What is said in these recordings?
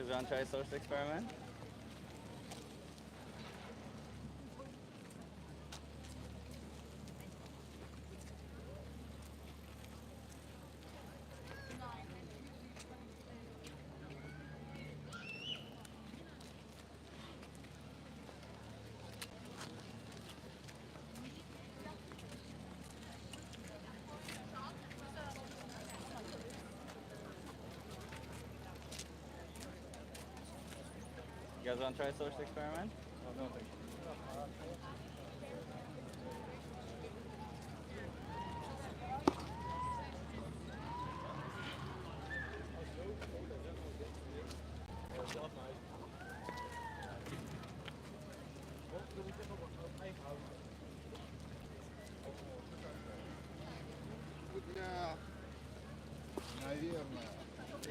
guys want to try a social experiment? You guys want to try a social experiment? Oh, no, thank you.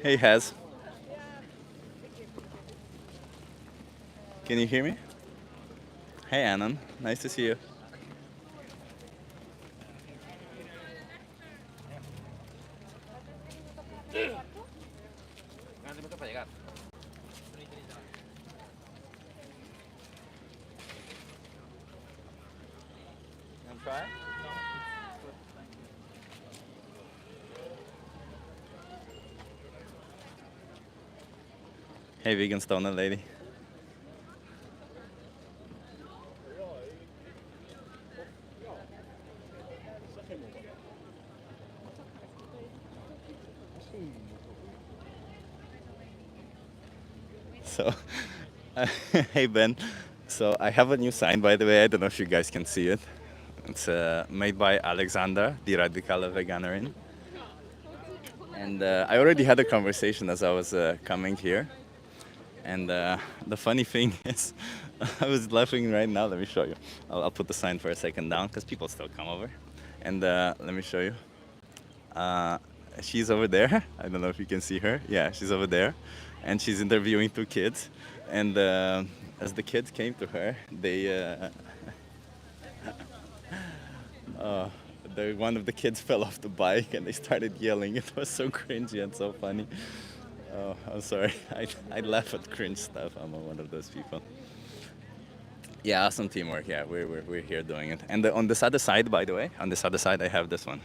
Hey, Has. Can you hear me? Hey, Annan. Nice to see you. You want to try? Hey, vegan stoner lady. So, hey Ben. So I have a new sign, by the way. I don't know if you guys can see it. It's made by Alexander, the Radicale Veganerin. And I already had a conversation as I was coming here. And the funny thing is, I was laughing right now. Let me show you. I'll put the sign for a second down because people still come over. And let me show you. She's over there. I don't know if you can see her. Yeah, she's over there. And she's interviewing two kids. And as the kids came to her, one of the kids fell off the bike and they started yelling. It was so cringy and so funny. Oh, I'm sorry. I laugh at cringe stuff. I'm one of those people. Yeah, awesome teamwork. Yeah, we're here doing it. And on this other side, by the way, on this other side, I have this one.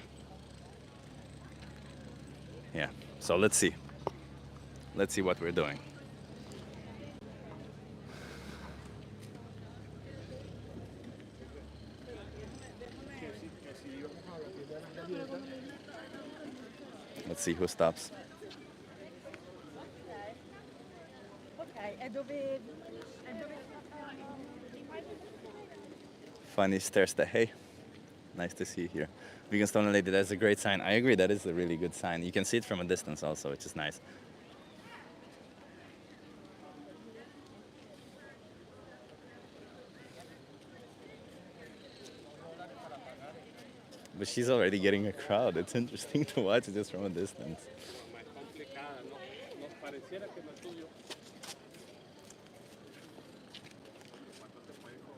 Yeah. So let's see. Let's see what we're doing. Let's see who stops. Funny stares the hey. Nice to see you here. Vegan Stoner Lady, that's a great sign. I agree, that is a really good sign. You can see it from a distance also, which is nice. But she's already getting a crowd. It's interesting to watch just from a distance.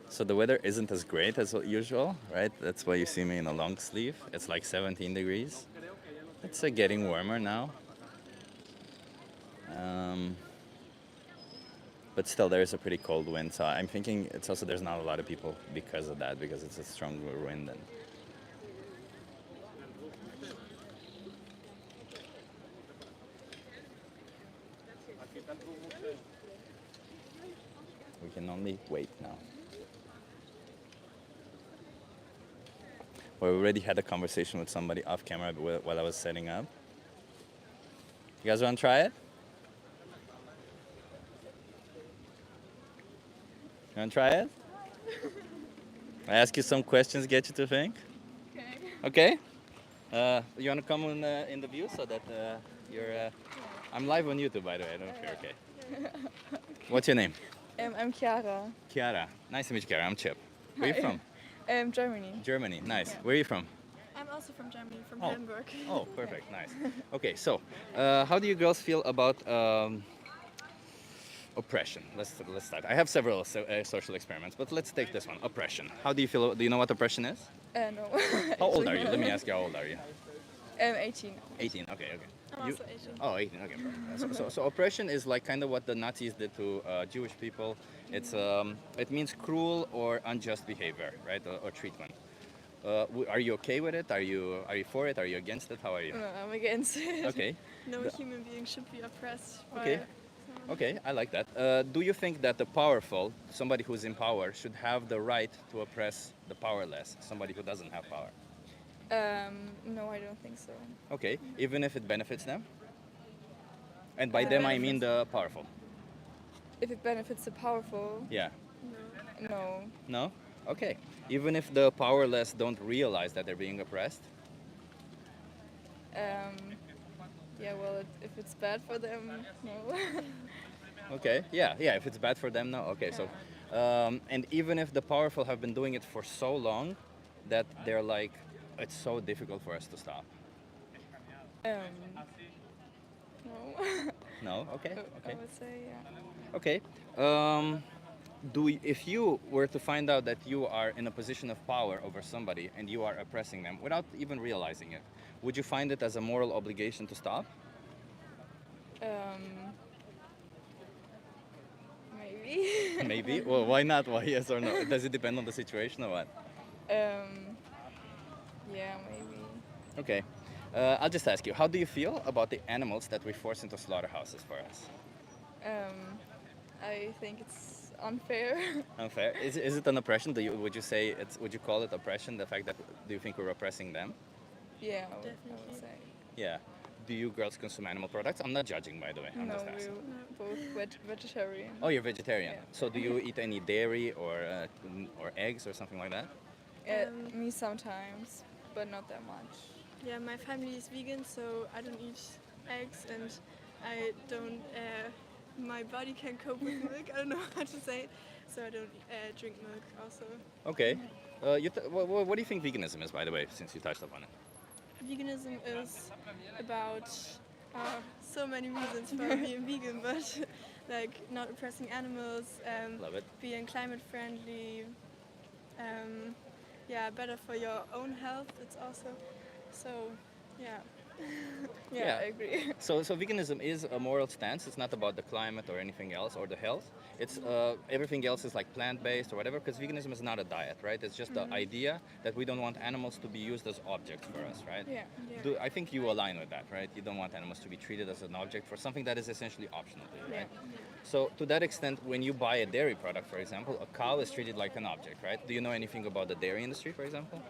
So the weather isn't as great as usual, right? That's why you see me in a long sleeve. It's like 17 degrees. It's getting warmer now. But still, there is a pretty cold wind. So I'm thinking it's also there's not a lot of people because of that, because it's a stronger wind. And we can only wait now. Well, we already had a conversation with somebody off camera while I was setting up. You guys want to try it? You want to try it? I ask you some questions, get you to think? Okay. Okay? You want to come in the view so that you're... I'm live on YouTube, by the way. I don't know if you're okay. What's your name? I'm Chiara. Chiara. Nice to meet you, Chiara. I'm Chip. Where are you from? Germany. Germany. Nice. Yeah. Where are you from? I'm also from Germany, from Hamburg. Oh, perfect. Nice. Okay, so how do you girls feel about oppression? Let's start. I have several social experiments, but let's take this one. Oppression. How do you feel? Do you know what oppression is? No. How old are you? Let me ask you. How old are you? 18. 18. Okay. I'm also Asian. Oh, 18. Okay. So oppression is like kind of what the Nazis did to Jewish people. It means cruel or unjust behavior, right, or treatment. Are you okay with it? Are you for it? Are you against it? How are you? No, I'm against it. Okay. No The- human being should be oppressed Okay. by someone. Okay, I like that. Do you think that the powerful, somebody who's in power, should have the right to oppress the powerless, somebody who doesn't have power? No, I don't think so. Okay, even if it benefits them? And by them I mean benefits- the powerful. If it benefits the powerful, Yeah. no. No. No? Okay. Even if the powerless don't realize that they're being oppressed? Yeah, well, if it's bad for them, no. Okay. Yeah, if it's bad for them, no. Okay, so and even if the powerful have been doing it for so long that they're like it's so difficult for us to stop. No. No? Okay. I Okay. would say, yeah. Okay. If you were to find out that you are in a position of power over somebody and you are oppressing them without even realizing it, would you find it as a moral obligation to stop? Maybe. Maybe. Well, why not? Why yes or no? Does it depend on the situation or what? Yeah, maybe. Okay. I'll just ask you, how do you feel about the animals that we force into slaughterhouses for us? I think it's unfair. Unfair. Is it an oppression? Would you say would you call it oppression? The fact that do you think we're oppressing them? Yeah, I would Definitely. say. Yeah. Do you girls consume animal products? I'm not judging, by the way. I'm No, just asking. we're both vegetarian. Oh, you're vegetarian. Yeah. So do you eat any dairy or eggs or something like that? Me sometimes, but not that much. Yeah, my family is vegan, so I don't eat eggs and I don't. My body can cope with milk. I don't know how to say it, so I don't drink milk. Also, Okay. What do you think veganism is, by the way, since you touched upon it? veganism is about so many reasons for being vegan, but like not oppressing animals, Love it. being climate friendly, yeah, better for your own health. It's also so, yeah. Yeah, Yeah. I agree. So veganism is a moral stance. It's not about the climate or anything else or the health. It's everything else is like plant-based or whatever. Because veganism is not a diet, right? It's just the idea that we don't want animals to be used as objects for us, right? Yeah. Yeah. I think you align with that, right? You don't want animals to be treated as an object for something that is essentially optional to you, right? So to that extent, when you buy a dairy product, for example, a cow is treated like an object, right? Do you know anything about the dairy industry, for example?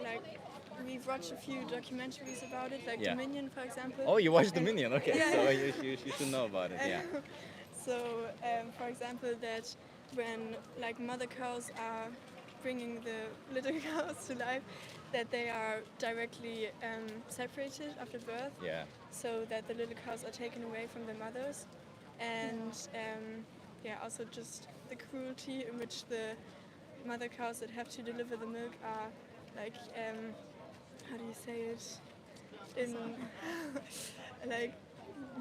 Like we've watched a few documentaries about it, like Yeah. Dominion, for example. Oh, you watched Dominion, okay. Yeah. So you should know about it, yeah. So, for example, that when like mother cows are bringing the little cows to life, that they are directly separated after birth, Yeah. so that the little cows are taken away from their mothers, and yeah, also just the cruelty in which the mother cows that have to deliver the milk are like how do you say it in like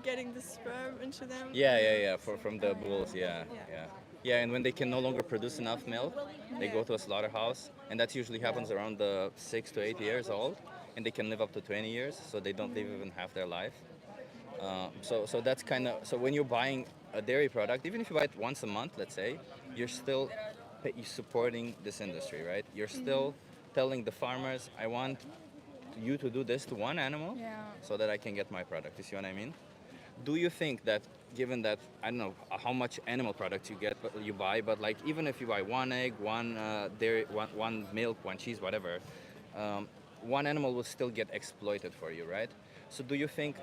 getting the sperm into them. Yeah. From the bulls, yeah. Yeah. Yeah, and when they can no longer produce enough milk, they go to a slaughterhouse, and that usually happens around the 6 to 8 years old, and they can live up to 20 years, so they don't live even half their life. So that's kind of so when you're buying a dairy product, even if you buy it once a month, let's say, you're still supporting this industry, right? You're still telling the farmers, I want you to do this to one animal, Yeah. so that I can get my product. You see what I mean? Do you think that, given that I don't know how much animal products you buy, but like even if you buy one egg, one dairy, one milk, one cheese, whatever, one animal will still get exploited for you, right? So do you think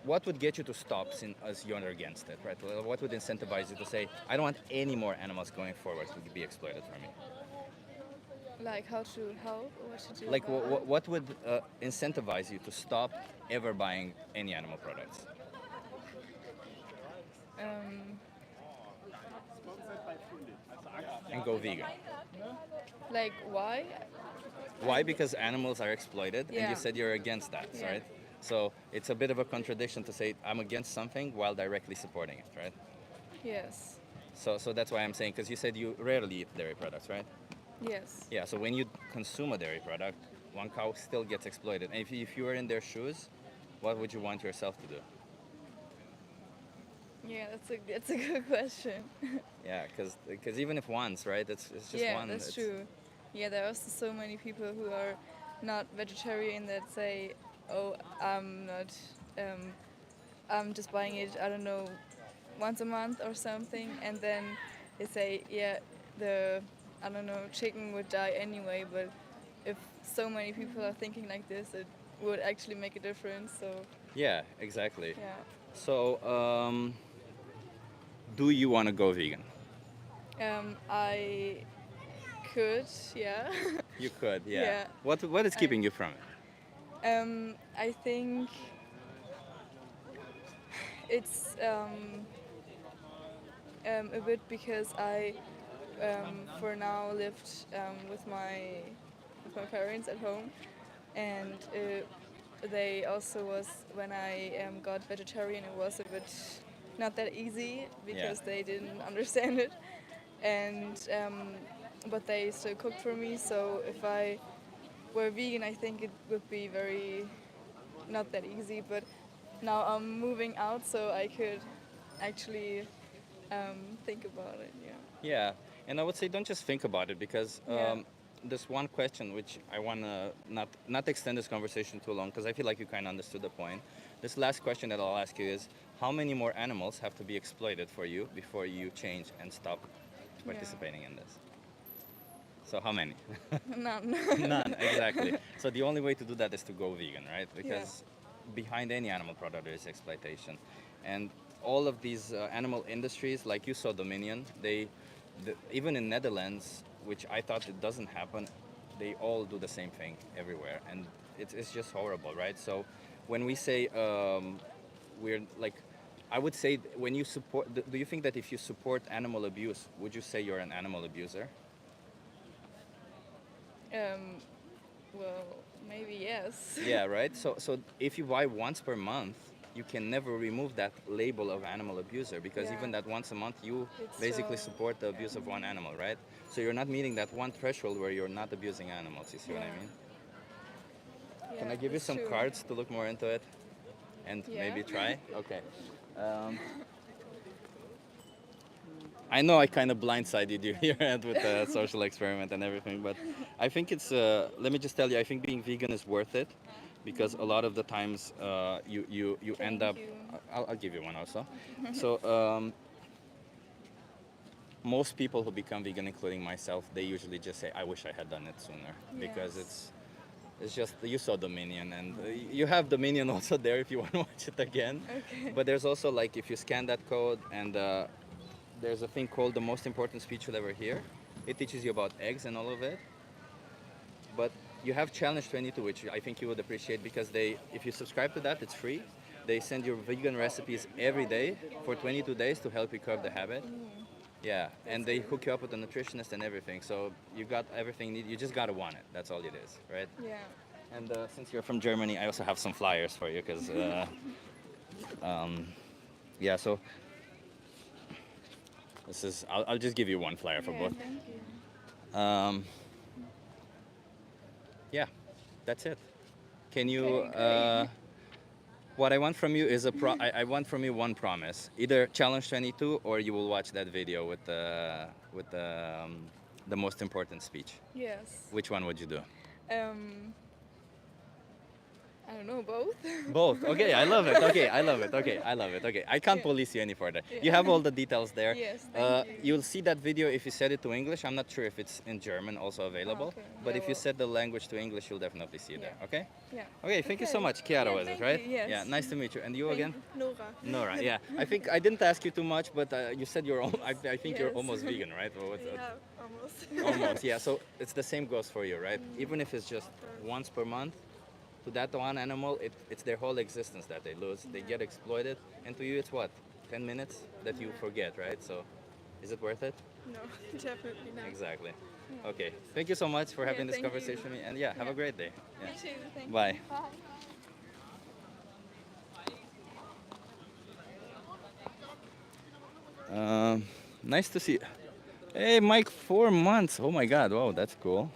what would get you to stop as you're against it, right? Well, what would incentivize you to say, I don't want any more animals going forward to be exploited for me? Like how to help or what to do. Like about it. what would incentivize you to stop ever buying any animal products? And go vegan. Like why? Why? Because animals are exploited, and Yeah. you said you're against that, Yeah. right? So it's a bit of a contradiction to say I'm against something while directly supporting it, right? Yes. So that's why I'm saying, because you said you rarely eat dairy products, right? Yes. Yeah. So when you consume a dairy product, one cow still gets exploited. And if you were in their shoes, what would you want yourself to do? Yeah, that's a good question. Yeah, because even if once, right? It's just Yeah, one. that's It's, true. Yeah, there are also so many people who are not vegetarian that say, "Oh, I'm not. Um, I'm just buying it. I don't know, once a month or something," and then they say, "Yeah, the I don't know, chicken would die anyway." But if so many people are thinking like this, it would actually make a difference. So yeah, exactly. yeah, So, do you want to go vegan? I could, yeah, You could, yeah. yeah. What is I keeping you from it? I think it's a bit because I for now lived with my parents at home, and they also was when I got vegetarian. It was a bit not that easy Yeah. because they didn't understand it, and but they still cooked for me. So if I were vegan, I think it would be very not that easy. But now I'm moving out, so I could actually think about it. Yeah. Yeah, and I would say don't just think about it because Yeah. there's one question which I want to not extend this conversation too long because I feel like you kind of understood the point. This last question that I'll ask you is how many more animals have to be exploited for you before you change and stop Yeah. participating in this? So how many? None. None, exactly. So the only way to do that is to go vegan, right? Yeah. Because behind any animal product there is exploitation, and all of these animal industries, like you saw Dominion, even in Netherlands, which I thought it doesn't happen, they all do the same thing everywhere, and it's just horrible, right? So when we say we're like, I would say when you support, do you think that if you support animal abuse, would you say you're an animal abuser? Um, well, maybe yes. Yeah, right. So if you buy once per month, you can never remove that label of animal abuser because Yeah. even that once a month, you It's basically so. support the abuse of one animal, right? So you're not meeting that one threshold where you're not abusing animals. You see what I Yeah. mean? Yeah, Can I give you that's some true. cards to look more into it and Yeah. maybe try? Okay. Um, I know I kind of blindsided you here with the social experiment and everything, but I think it's. Let me just tell you, I think being vegan is worth it because a lot of the times you end Thank up. you. I'll give you one also. So most people who become vegan, including myself, they usually just say, "I wish I had done it sooner," because Yes. it's just you saw Dominion and you have Dominion also there if you want to watch it again. Okay. But there's also like if you scan that code and there's a thing called the most important speech you'll ever hear. It teaches you about eggs and all of it. But you have Challenge 22, which I think you would appreciate because if you subscribe to that, it's free. They send you vegan recipes every day for 22 days to help you curb the habit. Yeah, and That's they good. hook you up with a nutritionist and everything. So you got everything you need. You just gotta want it. That's all it is, right? Yeah. And since you're from Germany, I also have some flyers for you because, yeah. So this is. I'll just give you one flyer for Yeah. both. Thank you. Um, yeah, that's it. Can you? Okay. Great. What I want from you is I want from you one promise. Either challenge 22 or you will watch that video with the most important speech. Yes. Which one would you do? Um. I don't know both. Both. Okay, I love it. Okay, I love it. Okay, I love it. Okay, I can't Yeah. police you any further. You Yeah. have all the details there. Yes. Thank you. You'll see that video if you set it to English. I'm not sure if it's in German also available, Okay. but Yeah, if you well. set the language to English, you'll definitely see it there. Yeah. Okay. Yeah. Okay. Thank you so Okay. much. Chiara Yeah, was it, thank right? you, yes. Yeah. Nice to meet you. And you Thank again? Nora. Nora. Yeah. I think I didn't ask you too much, but you said you're. I think you're Yes. almost vegan, right? Or what's Yeah, almost. almost. Yeah. So it's the same goes for you, right? Even if it's just once per month, to that one animal, it's their whole existence that they lose. They get exploited, and to you, it's what, 10 minutes that you forget, right? So, is it worth it? No, definitely not. Exactly. Okay. Thank you so much for Yeah, having this thank you. conversation with me, and yeah, have a Yeah. great day. Yeah. You too. Thank Bye. you. Bye. Nice to see you. Hey, Mike, 4 months. Oh my God. Wow, that's cool.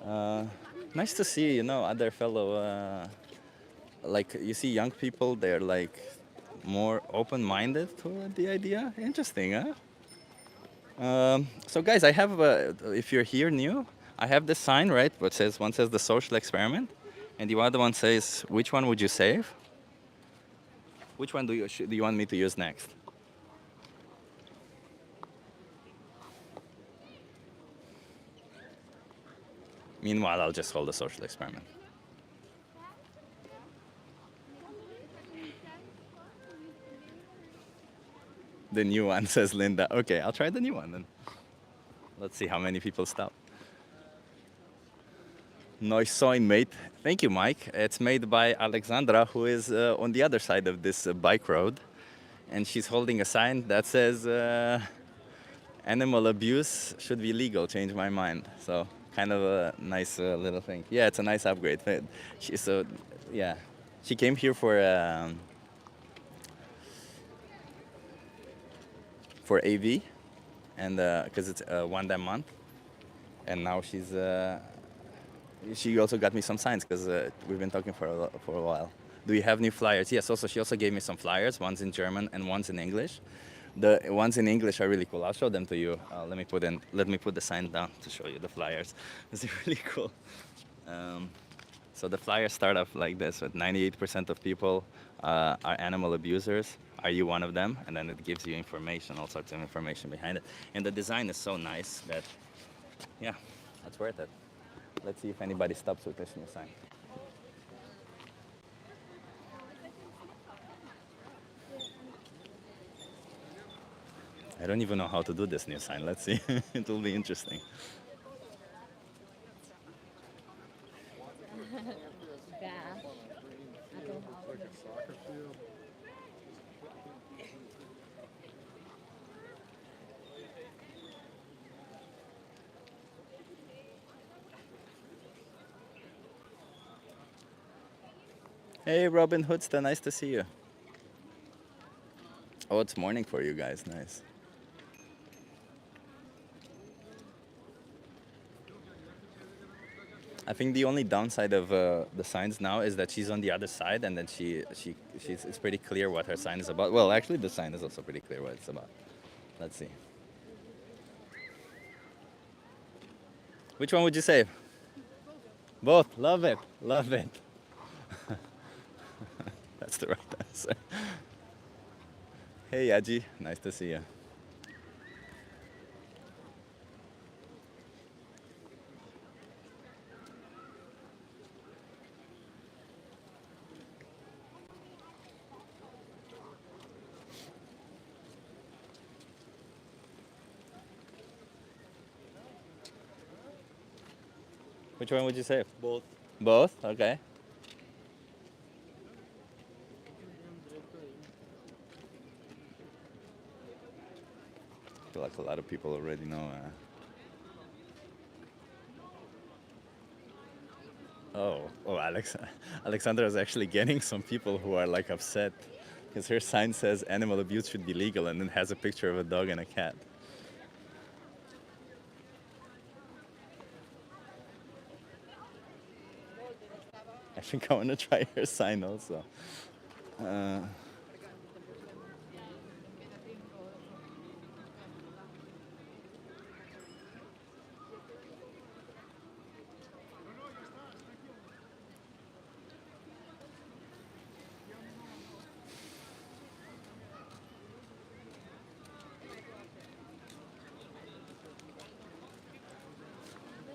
Uh, Nice to see, other fellow, like, you see young people, they're like more open-minded toward the idea. Interesting, huh? So guys, I have, if you're here new, I have this sign, right? What says, one says the social experiment, and the other one says, which one would you save? Which one do you want me to use next? Meanwhile, I'll just hold a social experiment. The new one, says Linda. Okay, I'll try the new one then. Let's see how many people stop. Noise sign made. Thank you, Mike. It's made by Alexandra, who is on the other side of this bike road. And she's holding a sign that says, animal abuse should be legal, change my mind. So, kind of a nice little thing. Yeah, it's a nice upgrade. Yeah. She came here for AV, and because it's one day a month. And now she also got me some signs because we've been talking for a while. Do you have new flyers? Yes. Also, she also gave me some flyers. One's in German and one's in English. The ones in English are really cool. I'll show them to you. Let me put the sign down to show you the flyers. It's really cool. Um, so the flyers start off like this: with 98% of people are animal abusers. Are you one of them? And then it gives you information, all sorts of information behind it. And the design is so nice that, yeah, that's worth it. Let's see if anybody stops with this new sign. I don't even know how to do this new sign. Let's see. It will be interesting. Hey, Robin Hoodsta, nice to see you. Oh, it's morning for you guys. Nice. I think the only downside of the signs now is that she's on the other side, and then it's pretty clear what her sign is about. Well, actually, the sign is also pretty clear what it's about. Let's see. Which one would you save? Both. Love it. Love it. That's the right answer. Hey, Yaji. Nice to see you. Which one would you save? Both. Both? Okay. I feel like a lot of people already know. Oh, Alexandra is actually getting some people who are like upset because her sign says animal abuse should be legal and then has a picture of a dog and a cat. I think I want to try her sign also. Uh,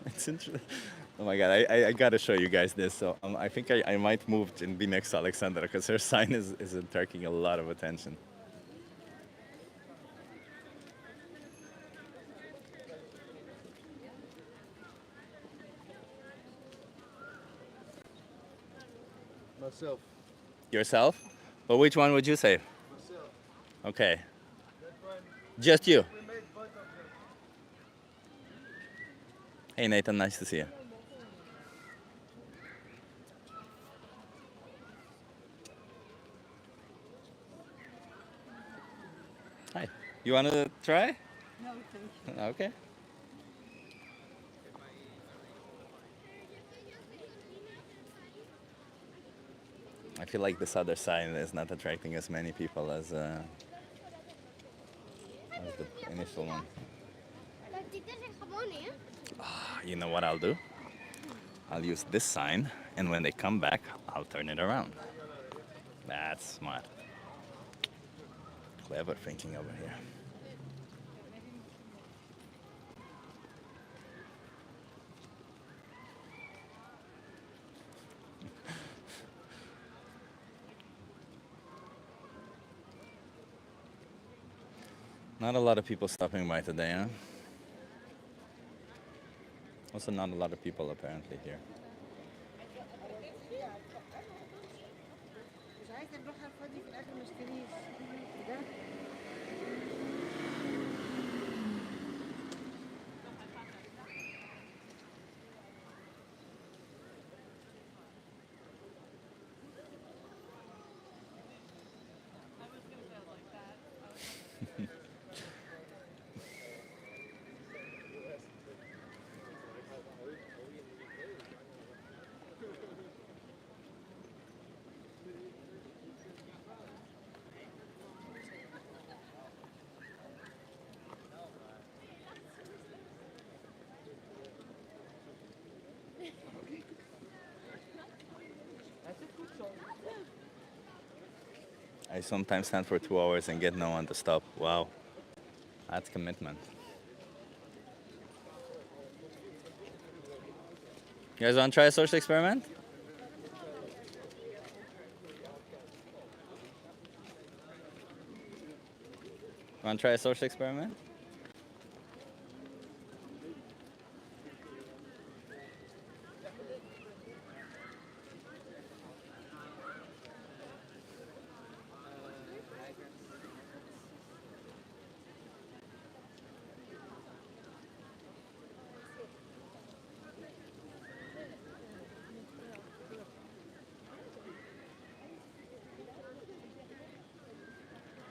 it's interesting. Oh my god, I gotta show you guys this. So I think I might move and be next to Alexandra because her sign is attracting a lot of attention. Myself. Yourself? But which one would you save? Myself. Okay, That one, just you. we made both of them. Hey Nathan, nice to see you. Hi. You want to try? No, thank you. Okay. I feel like this other sign is not attracting as many people as the initial one. You know what I'll do? I'll use this sign, and when they come back, I'll turn it around. That's smart. Clever thinking over here. Not a lot of people stopping by today, huh? Also, not a lot of people apparently here. I sometimes stand for 2 hours and get no one to stop. Wow, that's commitment. You guys want to try a social experiment? Want to try a social experiment?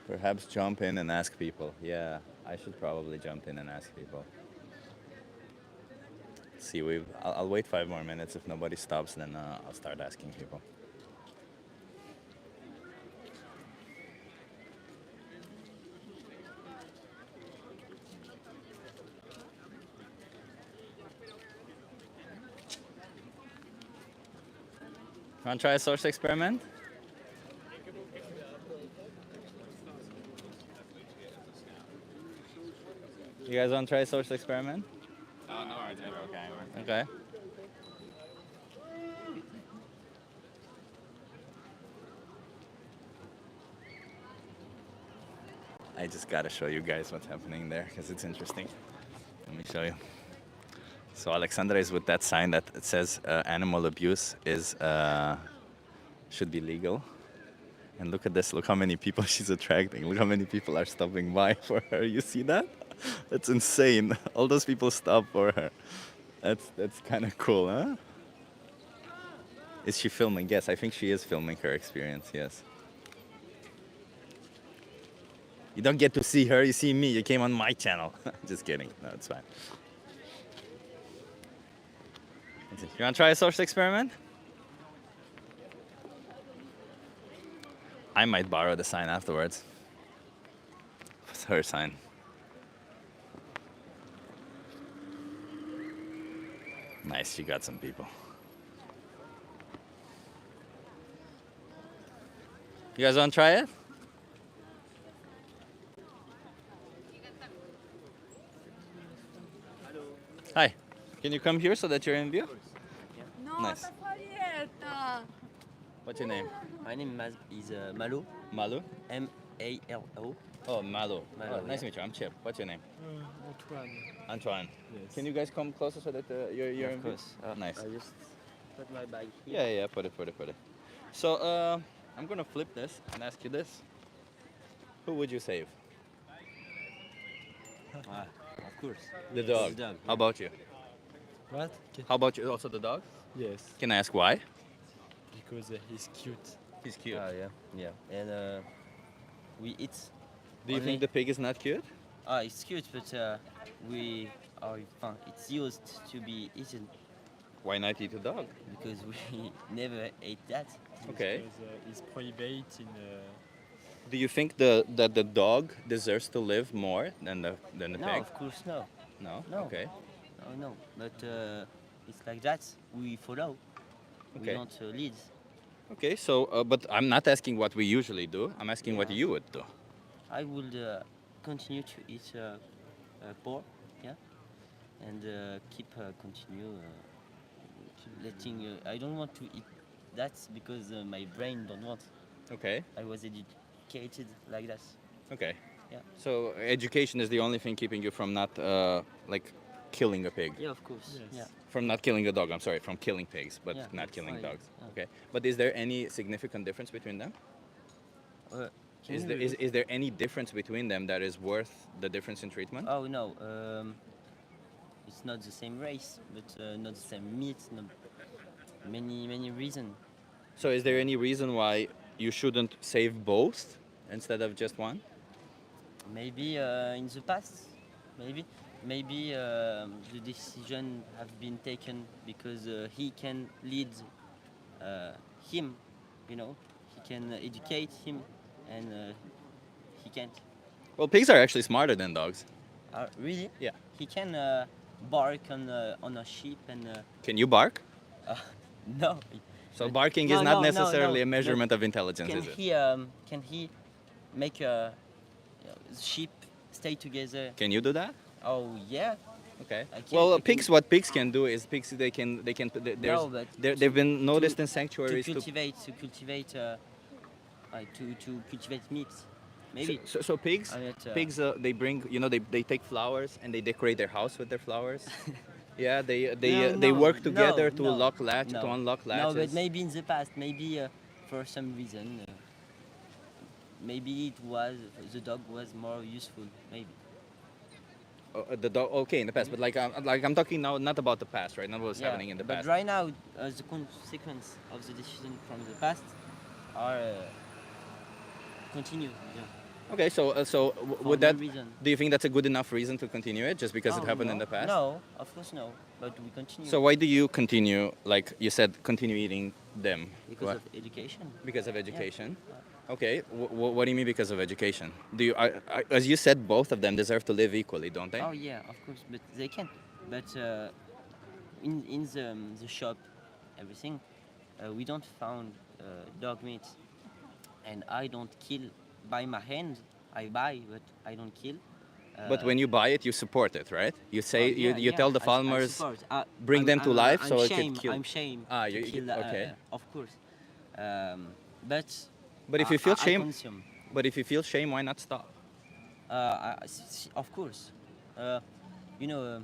Perhaps jump in and ask people. Yeah, I should probably jump in and ask people. See, I'll wait 5 more minutes. If nobody stops, then I'll start asking people. Want to try a social experiment? You guys want to try a social experiment? No, I did. Okay. Okay. I just gotta show you guys what's happening there because it's interesting. Let me show you. So Alexandra is with that sign that it says animal abuse is should be legal. And look at this. Look how many people she's attracting. Look how many people are stopping by for her. You see that? That's insane. All those people stop for her. That's kind of cool, huh? Is she filming? Yes, I think she is filming her experience. Yes. You don't get to see her. You see me. You came on my channel. Just kidding. No, it's fine. You want to try a social experiment? I might borrow the sign afterwards. It's her sign. Nice, she got some people. You guys want to try it? Hi. Can you come here so that you're in view? No, Nice. t'as pas liette. What's your name? My name is Malo, Malu? M-A-L-O. Oh, Malu. Malu, Oh, nice yeah. to meet you. I'm Chip. What's your name? Antoine. Antoine. Yes. Can you guys come closer so that you're Yeah, in of view? course. Nice. I just put my bag Yeah, here. yeah, put it. So, I'm gonna flip this and ask you this. Who would you save? Ah, of course. The The dog. dog, How about you? What? How about you? Also the dog? Yes, Can I ask why? because he's cute. He's cute. Ah, yeah. And we eat. Do you only- think the pig is not cute? Ah, it's cute, but we are. It's used to be eaten Why not eat a dog? because we never ate that. Okay. Because it's prohibited in. Do you think that the dog deserves to live more than the No, pig? of course no. No. No. Okay. No. But it's like that. We follow. We Okay. don't lead. Okay. So, but I'm not asking what we usually do. I'm asking what Yeah. you would do. I would continue to eat pork, yeah, and keep continue keep letting. I don't want to eat that because my brain don't want. Okay. I was educated like that. Okay. Yeah. So education is the only thing keeping you from not like killing a pig. Yeah, of course. Yes. Yeah. From not killing a dog. I'm sorry. From killing pigs, but Yeah, not that's killing fine. dogs. Yeah. Okay. But is there any significant difference between them? Can Is you there, repeat? is there any difference between them that is worth the difference in treatment? Oh no, it's not the same race, but not the same meat. No, many reasons. So is there any reason why you shouldn't save both instead of just one? Maybe in the past, maybe the decision have been taken because he can lead him, you know, he can educate him, and he can't. Well, pigs are actually smarter than dogs. Really? Yeah. He can bark on a sheep and Can you bark? no. So But- barking no, is not no, no, necessarily no, a measurement but of intelligence, Can is it? he make a sheep stay together? Can you do that? Oh yeah. Okay. I can- Well, I can- pigs. What pigs can do is pigs. They can. There's, No, but they've been noticed to- in sanctuaries to cultivate meat. Maybe. So pigs. I meant, Pigs. They bring. They take flowers and they decorate their house with their flowers. Yeah. They work together to no, unlock latches. No, but maybe in the past, maybe for some reason, maybe the dog was more useful. Maybe. The dog. Okay, in the past, but like I'm talking now not about the past, right? Not what's happening in the but past. right now, the consequence of the decision from the past are continue. Yeah. Okay, so For would no that? reason. Do you think that's a good enough reason to continue it just because it Oh, happened no. in the past? No, of course no. But we continue. So why do you continue? Like you said, continue eating them? Because Why? of education. Because of education. Okay. What do you mean because of education? Do you, as you said, both of them deserve to live equally, don't they? Oh yeah, of course, but they can. But in the shop, everything, we don't found dog meat, and I don't kill by my hand. I buy, but I don't kill. But when you buy it, you support it, right? You say you tell the I farmers, support. bring them to life so it shame, could kill. I'm shame Ah, to you- kill. okay. Of course, but. But if you feel I shame, consume. but if you feel shame, why not stop? Of course, you know,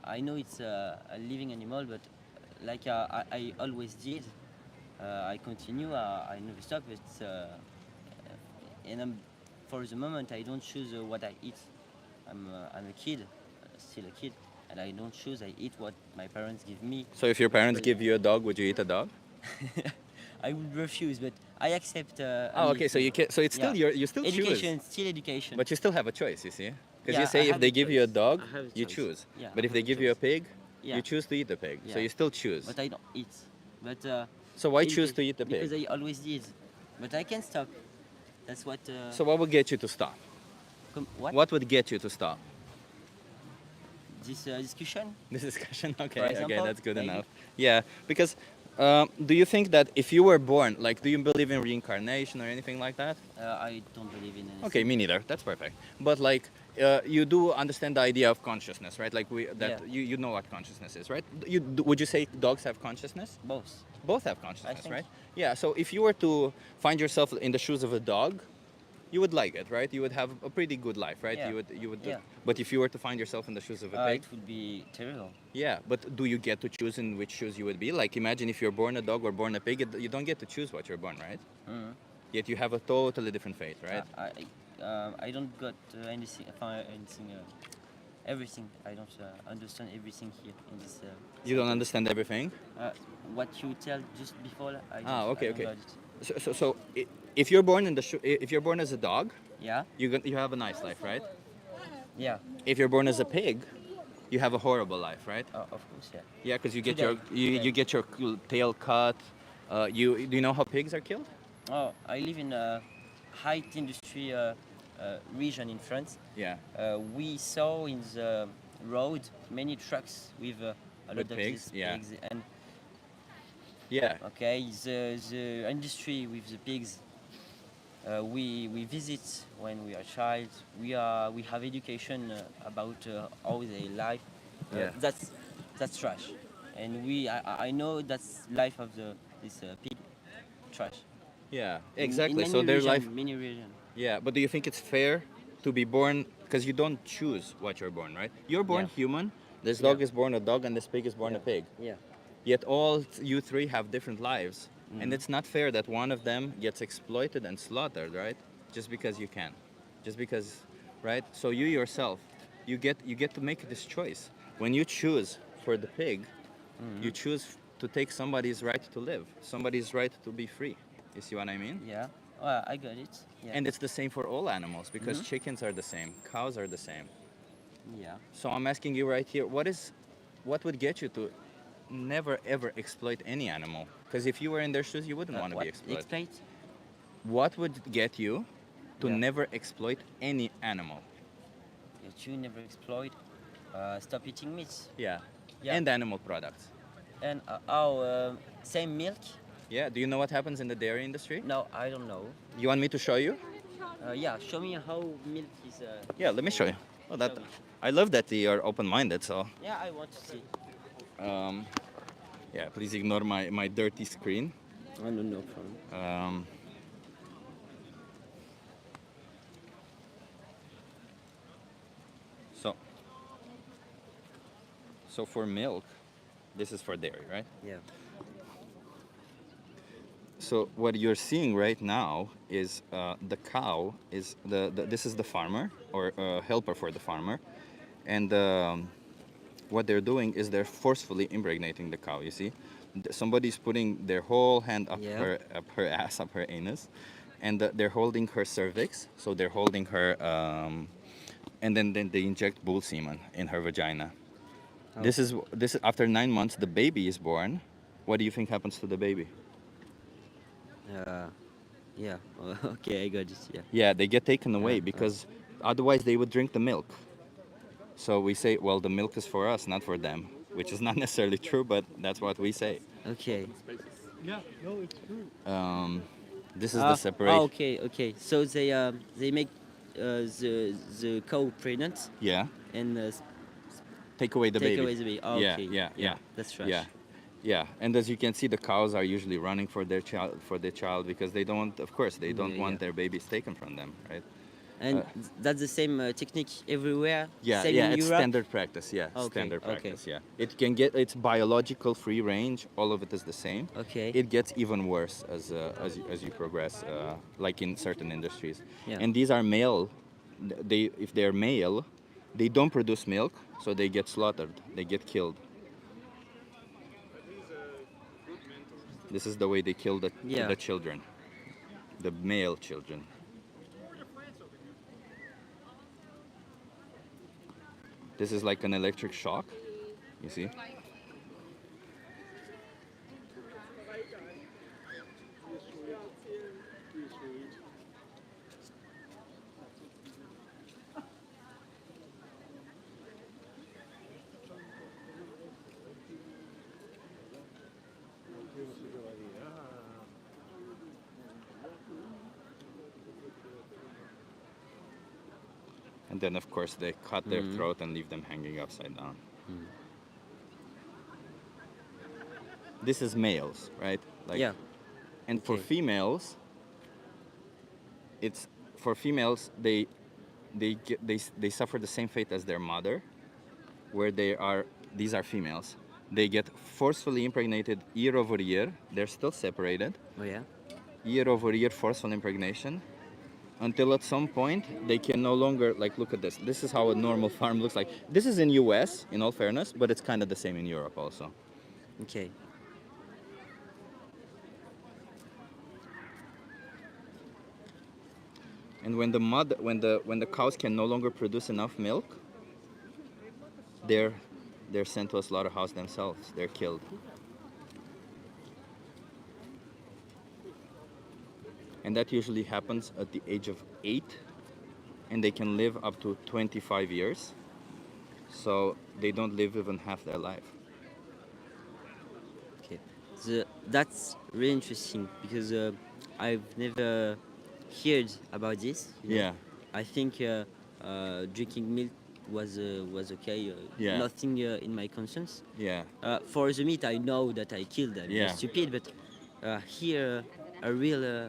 I know it's a living animal, but like I always did, I continue. I never stop. And for the moment, I don't choose what I eat. I'm a kid, still a kid, and I don't choose. I eat what my parents give me. So if your parents But- give you a dog, would you eat a dog? I would refuse, but I accept. Oh, okay. So you can. So it's still Yeah. you still education, choose, still education. but you still have a choice. You see, because Yeah, you say I if have they a give you a choice. dog, I have a you choice. choose. Yeah, But I if they have a give you a choice. pig, Yeah. you choose to eat the pig. So Yeah. you still choose. But I don't eat. But So why choose to education- eat the pig? Because I always did. But I can stop. That's what. So what would get you to stop? What? What would get you to stop? This discussion? This discussion. Okay, For okay, example, that's good maybe? enough. Yeah, because do you think that if you were born, like, do you believe in reincarnation or anything like that? I don't believe in anything. Okay, me neither. That's perfect. But like, you do understand the idea of consciousness, right? Like Yeah. you know what consciousness is, right? Would you say dogs have consciousness? Both. Both have consciousness, think right? Yeah. So if you were to find yourself in the shoes of a dog, you would like it, right? You would have a pretty good life, right? Yeah. You would. Yeah. But if you were to find yourself in the shoes of a pig, It would be terrible. yeah. But do you get to choose in which shoes you would be? Like, imagine if you're born a dog or born a pig, you don't get to choose what you're born, right? Mhm. Yet you have a totally different fate, right? I don't got anything. Everything. I don't understand everything here in this. You don't understand everything. What you tell just before. Okay, I don't okay. got it. So if you're born in the if you're born as a dog, Yeah. you have a nice life, right? Yeah. If you're born as a pig, you have a horrible life, right? Of course. Yeah. Yeah, because you get Today. you get your tail cut, You do you know how pigs are killed? Oh, I live in a high industry region in France. Yeah. We saw in the road many trucks with a lot With of pigs, these yeah. pigs, and Yeah. okay, the industry with the pigs. We visit when we are child. We have education about how they live. Yeah. That's trash, and I know that's life of the this pig trash. Yeah. In Exactly. many So their life. region, many region. Yeah. But do you think it's fair to be born? Because you don't choose what you're born, right? You're born Yeah. human. This Yeah. dog is born a dog, and this pig is born a pig. Yeah. Yet you three have different lives, and Mhm. it's not fair that one of them gets exploited and slaughtered, right? Just because you can, just because, right? So you yourself, you get to make this choice. When you choose for the pig, you choose to take somebody's right to live, somebody's right to be free. You see what I mean? Yeah. Well, I got it. Yeah. And it's the same for all animals because Mhm. chickens are the same, cows are the same. Yeah. So I'm asking you right here, what would get you to never ever exploit any animal? Because if you were in their shoes, you wouldn't want to be What? exploited. Exploit? What would get you to Yeah. never exploit any animal? That you never exploit. Stop eating meat. Yeah. Yeah. And animal products. And same milk? Yeah. Do you know what happens in the dairy industry? No, I don't know. You want me to show you? Yeah, show me how milk is. Yeah. Let me show you. Oh, that. Show me. I love that you're open-minded. So, Yeah, I want to see. um, yeah. Please ignore my dirty screen. Oh, no, no problem. So. So for milk, this is for dairy, right? Yeah. So what you're seeing right now is the cow is this is the farmer or helper for the farmer, and what they're doing is they're forcefully impregnating the cow. You see, somebody's putting their whole hand Yeah. up her ass, up her anus, and they're holding her cervix. So they're holding her, and then they inject bull semen in her vagina. Oh. This is after 9 months. The baby is born. What do you think happens to the baby? Yeah. Okay, I got it. Yeah. Yeah, they get taken away Uh. because otherwise they would drink the milk. So we say, well, the milk is for us, not for them, which is not necessarily true, but that's what we say. Okay. This is the separation. Okay. Okay. So they make the cow pregnant Yeah, and take away the take baby. away the baby. Oh, Yeah, okay. yeah. That's trash. Yeah, yeah. And as you can see, the cows are usually running for their child because they don't, of course, they don't Yeah, want yeah. their babies taken from them, right? And that's the same technique everywhere. Yeah, Same yeah, in it's Europe? standard practice. Yeah, Okay, standard okay. practice. Yeah, it's biological free range. All of it is the same. Okay. It gets even worse as you progress, like in certain industries. Yeah. And these are male. If they're male, they don't produce milk, so they get slaughtered. They get killed. This is the way they kill Yeah. the children, the male children. This is like an electric shock. You see? And then, of course, they cut their throat and leave them hanging upside down. This is males, right? Like, Yeah. And for Okay. females, it's for females they suffer the same fate as their mother, where these are females. They get forcefully impregnated year over year. They're still separated. Oh yeah. Year over year, forceful impregnation, until at some point they can no longer, like, look at this. This is how a normal farm looks like. This is in US, in all fairness, but it's kind of the same in Europe also. Okay. And when the cows can no longer produce enough milk, they're sent to a slaughterhouse themselves. They're killed. and that usually happens at the age of 8, and they can live up to 25 years. So they don't live even half their life. Okay. That's really interesting because I've never heard about this. Yeah. I think drinking milk was okay. Yeah. Nothing in my conscience. Yeah. For the meat, I know that I killed. I'm Yeah. just stupid, but here a real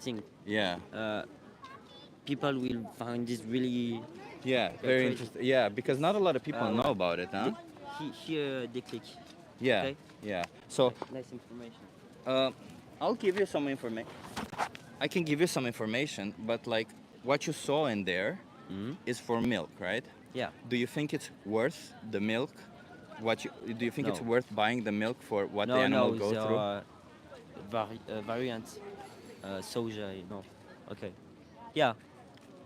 thing. Yeah. People will find this really Yeah. okay, Very crazy. interesting. Yeah, because not a lot of people know about it, huh? Here they click. Yeah. Okay. Yeah. So Nice information. I'll give you some information. I can give you some information, but like what you saw in there is for milk, right? Yeah. Do you think it's worth the milk? Do you think it's No. worth buying the milk for what the No, animal no, go there through? are variants. Soja, Okay. Yeah.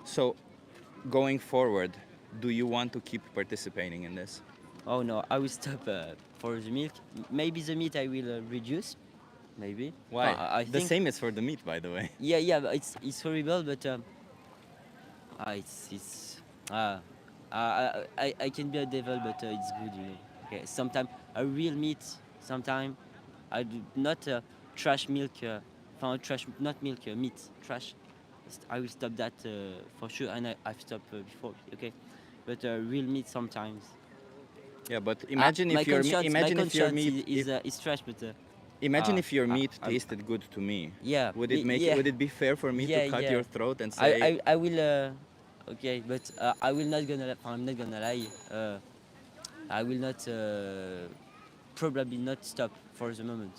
So, going forward, do you want to keep participating in this? Oh no, I will stop for the milk. Maybe the meat I will reduce. Maybe. Why? I The think. same is for the meat, by the way. Yeah, yeah. But it's horrible, but it's I can be a devil, but it's good. Okay. Sometimes a real meat. Sometimes I do not trash milk. Trash not milk. Meat trash. I will stop that for sure, and I've stopped before. Okay, but real meat sometimes. Yeah, but imagine if your meat is trash, but imagine if your meat I'm- tasted good to me. yeah, Would it make yeah. would it be fair for me Yeah, to cut yeah. your throat and say I will okay, but I will not gonna I'm not gonna lie. I will not probably not stop for the moment,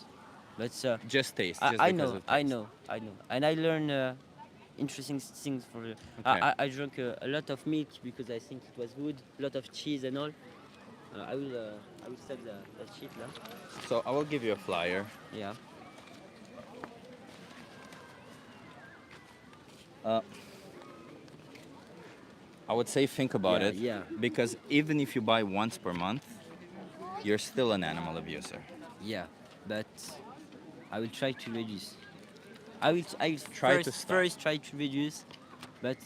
but just taste? I, Just I because know, of I taste? know, I know, and I learn interesting things for. Okay. I drank a lot of milk because I think it was good, a lot of cheese and all. I will stop that shit now. So I will give you a flyer. Yeah. I would say think about Yeah, it. yeah. Because even if you buy once per month, you're still an animal abuser. Yeah, but I will try to reduce. I will Try to stop. first try to reduce, but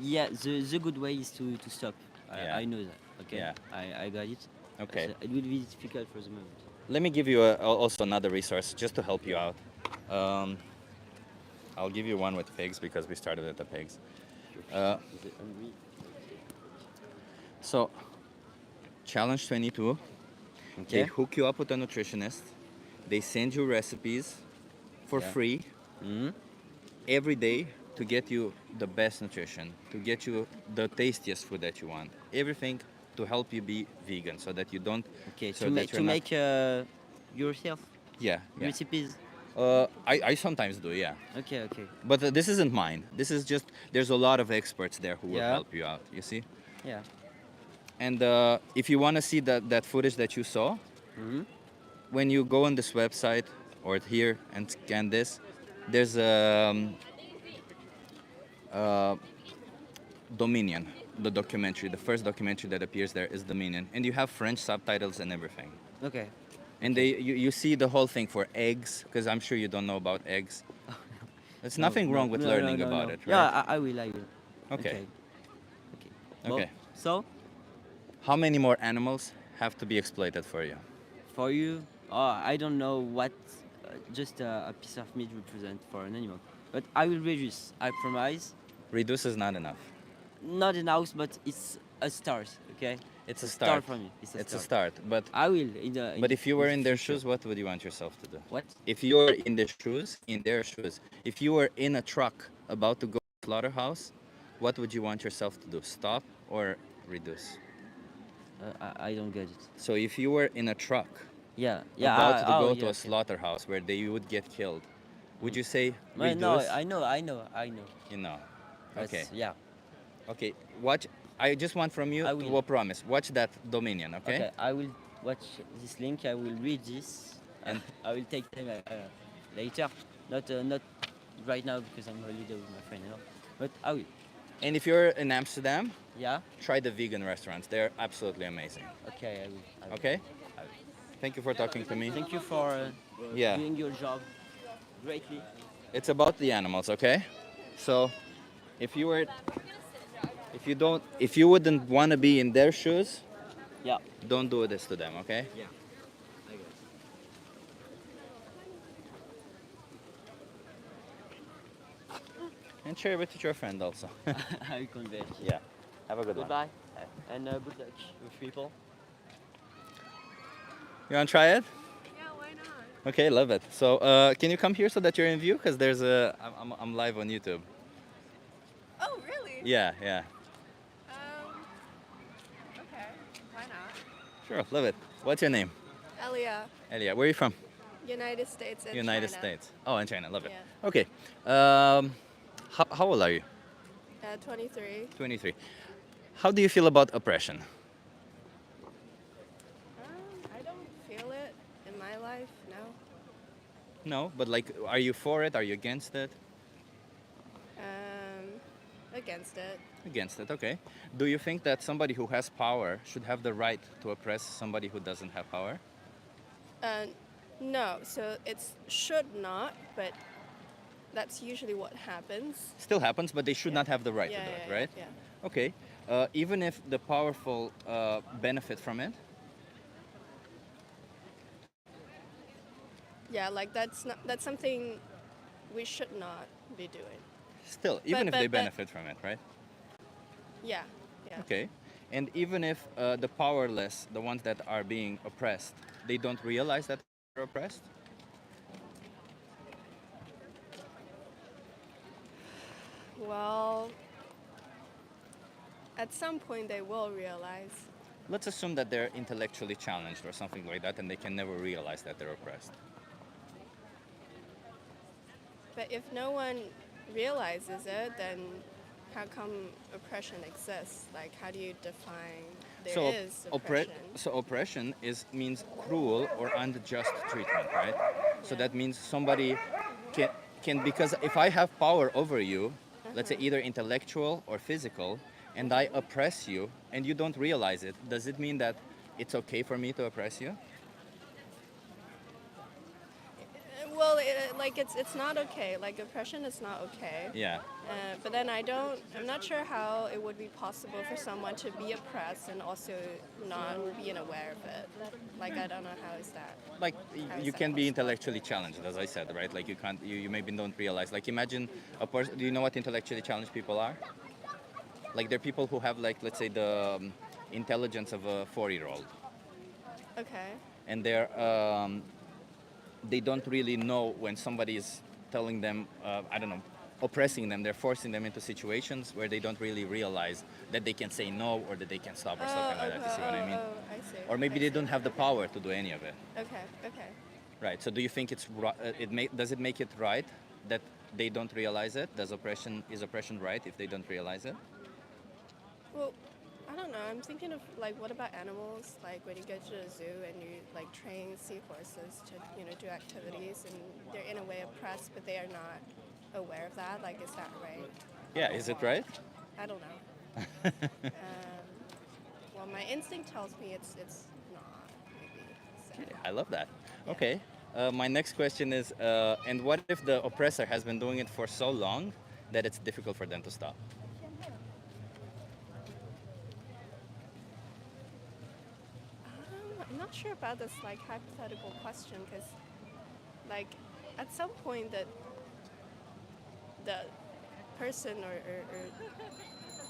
yeah, the good way is to stop. Yeah. I know that. Okay. Yeah. I got it. Okay. It will be difficult for the moment. Let me give you also another resource just to help you out. I'll give you one with pigs because we started at the pigs. Is it hungry? So, Challenge 22, they Okay. hook you up with a nutritionist. They send you recipes for Yeah. free Hmm. every day to get you the best nutrition, to get you the tastiest food that you want. Everything to help you be vegan so that you don't. Okay. So to that make you're to not- make yourself Yeah. Yeah. recipes. I sometimes do, yeah. Okay. Okay. But this isn't mine. This is just, there's a lot of experts there who will Yeah. help you out, you see? Yeah. And if you want to see that footage that you saw, Hmm. when you go on this website or here and scan this, there's Dominion, the documentary. The first documentary that appears there is Dominion. And you have French subtitles and everything. Okay. And you see the whole thing for eggs, because I'm sure you don't know about eggs. There's nothing wrong with learning about it, right? Yeah, I will. I will. Okay. Okay. Okay. So How many more animals have to be exploited for you? for you, I don't know what just a piece of meat represent for an animal, but I will reduce. I promise. Reduce is not enough. Not in house, but it's a start. Okay. It's a start start. for me. It's a It's a start. start. But I will in the. but if you were in their future. shoes, what would you want yourself to do? What? If you were in their shoes, if you were in a truck about to go to slaughterhouse, what would you want yourself to do? Stop or reduce? I don't get it. So if you were in a truck Yeah. Yeah. about to go to yeah, a okay. slaughterhouse where they would get killed, would you say No, reduce? no, I know. You know. But Okay. Yeah. Okay. Watch. I just want from you I to will. a promise. Watch that Dominion. Okay. Okay. I will watch this link. I will read this, and I will take time later. Not right now because I'm holiday with my friend. But I will. And if you're in Amsterdam, Yeah. try the vegan restaurants. They're absolutely amazing. Okay. I will. Okay. I will. Thank you for talking to me. Thank you for Yeah. doing your job greatly. It's about the animals, okay? So if you were, if you wouldn't want to be in their shoes, Yeah. don't do this to them, okay? Yeah. I guess. And share it with your friend also. I will convey. Yeah. Have a good one. Goodbye. And good luck with people. You want to try it? Yeah, why not? Okay, love it. So can you come here so that you're in view? Because there's a, I'm live on YouTube. Oh, really? Yeah, yeah. Okay, why not? Sure, love it. What's your name? Elia, Elia. Where are you from? United States and United China. States. Oh, in China. Love it. Yeah. Okay. How old are you? 23. 23. How do you feel about oppression? I don't feel it in my life, no. No, but like, are you for it? Are you against it? Against it. Against it, okay. Do you think that somebody who has power should have the right to oppress somebody who doesn't have power? No, so it's should not, but that's usually what happens. Still happens, but they should not have the right Yeah, to do it, yeah, right? yeah. Okay. Even if the powerful benefit from it? Yeah, like that's something we should not be doing. Still, even if but- they but- benefit from it, right? Yeah, yeah. Okay. And even if the powerless, the ones that are being oppressed, they don't realize that they're oppressed? Well, at some point they will realize. Let's assume that they're intellectually challenged or something like that and they can never realize that they're oppressed. But if no one realizes it, then how come oppression exists? Like, how do you define there is oppression? So oppression means cruel or unjust treatment, right? So that means somebody can because if I have power over you, let's say either intellectual or physical, and I oppress you and you don't realize it, does it mean that it's okay for me to oppress you? Well, it's not okay. Like, oppression is not okay. Yeah. But then I'm not sure how it would be possible for someone to be oppressed and also not being aware of it. Like, I don't know how is that. Like How is you that can be possible? intellectually challenged, as I said, right? Like you maybe don't realize. Like imagine a person. Do you know what intellectually challenged people are? Like they're people who have like, let's say, the intelligence of a 4-year-old, Okay. and they don't really know when somebody is telling them, I don't know, oppressing them. They're forcing them into situations where they don't really realize that they can say no or that they can stop or something like that. You see what I mean? I see. Or maybe I they see. don't have the power to do any of it. Okay, okay. Right. So do you think does it make it right that they don't realize it? Is oppression right if they don't realize it? Well, I don't know. I'm thinking of like, what about animals? Like when you go to the zoo and you like train seahorses to do activities, and they're in a way oppressed, but they are not aware of that. Like, is that right? Yeah. Is it right? I don't know. Well, my instinct tells me it's not. Maybe. So. I love that. Okay. My next question is, and what if the oppressor has been doing it for so long that it's difficult for them to stop? I'm not sure about this like hypothetical question because, like, at some point that the person or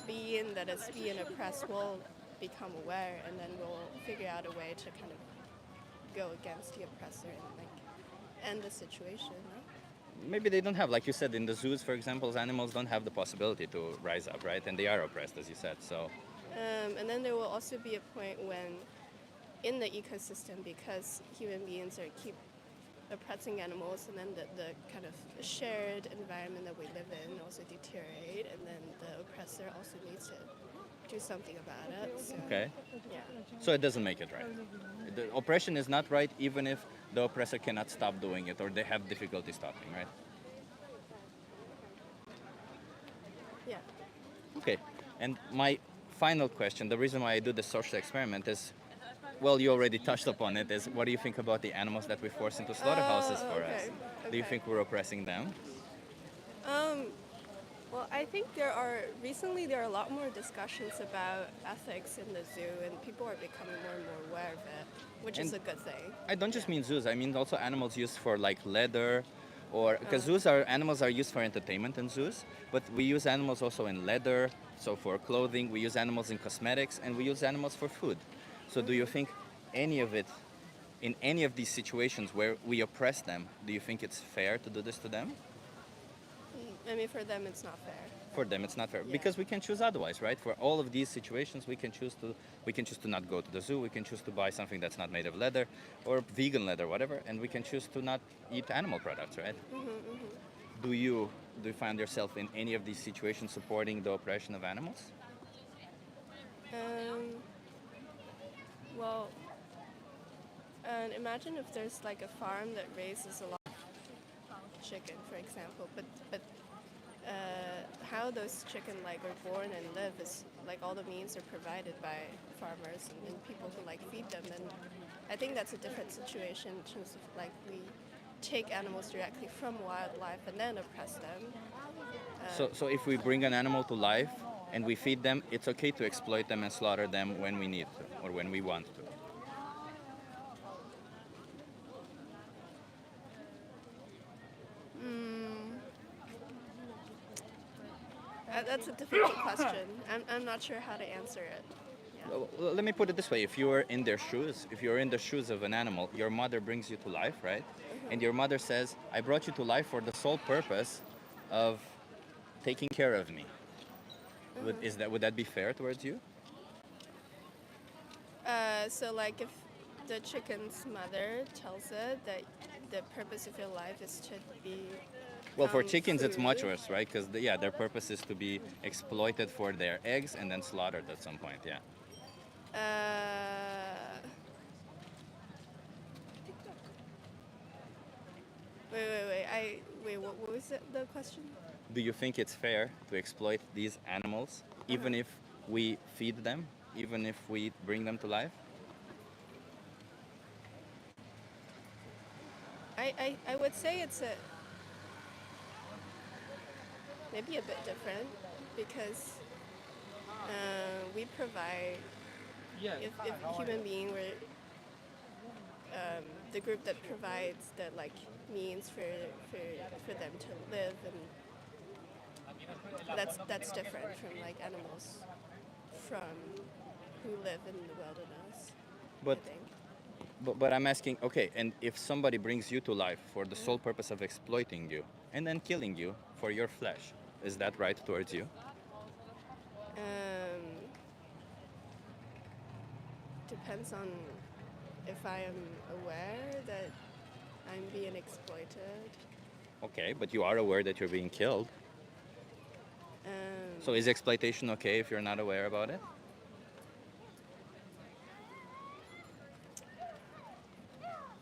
being that is being oppressed will become aware, and then will figure out a way to kind of go against the oppressor and like end the situation. No? Maybe they don't have, like you said, in the zoos, for example, animals don't have the possibility to rise up, right? And they are oppressed, as you said. So And then there will also be a point when, in the ecosystem, because human beings keep oppressing animals, and then the kind of shared environment that we live in also deteriorate, and then the oppressor also needs to do something about it. So, okay. yeah. So it doesn't make it right. The oppression is not right, even if the oppressor cannot stop doing it or they have difficulty stopping, right? Yeah. Okay. And my final question, the reason why I do the social experiment is, well, you already touched upon it, is what do you think about the animals that we force into slaughterhouses for us? Okay, Do you okay. think we're oppressing them? I think recently there are a lot more discussions about ethics in the zoo, and people are becoming more and more aware of it, which is And a good thing. I don't just Yeah. mean zoos. I mean also animals used for like leather, or because animals are used for entertainment in zoos, but we use animals also in leather. So for clothing, we use animals in cosmetics, and we use animals for food. So do you think any of it, in any of these situations where we oppress them, do you think it's fair to do this to them? I mean, for them, it's not fair. For them it's not fair Yeah. because we can choose otherwise, right? For all of these situations we can choose to not go to the zoo, we can choose to buy something that's not made of leather or vegan leather, whatever, and we can choose to not eat animal products, right? do you do you find yourself in any of these situations supporting the oppression of animals? Um, well, and imagine if there's like a farm that raises a lot of chicken, for example, but how those chicken like are born and live is like all the means are provided by farmers and people who like feed them, and I think that's a different situation in terms of like we take animals directly from wildlife and then oppress them. So if we bring an animal to life and we feed them, it's okay to exploit them and slaughter them when we need to or when we want to. That's a difficult question. I'm not sure how to answer it. Yeah. Well, let me put it this way: if you're in their shoes, if you're in the shoes of an animal, your mother brings you to life, right? And your mother says, "I brought you to life for the sole purpose of taking care of me." Would that be fair towards you? So like if the chicken's mother tells it that the purpose of your life is to be Well, for chickens, it's much food. worse, right? Because yeah, their purpose is to be exploited for their eggs and then slaughtered at some point. Yeah. Uh, wait. What was the question? Do you think it's fair to exploit these animals, even if we feed them, even if we bring them to life? I would say it's maybe a bit different because we provide if human being were the group that provides the like means for them to live, and that's different from like animals from who live in the wilderness. But I think. but I'm asking, okay, and if somebody brings you to life for the sole purpose of exploiting you and then killing you for your flesh, is that right towards you? Um, Depends on if I am aware that I'm being exploited. Okay, but you are aware that you're being killed. Um, So is exploitation okay if you're not aware about it?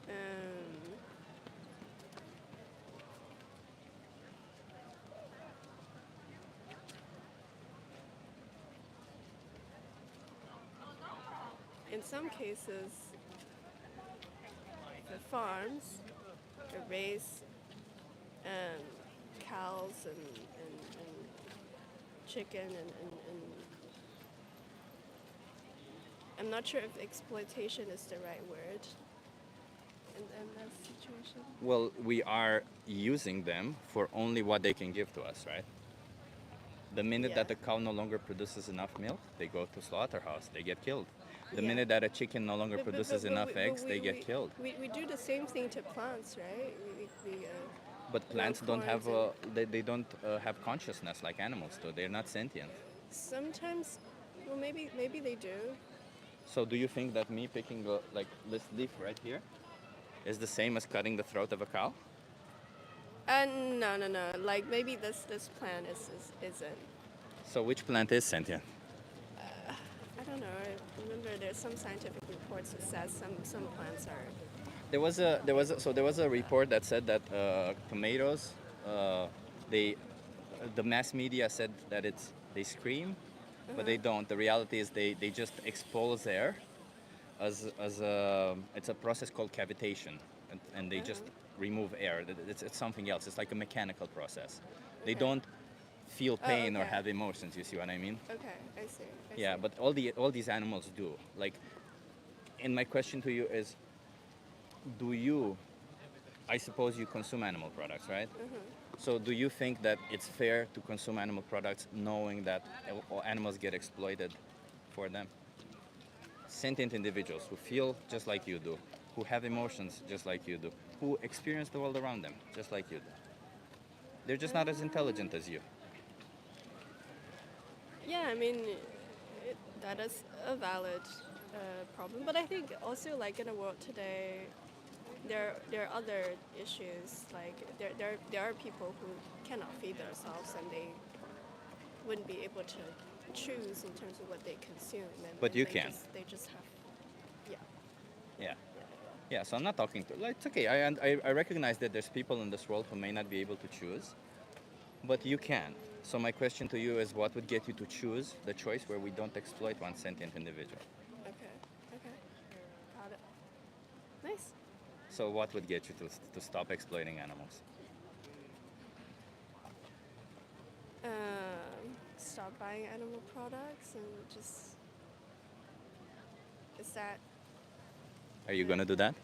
um, in some cases, the farms raise cows and chicken and I'm not sure if exploitation is the right word in that situation. Well, we are using them for only what they can give to us, right? The minute Yeah. that the cow no longer produces enough milk, they go to slaughterhouse, they get killed. The Yeah. minute that a chicken no longer produces enough but eggs, they get killed. We do the same thing to plants, right? We But plants don't have corns they don't have consciousness like animals do. They're not sentient. sometimes, well, maybe they do. So do you think that me picking like this leaf right here is the same as cutting the throat of a cow? No. Like maybe this plant isn't. So which plant is sentient? I don't know. I remember there's some scientific reports that says some plants are. There was a report that said that tomatoes, they, the mass media said that they scream, but they don't. The reality is they just expose air, as a, it's a process called cavitation, and they just remove air. It's something else. It's like a mechanical process. They Okay. don't feel pain or okay. have emotions. You see what I mean? Okay, I see. Yeah, see. but all these animals do. Like, and my question to you is, do you? I suppose you consume animal products, right? So do you think that it's fair to consume animal products knowing that animals get exploited for them? Sentient individuals who feel just like you do, who have emotions just like you do, who experience the world around them just like you do. They're just not as intelligent as you. Yeah, I mean, that is a valid problem. But I think also, like in the world today, there are other issues. Like there are people who cannot feed themselves, and they wouldn't be able to choose in terms of what they consume. But And you they can. they just have, yeah. Yeah. Yeah, so I'm not talking to, like, it's okay. I recognize that there's people in this world who may not be able to choose, but you can. So my question to you is, what would get you to choose the choice where we don't exploit one sentient individual? Okay. Okay. Got it. Nice. So what would get you to stop exploiting animals? Stop buying animal products and just, is that, Are you gonna do that?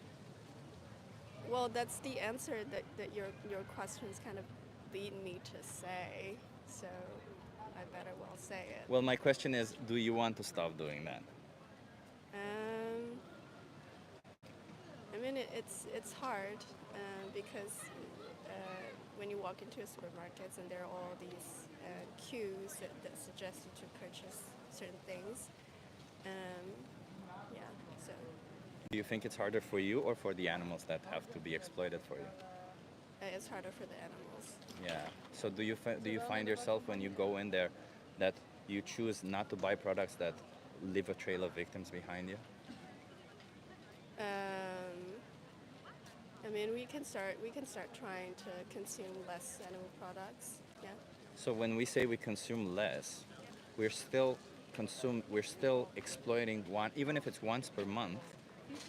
well, that's the answer that your questions kind of lead me to say. So I better well say it. Well, my question is, do you want to stop doing that? Um, I mean, it's hard because when you walk into a supermarket and there are all these cues that suggest you to purchase certain things. Yeah, so Do you think it's harder for you or for the animals that have to be exploited for you? it's harder for the animals. Yeah. So do you find yourself when you go in there that you choose not to buy products that leave a trail of victims behind you? I mean, we can start trying to consume less animal products. Yeah. So when we say we consume less, we're still exploiting one, even if it's once per month.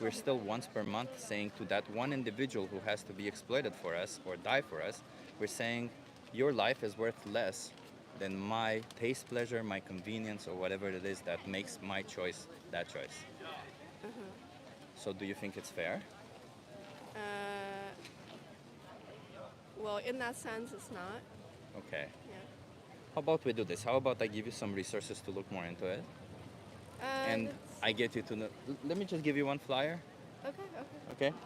We're still once per month saying to that one individual who has to be exploited for us or die for us, we're saying your life is worth less than my taste pleasure, my convenience, or whatever it is that makes my choice that choice. So do you think it's fair? Uh, well, in that sense, it's not. Okay. Yeah. How about we do this? How about I give you some resources to look more into it, and I get you to know. Let me just give you one flyer, Okay. Okay. okay?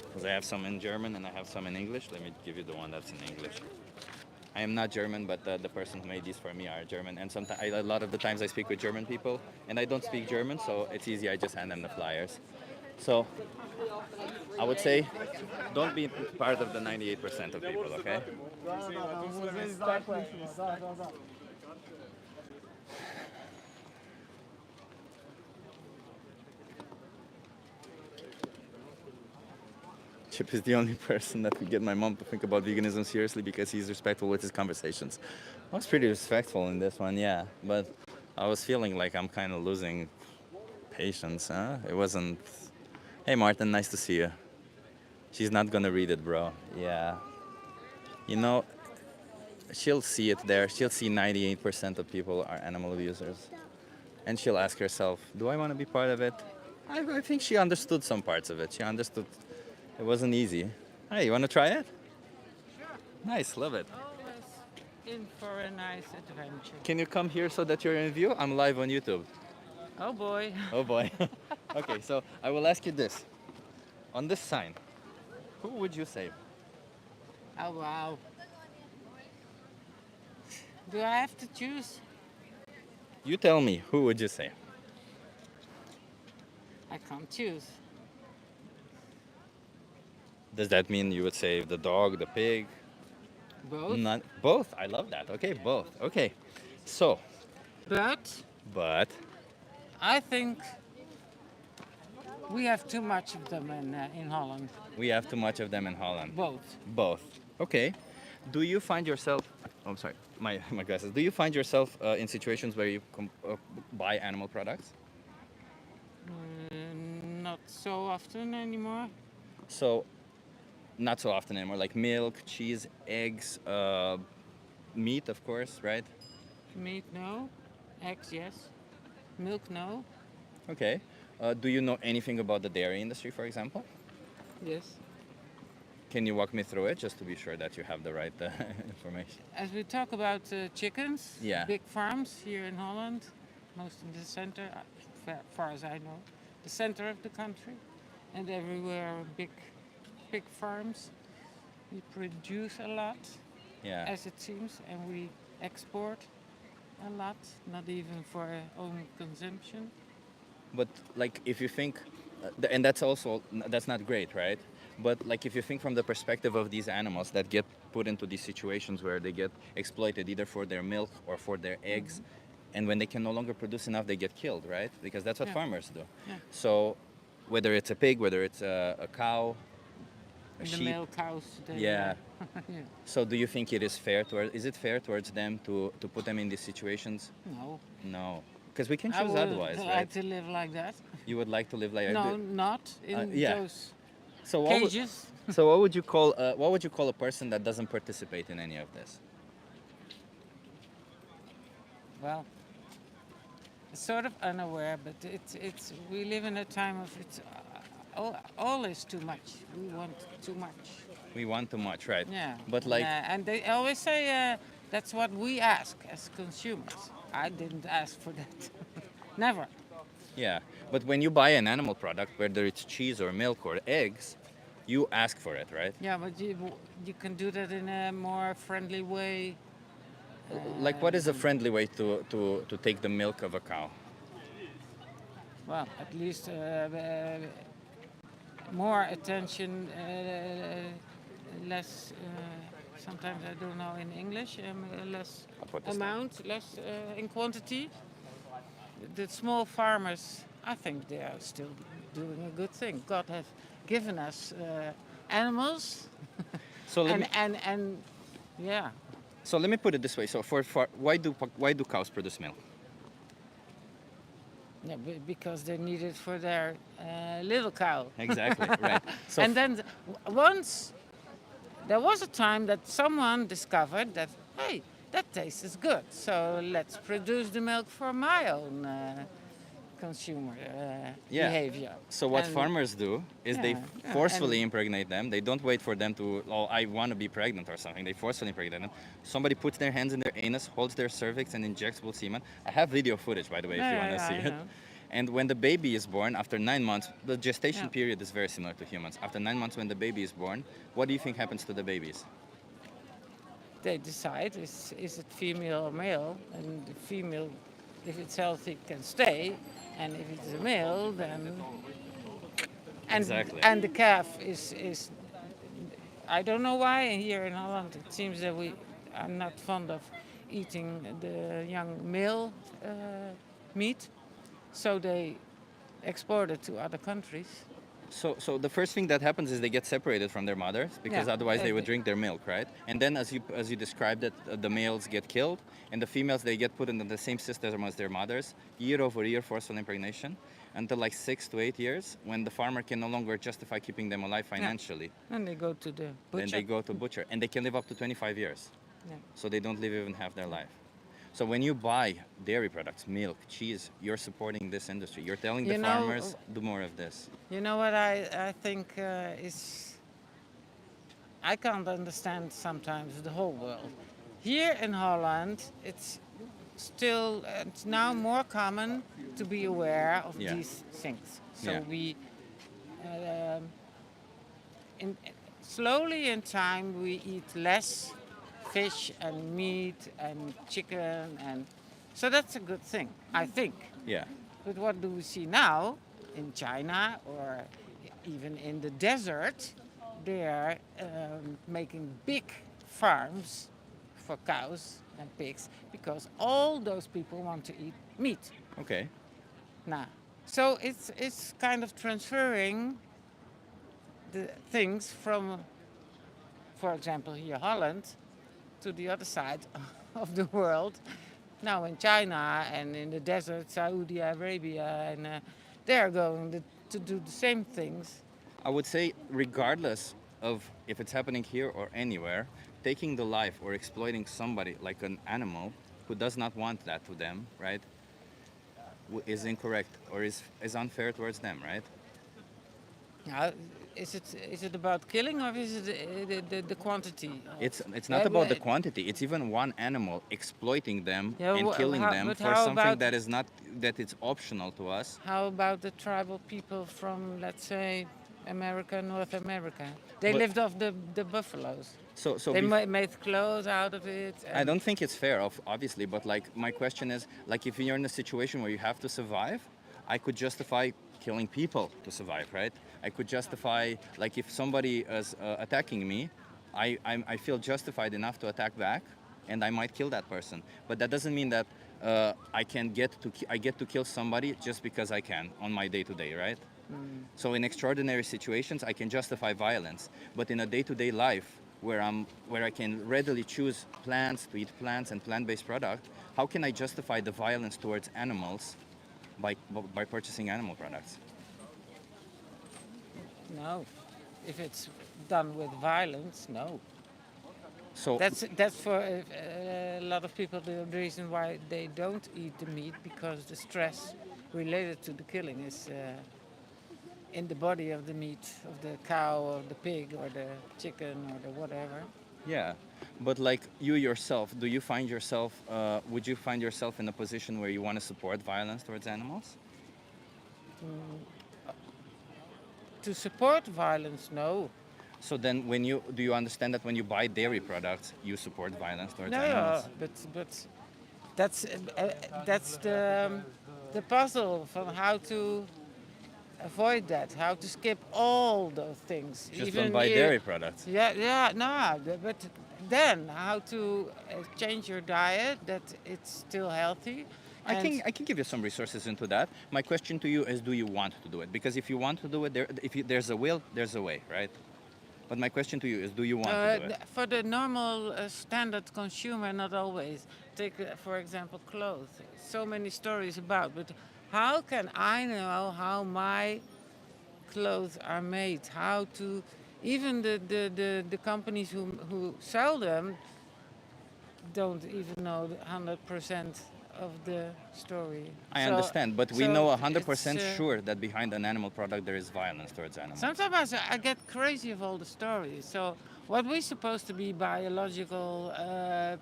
Because I have some in German and I have some in English. Let me give you the one that's in English. I am not German, but the person who made these for me are German. And sometimes, a lot of the times, I speak with German people, and I don't speak German, so it's easy. I just hand them the flyers. So I would say, don't be part of the 98% of people, okay? Chip is the only person that could get my mom to think about veganism seriously because he's respectful with his conversations. I was pretty respectful in this one, yeah, but I was feeling like I'm kind of losing patience, huh? It wasn't. Hey, Martin, nice to see you. She's not gonna read it, bro. Yeah. You know, she'll see it there. She'll see 98% of people are animal abusers. And she'll ask herself, do I want to be part of it? I think she understood some parts of it. She understood it wasn't easy. Hey, you want to try it? Nice, love it. Always in for a nice adventure. Can you come here so that you're in view? I'm live on YouTube. Oh boy. Oh boy. Okay, so I will ask you this. On this sign, who would you save? Oh wow. Do I have to choose? You tell me, who would you save? I can't choose. Does that mean you would save the dog, the pig? Both. Not both. I love that. Okay, both. Okay. So, But but I think we have too much of them in Holland. we have too much of them in Holland. Both. Both. Okay. Do you find yourself? Oh, I'm sorry. My glasses. Do you find yourself in situations where you buy animal products? Not so often anymore. So, not so often anymore, like milk, cheese, eggs, meat, of course, right? Meat, no. Eggs, yes. Milk, no. Okay. Do you know anything about the dairy industry, for example? Yes. Can you walk me through it just to be sure that you have the right information? As we talk about chickens, Yeah. big farms here in Holland, most in the center, far as I know, the center of the country, and everywhere big farms. We produce a lot, Yeah. as it seems, and we export a lot, not even for our own consumption. But like if you think, and that's also that's not great, right? But like if you think from the perspective of these animals that get put into these situations where they get exploited either for their milk or for their eggs, and when they can no longer produce enough, they get killed, right? Because that's what Yeah. farmers do. Yeah. So whether it's a pig, whether it's a cow, a The sheep. male cows, they, Yeah. yeah. So do you think it is fair is it fair towards them to put them in these situations? No. No. Because we can I choose would otherwise, like right? to live like that. You would like to live like No, not in yeah. those So what would, cages. so what would you call a person that doesn't participate in any of this? Well, sort of unaware, but it's we live in a time of it's all is too much. We want too much. We want too much, right? Yeah. But like, and they always say that's what we ask as consumers. I didn't ask for that. Never. yeah. But when you buy an animal product, whether it's cheese or milk or eggs, you ask for it, right? Yeah, but you can do that in a more friendly way. Like, what is a friendly way to take the milk of a cow? Well, at least more attention, less. Sometimes I don't know in English. Less I'll put this down. amount, less in quantity. The small farmers, I think they are still doing a good thing. God has given us animals, So let me, and yeah. so let me put it this way. So why do cows produce milk? Yeah, because they need it for their little cow. Exactly, right. So And then once there was a time that someone discovered that, hey, that tastes good, so let's produce the milk for my own consumer Yeah. behavior. So what And- farmers do is they Yeah, yeah, forcefully and- impregnate them. They don't wait for them to, oh, I want to be pregnant or something. They forcefully impregnate them. Somebody puts their hands in their anus, holds their cervix, and injects bull semen. I have video footage, by the way, if you want to see I it. know. And when the baby is born, after 9 months, the gestation Yeah. period is very similar to humans. After 9 months, when the baby is born, what do you think happens to the babies? They decide is it female or male, and the female, if it's healthy, can stay, and if it's a male, then and Exactly. and the calf is I don't know why here in Holland it seems that we are not fond of eating the young male meat, so they export it to other countries. So the first thing that happens is they get separated from their mothers because Yeah, otherwise they would exactly. drink their milk, right? And then as you described it, the males get killed and the females they get put into the same system as their mothers, year over year forceful impregnation, until like 6 to 8 years when the farmer can no longer justify keeping them alive financially. And they go to the butcher. Then they go to butcher and they can live up to 25 years. Yeah. So they don't live even half their life. So when you buy dairy products, milk, cheese, you're supporting this industry. You're telling the You know, farmers, do more of this. You know what I think is. I can't understand sometimes the whole world. Here in Holland, it's now more common to be aware of Yeah. these things. So Yeah. we, slowly in time, we eat less fish and meat and chicken, and so that's a good thing, I think. Yeah. But what do we see now in China or even in the desert? They are making big farms for cows and pigs because all those people want to eat meat Okay. now. So it's kind of transferring the things from, for example, here Holland to the other side of the world. Now in China and in the desert, Saudi Arabia, and they're going to do the same things. I would say, regardless of if it's happening here or anywhere, taking the life or exploiting somebody like an animal who does not want that to them, right, is incorrect or is unfair towards them, right? Now, is it about killing or is it the quantity? It's not about the quantity. It's even one animal exploiting them Yeah, and killing them but for how something about that is not that it's optional to us. how about the tribal people from, let's say, America, North America? They But lived off the buffaloes. so They made clothes out of it. I And don't think it's fair, obviously, but like my question is, like if you're in a situation where you have to survive, I could justify killing people to survive, right? I could justify, like if somebody is attacking me, I feel justified enough to attack back, and I might kill that person. But that doesn't mean that I get to kill somebody just because I can on my day-to-day, right? So in extraordinary situations, I can justify violence, but in a day-to-day life where I can readily choose plants to eat plants and plant-based product, how can I justify the violence towards animals by purchasing animal products? no, if it's done with violence, no. So That's for a lot of people the reason why they don't eat the meat, because the stress related to the killing is in the body of the meat of the cow or the pig or the chicken or the whatever. yeah, but like you yourself, do you find yourself? Would you find yourself in a position where you want to support violence towards animals? To support violence, no. So then, when you do you understand that when you buy dairy products, you support violence towards No, animals? but that's the puzzle from how to avoid that, how to skip all those things. Just Even don't buy i- dairy products. Yeah, no, but then how to change your diet that it's still healthy. And I can give you some resources into that. My question to you is, do you want to do it? Because if you want to do it, there's a will, there's a way, right? But my question to you is, do you want to do it? for the normal standard consumer, not always. Take, for example, clothes. So many stories about, but how can I know how my clothes are made? How to, even the companies who sell them don't even know 100% of the story. I So- understand, but we so know it's, 100% sure that behind an animal product there is violence towards animals. Sometimes I get crazy of all the stories. So what we supposed to be biological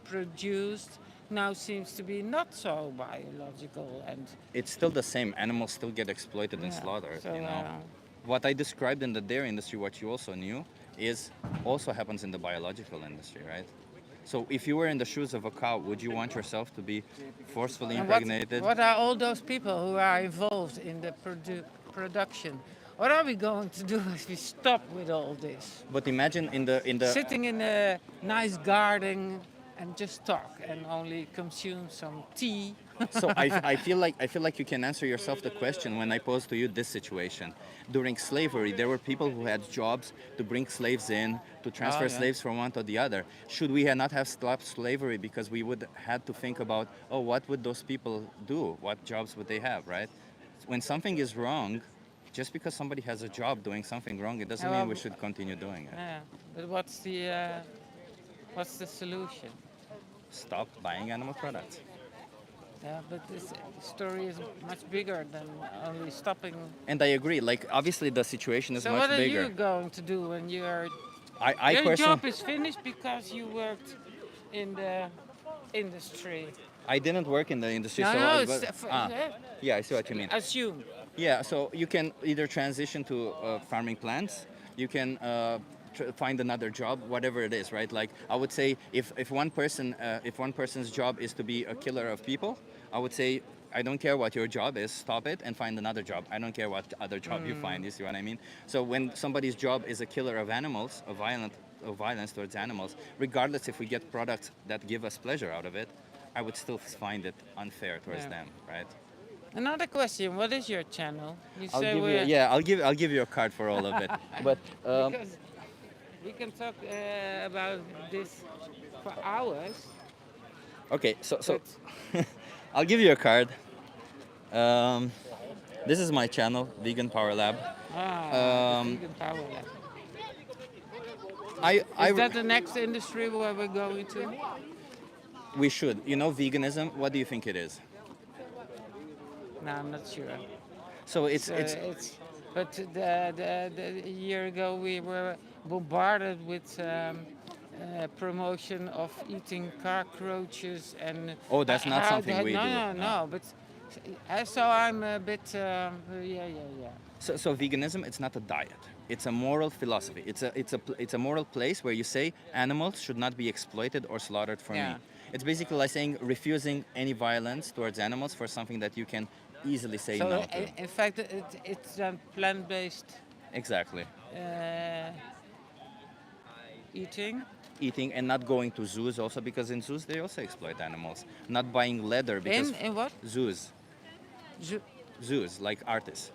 produced now seems to be not so biological, and It's still the same. Animals still get exploited and yeah, slaughtered, so, you know. What I described in the dairy industry, what you also knew, is also happens in the biological industry, right? So if you were in the shoes of a cow, would you want yourself to be forcefully and impregnated? what are all those people who are involved in the production? What are we going to do if we stop with all this? But imagine in the Sitting in a nice garden and just talk and only consume some tea. So I feel like you can answer yourself the question when I pose to you this situation. During slavery, there were people who had jobs to bring slaves in, to transfer yeah. slaves from one to the other. Should we not have stopped slavery because we would had to think about, oh, what would those people do? What jobs would they have, right? When something is wrong, just because somebody has a job doing something wrong, it doesn't mean we should continue doing it. Yeah, but what's the solution? Stop buying animal products. Yeah, but this story is much bigger than only stopping. And I agree. Like obviously the situation is So much what are bigger. you going to do when you are I your personally, job is finished because you worked in the industry? I didn't work in the industry, No, so no, I, it's yeah, I see what you mean. assume. Yeah, so you can either transition to farming plants, you can find another job, whatever it is, right? Like I would say, if one person's job is to be a killer of people, I would say I don't care what your job is, stop it and find another job. I don't care what other job you find. You see what I mean? So when somebody's job is a killer of animals, of violence towards animals, regardless if we get products that give us pleasure out of it, I would still find it unfair towards Yeah. them, right? Another question: what is your channel? You I'll say give you, we're yeah, I'll give you a card for all of it. But because we can talk about this for hours. okay, so But I'll give you a card. This is my channel, Vegan Power Lab. the Um, vegan power lab. Is that the next industry where we're going to? we should. You know, veganism. What do you think it is? No, I'm not sure. So But a year ago we were bombarded with promotion of eating cockroaches and. Oh, that's not something we no, do. no, no. But so I'm a bit. Yeah. So veganism, it's not a diet. It's a moral philosophy. It's a moral place where you say animals should not be exploited or slaughtered for Yeah. me. It's basically like saying refusing any violence towards animals for something that you can easily say So no to. in fact, it's plant-based Exactly. uh, eating. Eating and not going to zoos also, because in zoos they also exploit animals. Not buying leather because In what? zoos, Zo- zoos like artists.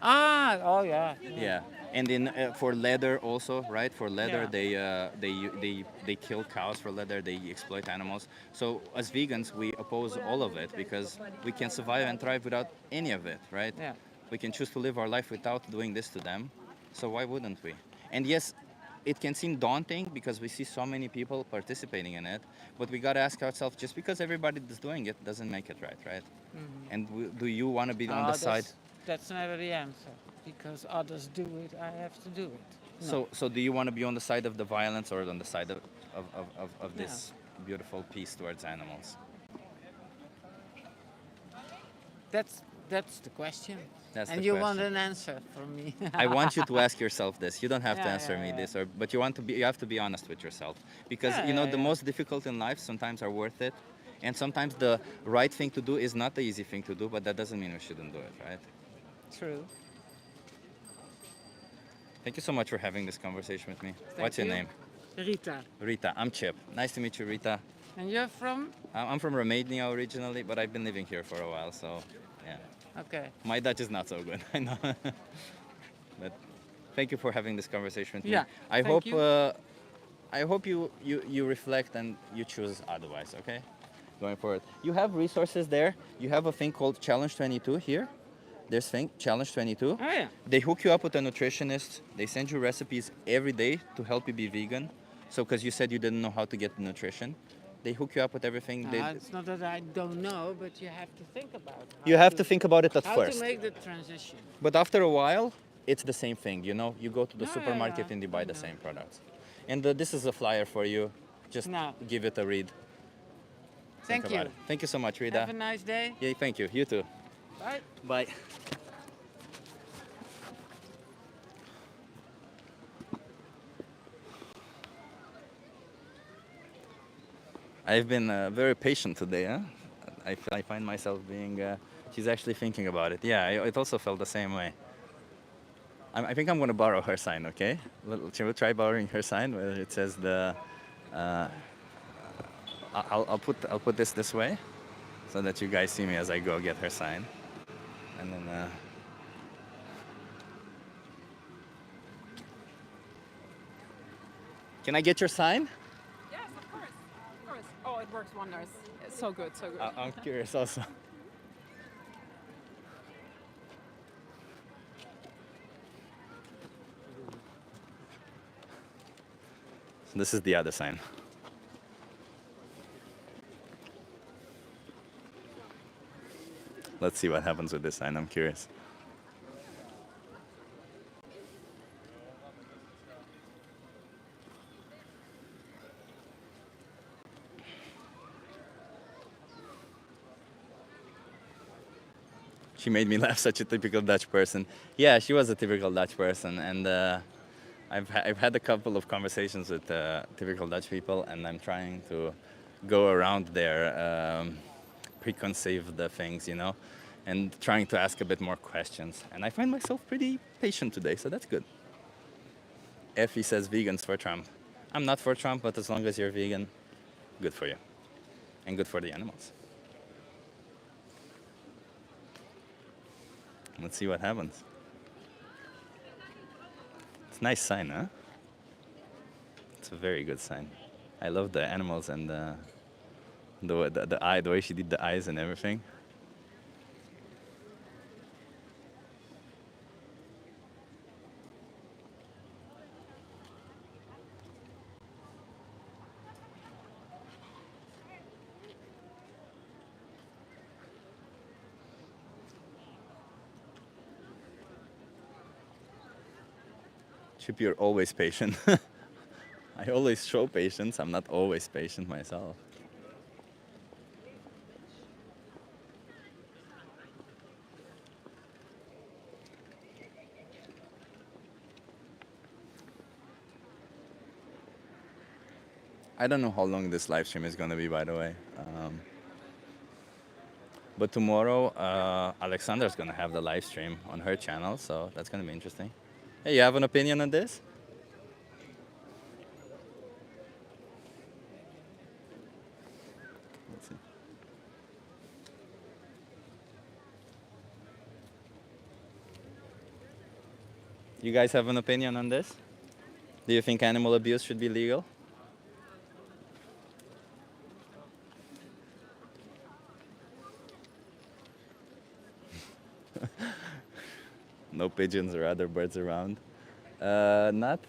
Oh yeah. Yeah, and in for leather also, right? For leather, Yeah. they kill cows for leather. They exploit animals. So as vegans, we oppose all of it because we can survive and thrive without any of it, right? Yeah. We can choose to live our life without doing this to them. So why wouldn't we? And yes, it can seem daunting because we see so many people participating in it, but we gotta ask ourselves: just because everybody is doing it doesn't make it right, right? And do you want to be on the side? That's never the answer. Because others do it, I have to do it. No. So do you want to be on the side of the violence or on the side of this beautiful peace towards animals? That's the question. That's and the you want question. an answer from me. I want you to ask yourself this. You don't have to Yeah, answer yeah, me yeah. this, but you have to be honest with yourself, because Yeah, you know yeah, the yeah. most difficult in life sometimes are worth it, and sometimes the right thing to do is not the easy thing to do, but that doesn't mean we shouldn't do it, right? True. Thank you so much for having this conversation with me. Thank What's your you. name? Rita. Rita. I'm Chip. Nice to meet you, Rita. And you're from? I'm from Romania originally, but I've been living here for a while, so yeah. Okay. My Dutch is not so good, I know. But thank you for having this conversation with me. Yeah, I thank hope you. I hope you reflect and you choose otherwise, okay? Going forward. You have resources there. You have a thing called Challenge 22 here. There's thing Challenge 22. Oh yeah. They hook you up with a nutritionist. They send you recipes every day to help you be vegan. So because you said you didn't know how to get the nutrition, they hook you up with everything. It's not that I don't know, but you have to think about You have to think about it at how first. to make the transition. But after a while, it's the same thing, you know? You go to the Yeah, supermarket yeah, and you buy the I know. same products. And this is a flyer for you. Just No. give it a read. Think Thank about you. it. Thank you so much, Rita. Have a nice day. Yeah, thank you. You too. Bye. Bye. I've been very patient today, huh? I find myself being. She's actually thinking about it. Yeah, it also felt the same way. I think I'm going to borrow her sign, okay? Shall we try borrowing her sign where it says the. I'll put this way, so that you guys see me as I go get her sign, and then. Can I get your sign? Yes, of course. Of course. Oh, it works wonders. It's so good, so good. I'm curious also. So this is the other sign. Let's see what happens with this sign. I'm curious. She made me laugh, such a typical Dutch person. Yeah, she was a typical Dutch person, and I've had a couple of conversations with typical Dutch people, and I'm trying to go around their preconceived things, you know, and trying to ask a bit more questions. And I find myself pretty patient today, so that's good. Effie says vegans for Trump. I'm not for Trump, but as long as you're vegan, good for you, and good for the animals. Let's see what happens. It's a nice sign, huh? It's a very good sign. I love the animals and the eye, the way she did the eyes and everything. Chip, you're always patient. I always show patience. I'm not always patient myself. I don't know how long this live stream is going to be, by the way. But tomorrow, Alexandra's going to have the live stream on her channel, so that's going to be interesting. Hey, you have an opinion on this? Let's see. You guys have an opinion on this? Do you think animal abuse should be legal? No pigeons or other birds around. Not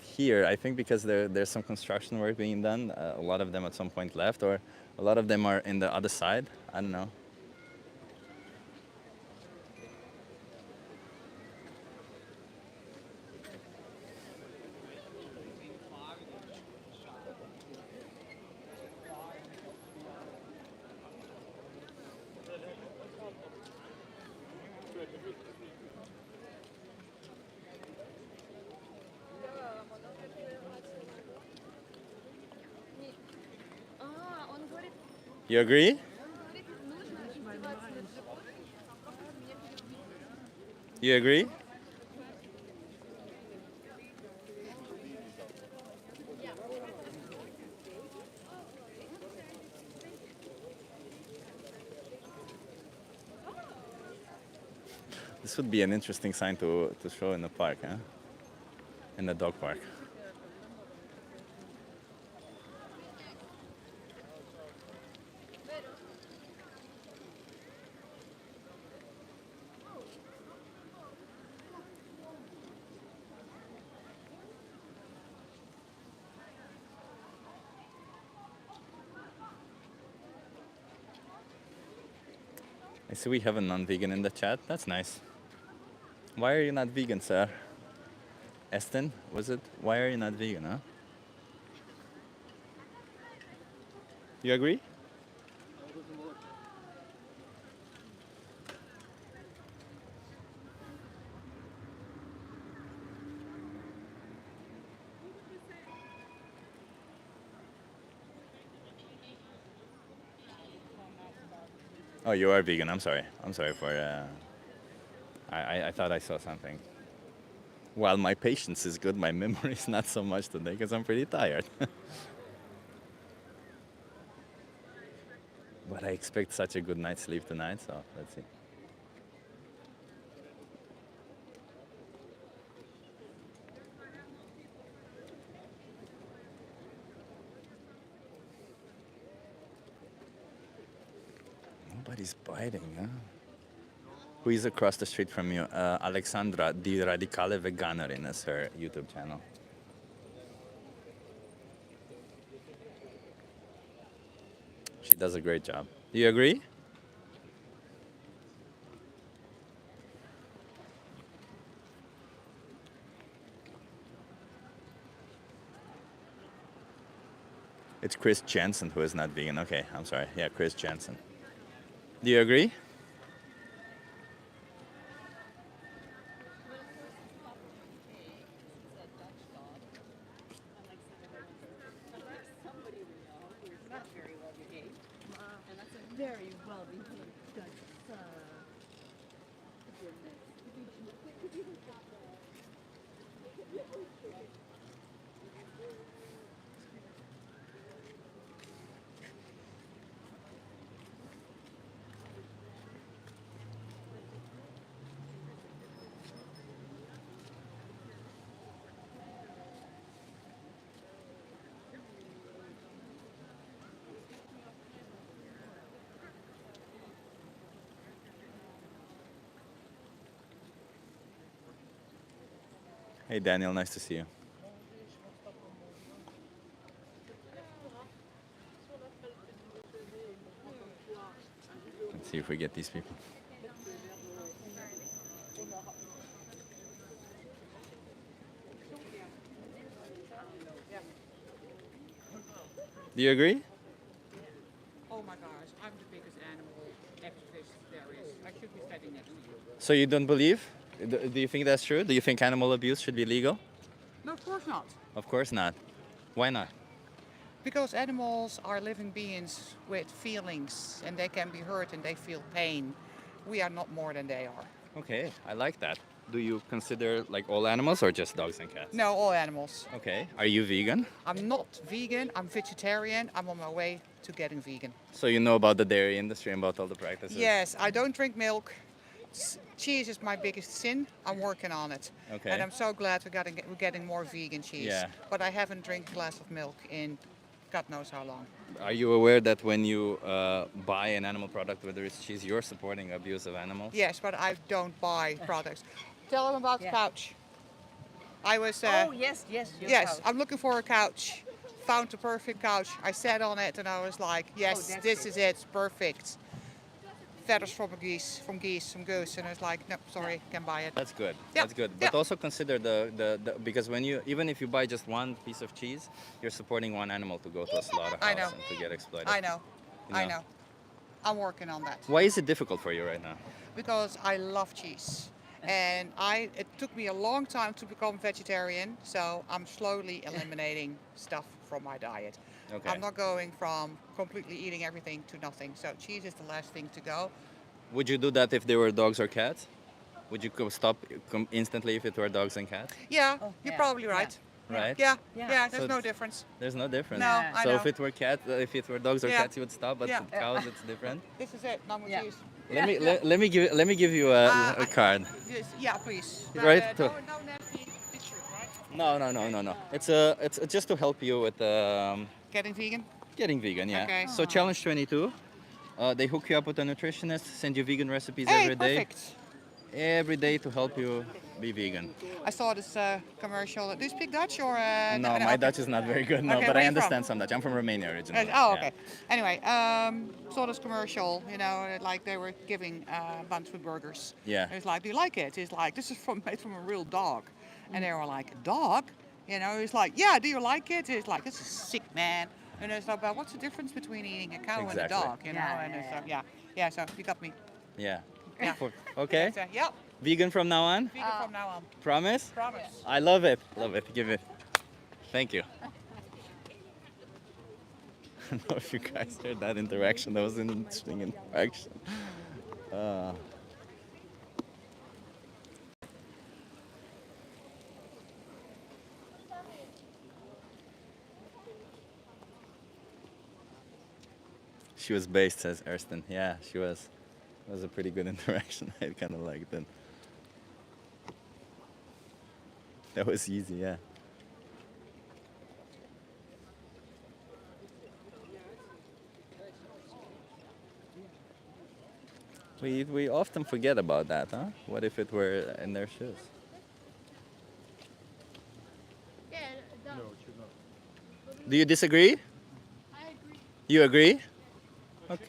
here. I think because there's some construction work being done. A lot of them at some point left, or a lot of them are in the other side. I don't know. You agree? You agree? This would be an interesting sign to show in the park, huh? In the dog park. I see we have a non-vegan in the chat. That's nice. Why are you not vegan, sir? Eston, was it? Why are you not vegan, huh? You agree? Oh, you are vegan. I'm sorry. I'm sorry for. I thought I saw something. While my patience is good, my memory is not so much today because I'm pretty tired. But I expect such a good night's sleep tonight, so let's see. Nobody's biting, huh? Who is across the street from you? Alexandra, di Radicale Veganerin is her YouTube channel. She does a great job. Do you agree? It's Chris Jensen who is not vegan. Okay, I'm sorry. Yeah, Chris Jensen. Do you agree? Very well behaved Dutch son. Hey, Daniel, nice to see you. Let's see if we get these people. Do you agree? Oh my gosh, I'm the biggest animal activist there is. I should be standing next to you. So you don't believe? Do you think that's true? Do you think animal abuse should be legal? No, of course not. Of course not. Why not? Because animals are living beings with feelings and they can be hurt and they feel pain. We are not more than they are. Okay, I like that. Do you consider like all animals or just dogs and cats? No, all animals. Okay. Are you vegan? I'm not vegan, I'm vegetarian. I'm on my way to getting vegan. So you know about the dairy industry and about all the practices? Yes, I don't drink milk. Cheese is my biggest sin. I'm working on it. Okay. And I'm so glad we're getting more vegan cheese. Yeah. But I haven't drank a glass of milk in God knows how long. Are you aware that when you buy an animal product, whether it's cheese, you're supporting abuse of animals? Yes, but I don't buy products. Tell them about the couch. I was. Oh, yes, yes. Your Yes, couch. I'm looking for a couch. Found the perfect couch. I sat on it and I was like, yes, that's this it. is it. Perfect. Feathers from goose, and I was like, no, sorry, can't buy it. That's good. Yeah, That's good. yeah. But also consider the because when you even if you buy just one piece of cheese, you're supporting one animal to go to a slaughterhouse I know. and to get exploited. I know, You I know. know. I'm working on that Why is it difficult for you right now? because I love cheese, and it took me a long time to become vegetarian. So I'm slowly eliminating stuff from my diet. Okay. I'm not going from completely eating everything to nothing. So cheese is the last thing to go. Would you do that if they were dogs or cats? Would you stop instantly if it were dogs and cats? Yeah, Oh, you're yeah, probably yeah. right. Right? Yeah, Yeah. yeah. There's So no it's- difference. There's no difference. No, I so know. if it were if it were dogs or Yeah. cats, you would stop. But Yeah. with cows, it's different. This is it. No more Yeah. cheese. Let me give you a card. Yes, yeah, please. Right, No, to- no nasty pictures, right? No. It's just to help you with Getting vegan. getting vegan. Yeah. Okay. So challenge 22. They hook you up with a nutritionist, send you vegan recipes Hey, every day. perfect. Every day to help you be vegan. I saw this commercial. Do you speak Dutch or? No, my okay. Dutch is not very good. No, Okay, but where I you from? understand some Dutch. I'm from Romania originally. Oh, yeah. okay. Anyway, saw this commercial. You know, like they were giving buns with burgers. Yeah. It's like, do you like it? It's like, this is made from a real dog, and they were like, a dog? You know, it's like, yeah. Do you like it? It's like, this is sick, man. And it's like, but what's the difference between eating a cow and a Exactly. dog? You know, Yeah, and yeah, it's yeah. yeah. So you got me. Yeah. Yeah. Okay. So, yeah. Vegan from now on. Vegan from now on. Promise. Promise. I love it. Love it. Give it. Thank you. I don't know if you guys heard that interaction. That was an interesting interaction. She was based, says Ersten. Yeah, she was. It was a pretty good interaction. I kind of liked it. That was easy, yeah. We often forget about that, huh? What if it were in their shoes? Do you disagree? I agree. You agree? Okay.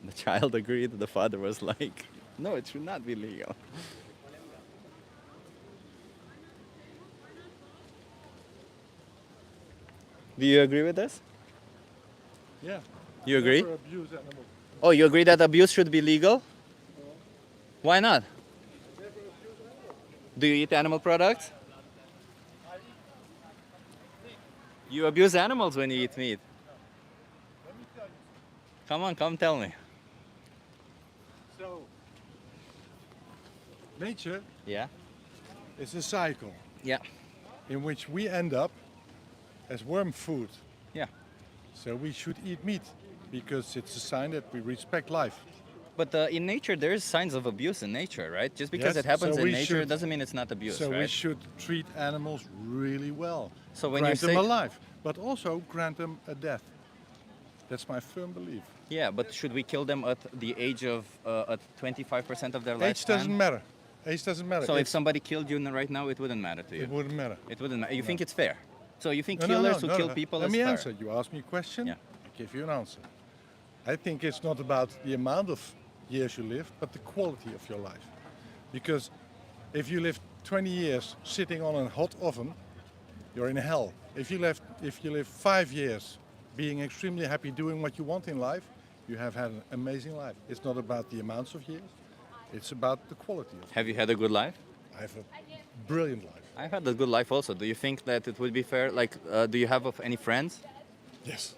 The child agreed. The father was like, no, it should not be legal. Do you agree with this? Yeah. You agree? Never abuse animals. Oh, you agree that abuse should be legal? Why not? Do you eat animal products? You abuse animals when you eat meat. Come on, come tell me. So, nature Yeah? is a cycle Yeah. in which we end up as worm food. Yeah. So we should eat meat because it's a sign that we respect life. But in nature, there is signs of abuse in nature, right? Just because Yes, it happens so in we nature should- doesn't mean it's not abuse, So we right? should treat animals really well. So when grant you them say- alive, but also grant them a death. That's my firm belief. Yeah, but should we kill them at the age of at 25% of their Age lifespan? doesn't matter. Age doesn't matter. So if It's- somebody killed you right now, it wouldn't matter to you. it wouldn't matter. It wouldn't matter. You think it's fair? So you think No, killers who kill no. people Let is me fair? answer. You ask me a question, Yeah. I give you an answer. I think it's not about the amount of years you live, but the quality of your life. Because if you live 20 years sitting on a hot oven, you're in hell. If you live 5 years being extremely happy doing what you want in life, you have had an amazing life. It's not about the amounts of years, it's about the quality of. Have you had a good life? I have a brilliant life. I've had a good life also. Do you think that it would be fair? Like, do you have any friends? Yes.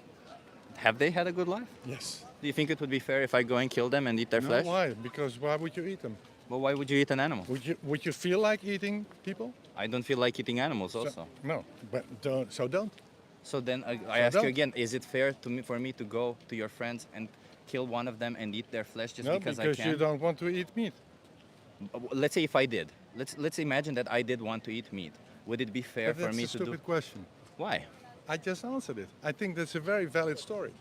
Have they had a good life? Yes. Do you think it would be fair if I go and kill them and eat their No, flesh? why? Because why would you eat them? Well, why would you eat an animal? Would you feel like eating people? I don't feel like eating animals also. No, but don't. So don't. So then I So ask you don't. again, is it fair for me to go to your friends and kill one of them and eat their flesh just No, because I because can? you don't want to eat meat. Let's say if I did. Let's imagine that I did want to eat meat. Would it be fair But for that's me a to do? stupid question. Why? I just answered it. I think that's a very valid story.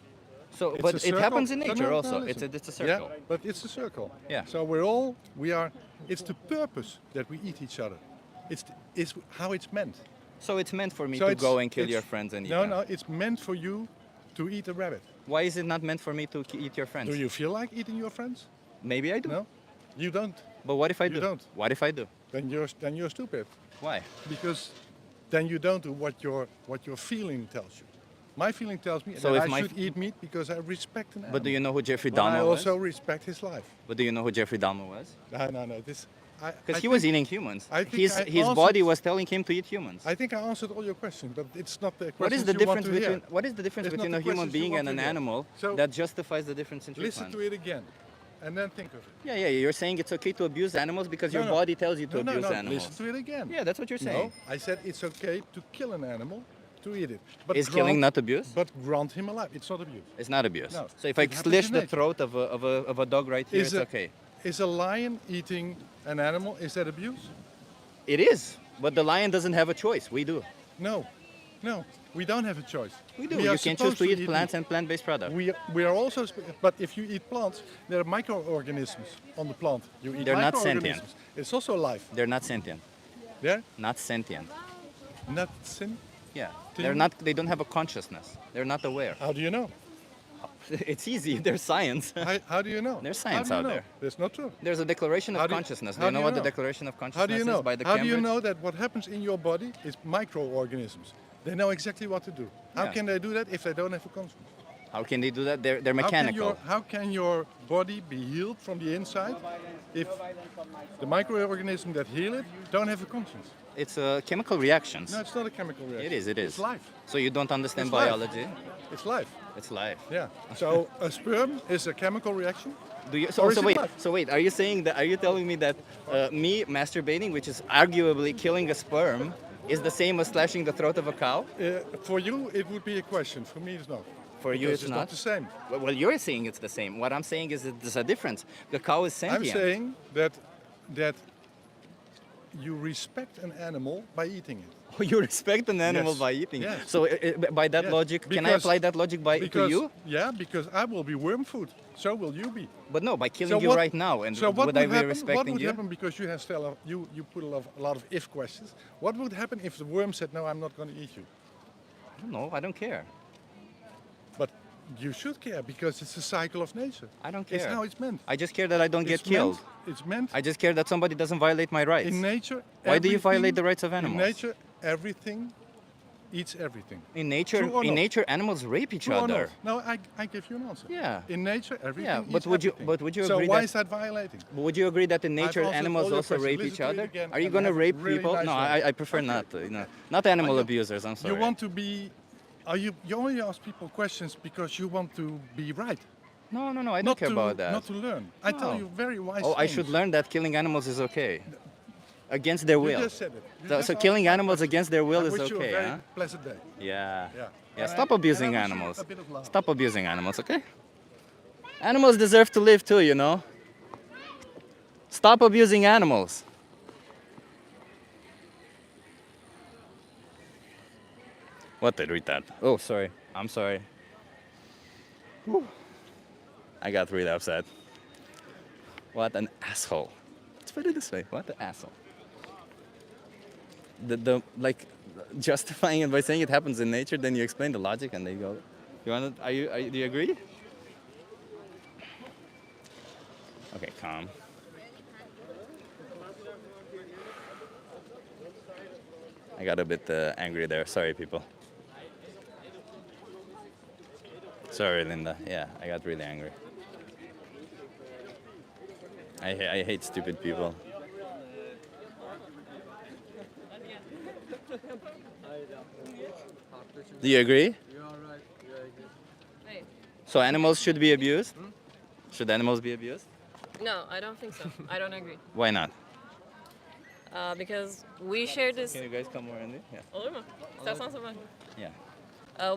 So, It's but a it circle. happens in No, nature no, no, also. listen. It's a circle. Yeah, but it's a circle. Yeah. So we are. It's the purpose that we eat each other. It's how it's meant. So it's meant for me So to it's- go and kill it's- your friends and eat No, them. no, it's meant for you to eat a rabbit. Why is it not meant for me to eat your friends? Do you feel like eating your friends? Maybe I do. No, you don't. But what if I You do? don't. What if I do? Then you're stupid. Why? Because then you don't do what your feeling tells you. My feeling tells me So that if I my should eat meat because I respect an animal. But do you know who Jeffrey But I Dahmer was? also respect his life. But do you know who Jeffrey Dahmer was? No. Because he was eating humans. I think His I his answered- body was telling him to eat humans. I think I answered all your questions, but it's not the questions What is the you want difference to hear. between what is the difference It's not between the a human questions you being want and to an hear. animal So that justifies the difference in listen treatment? to it again, and then think of it. Yeah, you're saying it's okay to abuse animals because No, your no. body tells you to No, abuse no, animals. listen to it again. Yeah, that's what you're saying. No, I said it's okay to kill an animal, to eat it. But Is killing not abuse? But grant him alive. It's not abuse. It's not abuse. No, So if I it happens slash in the nature. throat of a dog right here, Is it's a- okay. Is a lion eating an animal? Is that abuse? It is, but the lion doesn't have a choice. We do. No, we don't have a choice. We do. We You are can choose supposed to eat plants meat. and plant-based products. We are also, but if you eat plants, there are microorganisms on the plant. You eat They're not sentient. microorganisms. It's also life. They're not sentient. They're Not sentient. not sin. Yeah. Tin- They're not. They don't have a consciousness. They're not aware. How do you know? It's easy. There's science. How do you know? There's How science do you out know? there. That's not true. There's a declaration How of do you- consciousness. how Do you do know you what the know? declaration of How consciousness do you know? is by the How do you Cambridge? know that what happens in your body is microorganisms? They know exactly what to do. How Yeah. can they do that if they don't have a conscience? How can they do that? They're How can mechanical. How can your body be healed from the inside if the microorganisms that heal it don't have a conscience? It's chemical reactions. No, it's not a chemical reaction. It is. It is. It's life. So you don't understand It's life. biology. It's life. It's life. Yeah. So a sperm is a chemical reaction. Do you? Or So, is so it wait. life? So wait. Are you saying that? Are you telling me that me masturbating, which is arguably killing a sperm, is the same as slashing the throat of a cow? For you, it would be a question. For me, it's not. For you, Because it's not the same. Well, you're saying it's the same. What I'm saying is that there's a difference. The cow is I'm sentient. saying that you respect an animal by eating it. You respect an animal Yes. by eating it. Yes. So by that Yes. logic, can I Because- apply that logic to because, you? Yeah, because I will be worm food. So will you be. But no, by killing So you what- right now, and so what would I would be happen? respecting What would you? happen because you have still you put a lot of if questions? What would happen if the worm said, "No, I'm not going to eat you"? I don't know. I don't care. But you should care because it's a cycle of nature. I don't It's care. how it's meant. I just care that I don't get It's killed. meant- It's meant. I just care that somebody doesn't violate my rights. In nature. Why do you everything- violate the rights of animals? In nature, everything eats everything. In nature, True or in not? nature, animals rape each True or other. not? No, I give you an answer. Yeah. In nature, everything. Yeah, but eats would you- everything. but would you so agree why that- is that violating? Would you agree that in nature answered animals all your also questions. rape Listen each to it other? again Are you and going to have a rape really people? nice No, life. I prefer Okay. not. Not animal you- abusers. I'm sorry. You want to be. You only ask people questions because you want to be right. No, I don't Not care to, about that. Not to learn. I tell No. you very wise Oh, things. I should learn that killing animals is okay. Against their You will. just said it. You So, just so asked killing my animals question. against their will I is wish you a okay, very huh? pleasant day. Yeah. Yeah. Yeah, And stop I- abusing and I wish you animals. a bit of love. Stop abusing animals, okay? Animals deserve to live too, you know? Stop abusing animals. What the retard? Oh, sorry. I'm sorry. Whew. I got really upset. What an asshole. Let's put it this way. What an asshole. The like justifying it by saying it happens in nature, then you explain the logic and they go, you want to, do you agree? Okay, calm. I got a bit angry there. Sorry, people. Sorry, Linda. Yeah, I got really angry. I hate stupid people. Do you agree? So animals should be abused? Should animals be abused? No, I don't think so. I don't agree. Why not? Because we share this. Can you guys come more in there? Yeah. Olur mu? İstersen sonra. Yeah.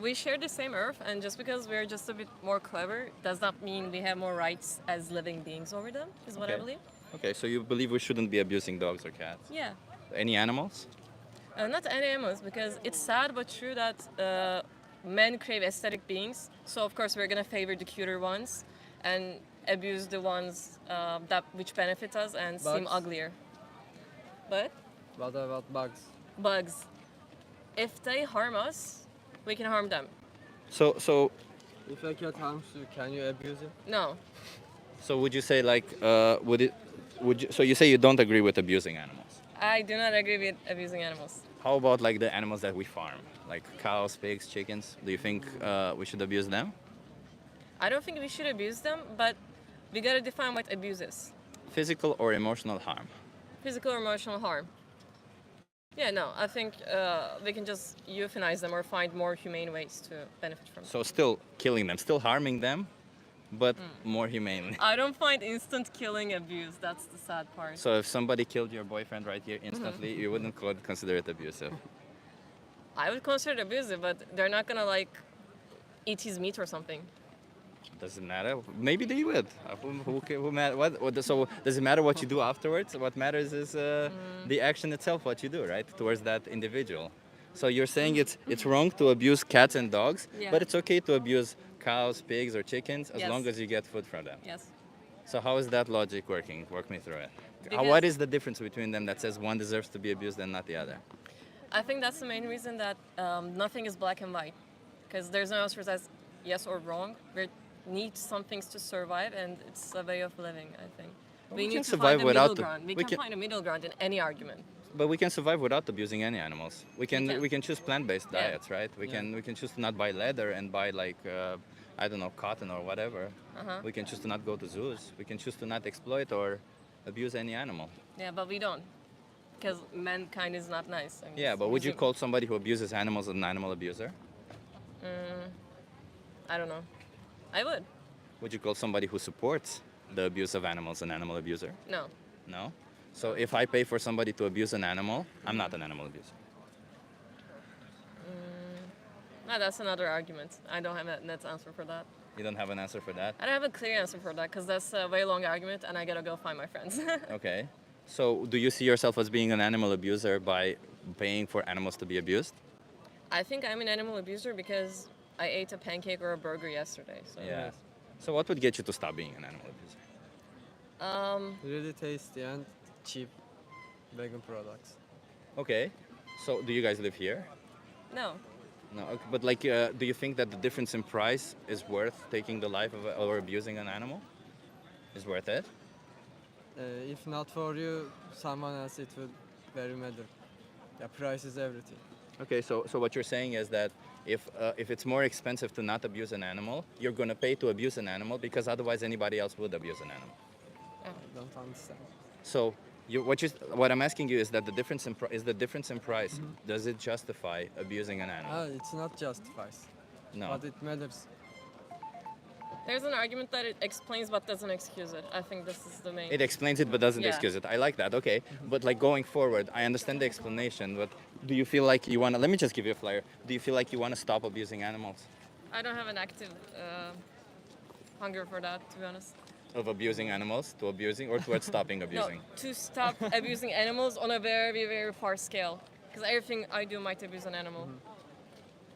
We share the same earth, and just because we're just a bit more clever does not mean we have more rights as living beings over them, is what I Okay. believe. Okay, so you believe we shouldn't be abusing dogs or cats? Yeah. Any animals? Not animals, because it's sad but true that men crave aesthetic beings. So of course we're gonna favor the cuter ones and abuse the ones that which benefit us and seem Bugs. uglier. But What about bugs? bugs, if they harm us, we can harm them. So If a cat harms you, can you abuse it? No, would you say like so you say you don't agree with abusing animals? I do not agree with abusing animals. How about like the animals that we farm, like cows, pigs, chickens? Do you think we should abuse them? I don't think we should abuse them, but we gotta define what abuse is. Physical or emotional harm? Physical or emotional harm. Yeah, no, I think we can just euthanize them or find more humane ways to benefit from them. So still killing them, still harming them, but more humanely. I don't find instant killing abuse. That's the sad part. So if somebody killed your boyfriend right here instantly, you wouldn't consider it abusive. I would consider it abusive, but they're not gonna like eat his meat or something. Does it matter? Maybe they would. So does it matter what you do afterwards? What matters is the action itself, what you do, right, towards that individual. So you're saying it's wrong to abuse cats and dogs, Yeah. but it's okay to abuse cows, pigs, or chickens as Yes. long as you get food from them. Yes. So how is that logic working? Walk me through it. Because- What is the difference between them that says one deserves to be abused and not the other? I think that's the main reason that nothing is black and white, because there's no answer as yes or wrong. We need some things to survive, and it's a way of living. I think we can need to survive find a without middle the- ground. We we can can- find a middle ground in any argument. But we can survive without abusing any animals. We can can. we can choose plant-based Yeah. diets, right? We can choose to not buy leather and buy like I don't know, cotton or whatever. Uh-huh. We can choose to not go to zoos. We can choose to not exploit or abuse any animal. Yeah, but we don't, because mankind is not nice. I mean, Yeah, it's but would you reason- call somebody who abuses animals an animal abuser? I don't know. I would. Would you call somebody who supports the abuse of animals an animal abuser? No. No? So if I pay for somebody to abuse an animal, I'm not an animal abuser. No, that's another argument. I don't have a net answer for that. You don't have an answer for that? I don't have a clear answer for that because that's a very long argument, and I gotta go find my friends. Okay. So do you see yourself as being an animal abuser by paying for animals to be abused? I think I'm an animal abuser because I ate a pancake or a burger yesterday. So Yeah. So what would get you to stop being an animal abuser? Really tasty and cheap vegan products. Okay. So do you guys live here? No. No. Okay. But like, do you think that the difference in price is worth taking the life of or abusing an animal? Is worth it? If not for you, someone else, it would very matter. The price is everything. Okay. So what you're saying is that if it's more expensive to not abuse an animal, you're gonna pay to abuse an animal because otherwise anybody else would abuse an animal. I don't understand. So what I'm asking you is that the difference in price. Does it justify abusing an animal? It's not justified, No. but it matters. There's an argument that it explains but doesn't excuse it. I think this is the main. It explains it but doesn't Yeah. excuse it. I like that. Okay. But like going forward, I understand the explanation, but do you feel like you want to, let me just give you a flyer. Do you feel like you want to stop abusing animals? I don't have an active hunger for that, to be honest. Of abusing animals to abusing or towards stopping abusing? No, to stop abusing animals on a very, very far scale. Because everything I do might abuse an animal.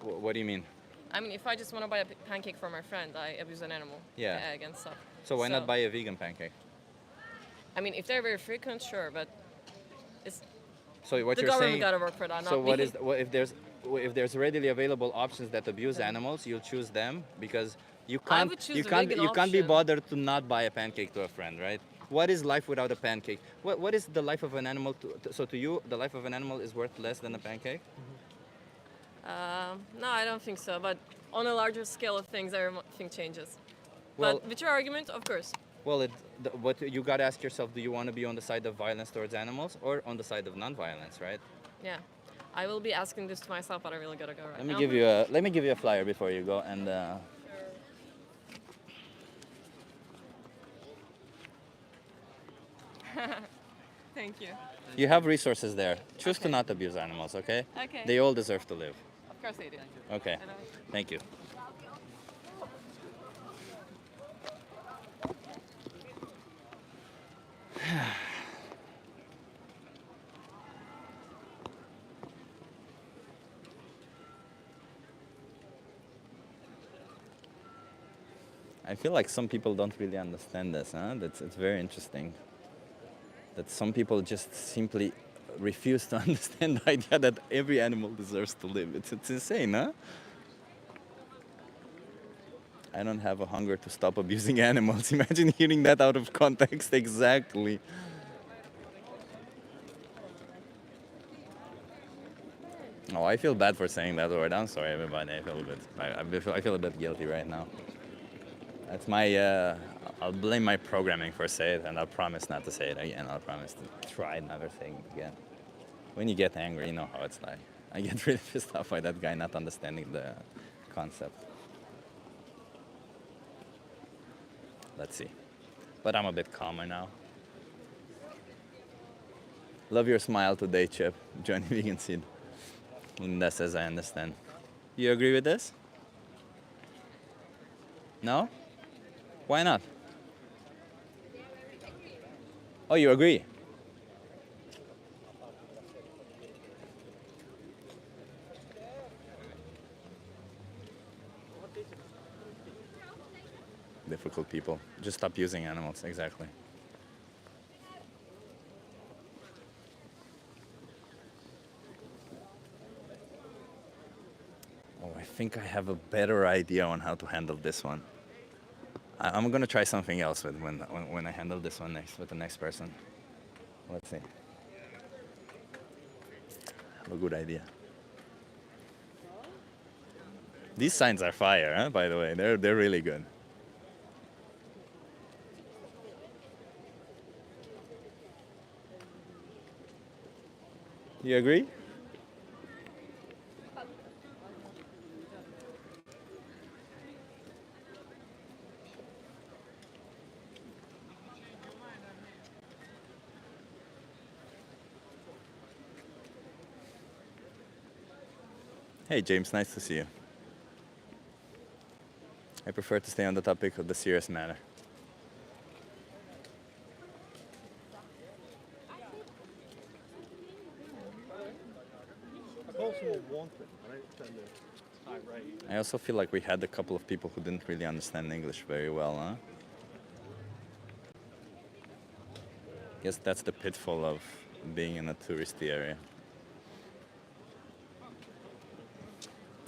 What do you mean? I mean, if I just want to buy a pancake for my friend, I abuse an animal. Yeah. Egg and stuff. So why not buy a vegan pancake? I mean, if they're very frequent, sure, but it's So what the you're government saying? gotta work for that, So not what me. is if there's readily available options that abuse animals, you'll choose them because you I can't would choose you the can't vegan you can't be option. bothered to not buy a pancake to a friend, right? What is life without a pancake? What is the life of an animal? So to you, the life of an animal is worth less than a pancake? No, I don't think so. But on a larger scale of things, everything changes. Well- But with your argument, of course. Well, what you gotta ask yourself: do you want to be on the side of violence towards animals or on the side of non-violence, right? Yeah. I will be asking this to myself, but I really gotta go right Let now. me give you a flyer before you go, and Thank you. you have resources there. Choose to not abuse animals, okay? Okay. They all deserve to live. Of course they do. Okay. Thank you. I feel like some people don't really understand this, huh? It's very interesting. That some people just simply refuse to understand the idea that every animal deserves to live. It's insane, huh? I don't have a hunger to stop abusing animals. Imagine hearing that out of context. Exactly. Oh, I feel bad for saying that word. I'm sorry, everybody. I feel a bit guilty right now. That's my. I'll blame my programming for saying it, and I'll promise not to say it again. I'll promise to try never saying it again. When you get angry, you know how it's like. I get really pissed off by that guy not understanding the concept. Let's see. But I'm a bit calmer now. Love your smile today, Chip. Johnny Vegan Seed. Linda says I understand. You agree with this? No? Why not? Oh, you agree? Difficult people. Just stop using animals, exactly. Oh, I think I have a better idea on how to handle this one. I'm gonna try something else with when I handle this one next with the next person. Let's see. I have a good idea. These signs are fire, huh? By the way, they're really good. You agree? Hey James, nice to see you. I prefer to stay on the topic of the serious matter. I also feel like we had a couple of people who didn't really understand English very well, huh? Guess that's the pitfall of being in a touristy area.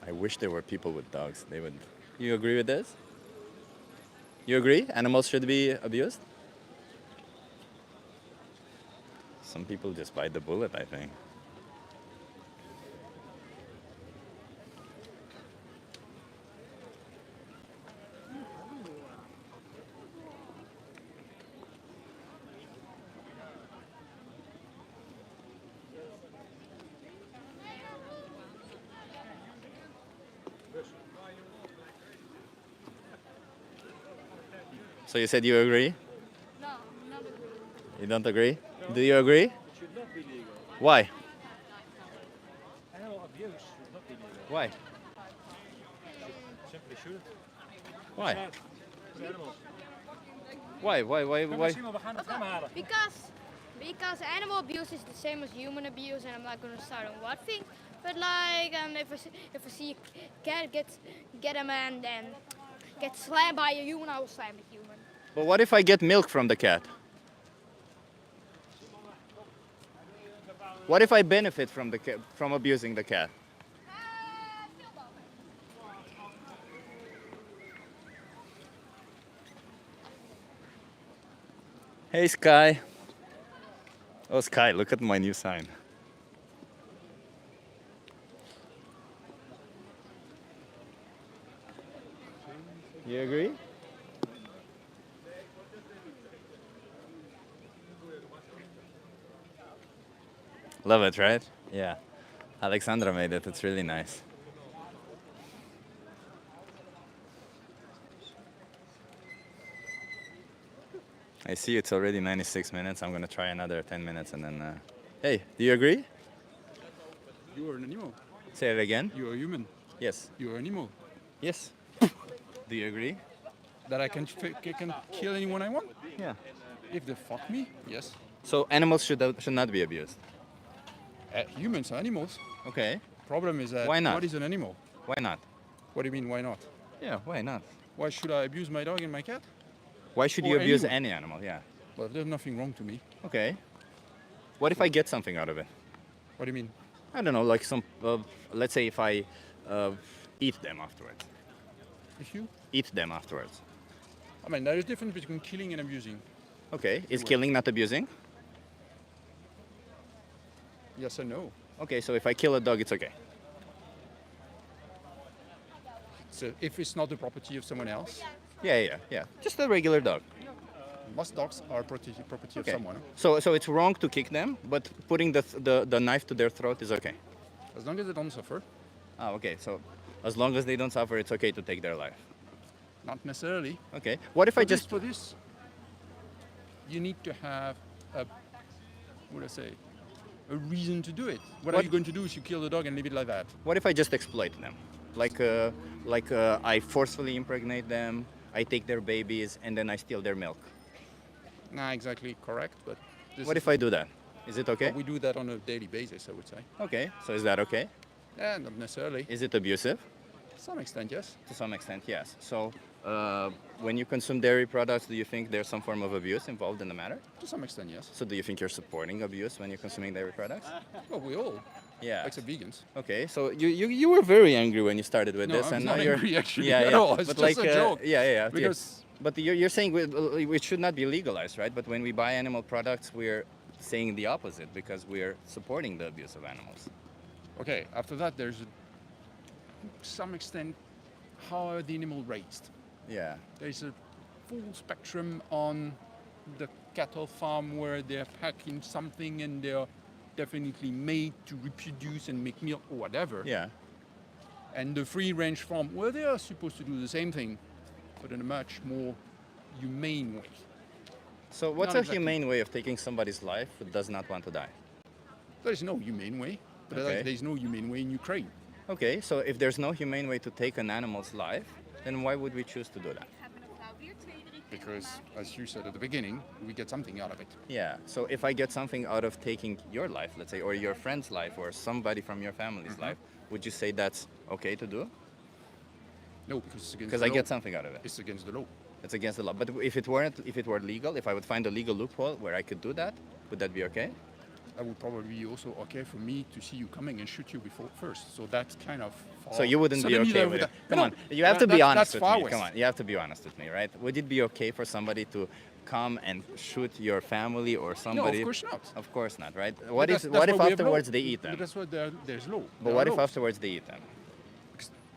I wish there were people with dogs. They would. You agree with this? You agree? Animals should be abused? Some people just bite the bullet, I think. So you said you agree? No, I'm not agree. You don't agree? Do you agree? It should not be legal. Why? Animal abuse should not be legal. Why? Simply shouldn't. Why? Sad for animals. Why? Kom maar Simon, we gaan het hem halen. Because animal abuse is the same as human abuse, and I'm not gonna start on what thing. But like, if I see a cat get a man then get slammed by a human, I will slam the human. But what if I get milk from the cat? What if I benefit from from abusing the cat? Hey Sky. Oh Sky, look at my new sign. You agree? Love it, right? Yeah. Alexandra made it. It's really nice. I see it's already 96 minutes. I'm gonna try another 10 minutes and then. Hey, do you agree? You are an animal. Say it again. You are human. Yes. You are an animal. Yes. Do you agree? That I can kill anyone I want. Yeah. If they fuck me, yes. So animals should not be abused. Humans are animals. Okay. Problem is that Why not? what is an animal? Why not? What do you mean, why not? Yeah. Why not? Why should I abuse my dog and my cat? Why should Or you abuse anyone. any animal? Yeah. Well, there's nothing wrong to me. Okay. What if I get something out of it? What do you mean? I don't know, like some. Let's say if I eat them afterwards. If you? Eat them afterwards. I mean, there is difference between killing and abusing. Okay. Is Well- killing not abusing? Yes and no. Okay. So if I kill a dog, it's okay. So if it's not the property of someone else, Yeah. Just a regular dog. most dogs are property of Okay. someone. So it's wrong to kick them, but putting the knife to their throat is okay. As long as they don't suffer, Ah, okay. So as long as they don't suffer, it's okay to take their life. not necessarily. Okay. What if I For this- just for this, you need to have a what do I say? A reason to do it. What are What- you going to do if you kill the dog and leave it like that? What if I just exploit them? Like I forcefully impregnate them, I take their babies, and then I steal their milk. Not exactly correct, but this What is- if I do that? Is it okay? We do that on a daily basis, I would say. Okay. So is that okay? Yeah, not necessarily. Is it abusive? To some extent, yes. To some extent, yes. So when you consume dairy products, do you think there's some form of abuse involved in the matter? To some extent, yes. So do you think you're supporting abuse when you're consuming dairy products? Well, we all, Yeah. except vegans. Okay, so you were very angry when you started with No, this, I was and not now you're angry actually yeah, at yeah. all. It's But just like, a joke. Yeah. Because- But you're saying it should not be legalized, right? But when we buy animal products, we're saying the opposite because we're supporting the abuse of animals. Okay, after that, there's to some extent how are the animal raised. Yeah. There's a full spectrum on the cattle farm where they're packing something and they're definitely made to reproduce and make milk or whatever. Yeah. And the free range farm where they are supposed to do the same thing, but in a much more humane way. So what's Not a exactly. humane way of taking somebody's life who does not want to die? There's no humane way, but Okay. there's no humane way in Ukraine. Okay, so if there's no humane way to take an animal's life, then why would we choose to do that? Because, as you said at the beginning, we get something out of it. Yeah. So if I get something out of taking your life, let's say, or your friend's life, or somebody from your family's life, would you say that's okay to do? No, because it's against Because the I law. get something out of it. It's against the law. It's against the law. But if it were legal, if I would find a legal loophole where I could do that, would that be okay? That would probably be also okay for me to see you coming and shoot you before first. So that's kind of. So you wouldn't be suddenly okay there with it. would- Come No, on, you have to be honest that's with far me. west. Come on, you have to be honest with me, right? Would it be okay for somebody to come and shoot your family or somebody? course not. Of course not, right? But What if that's what if why we have law. afterwards they eat But them? that's why there's law. But There what are if laws. afterwards they eat them?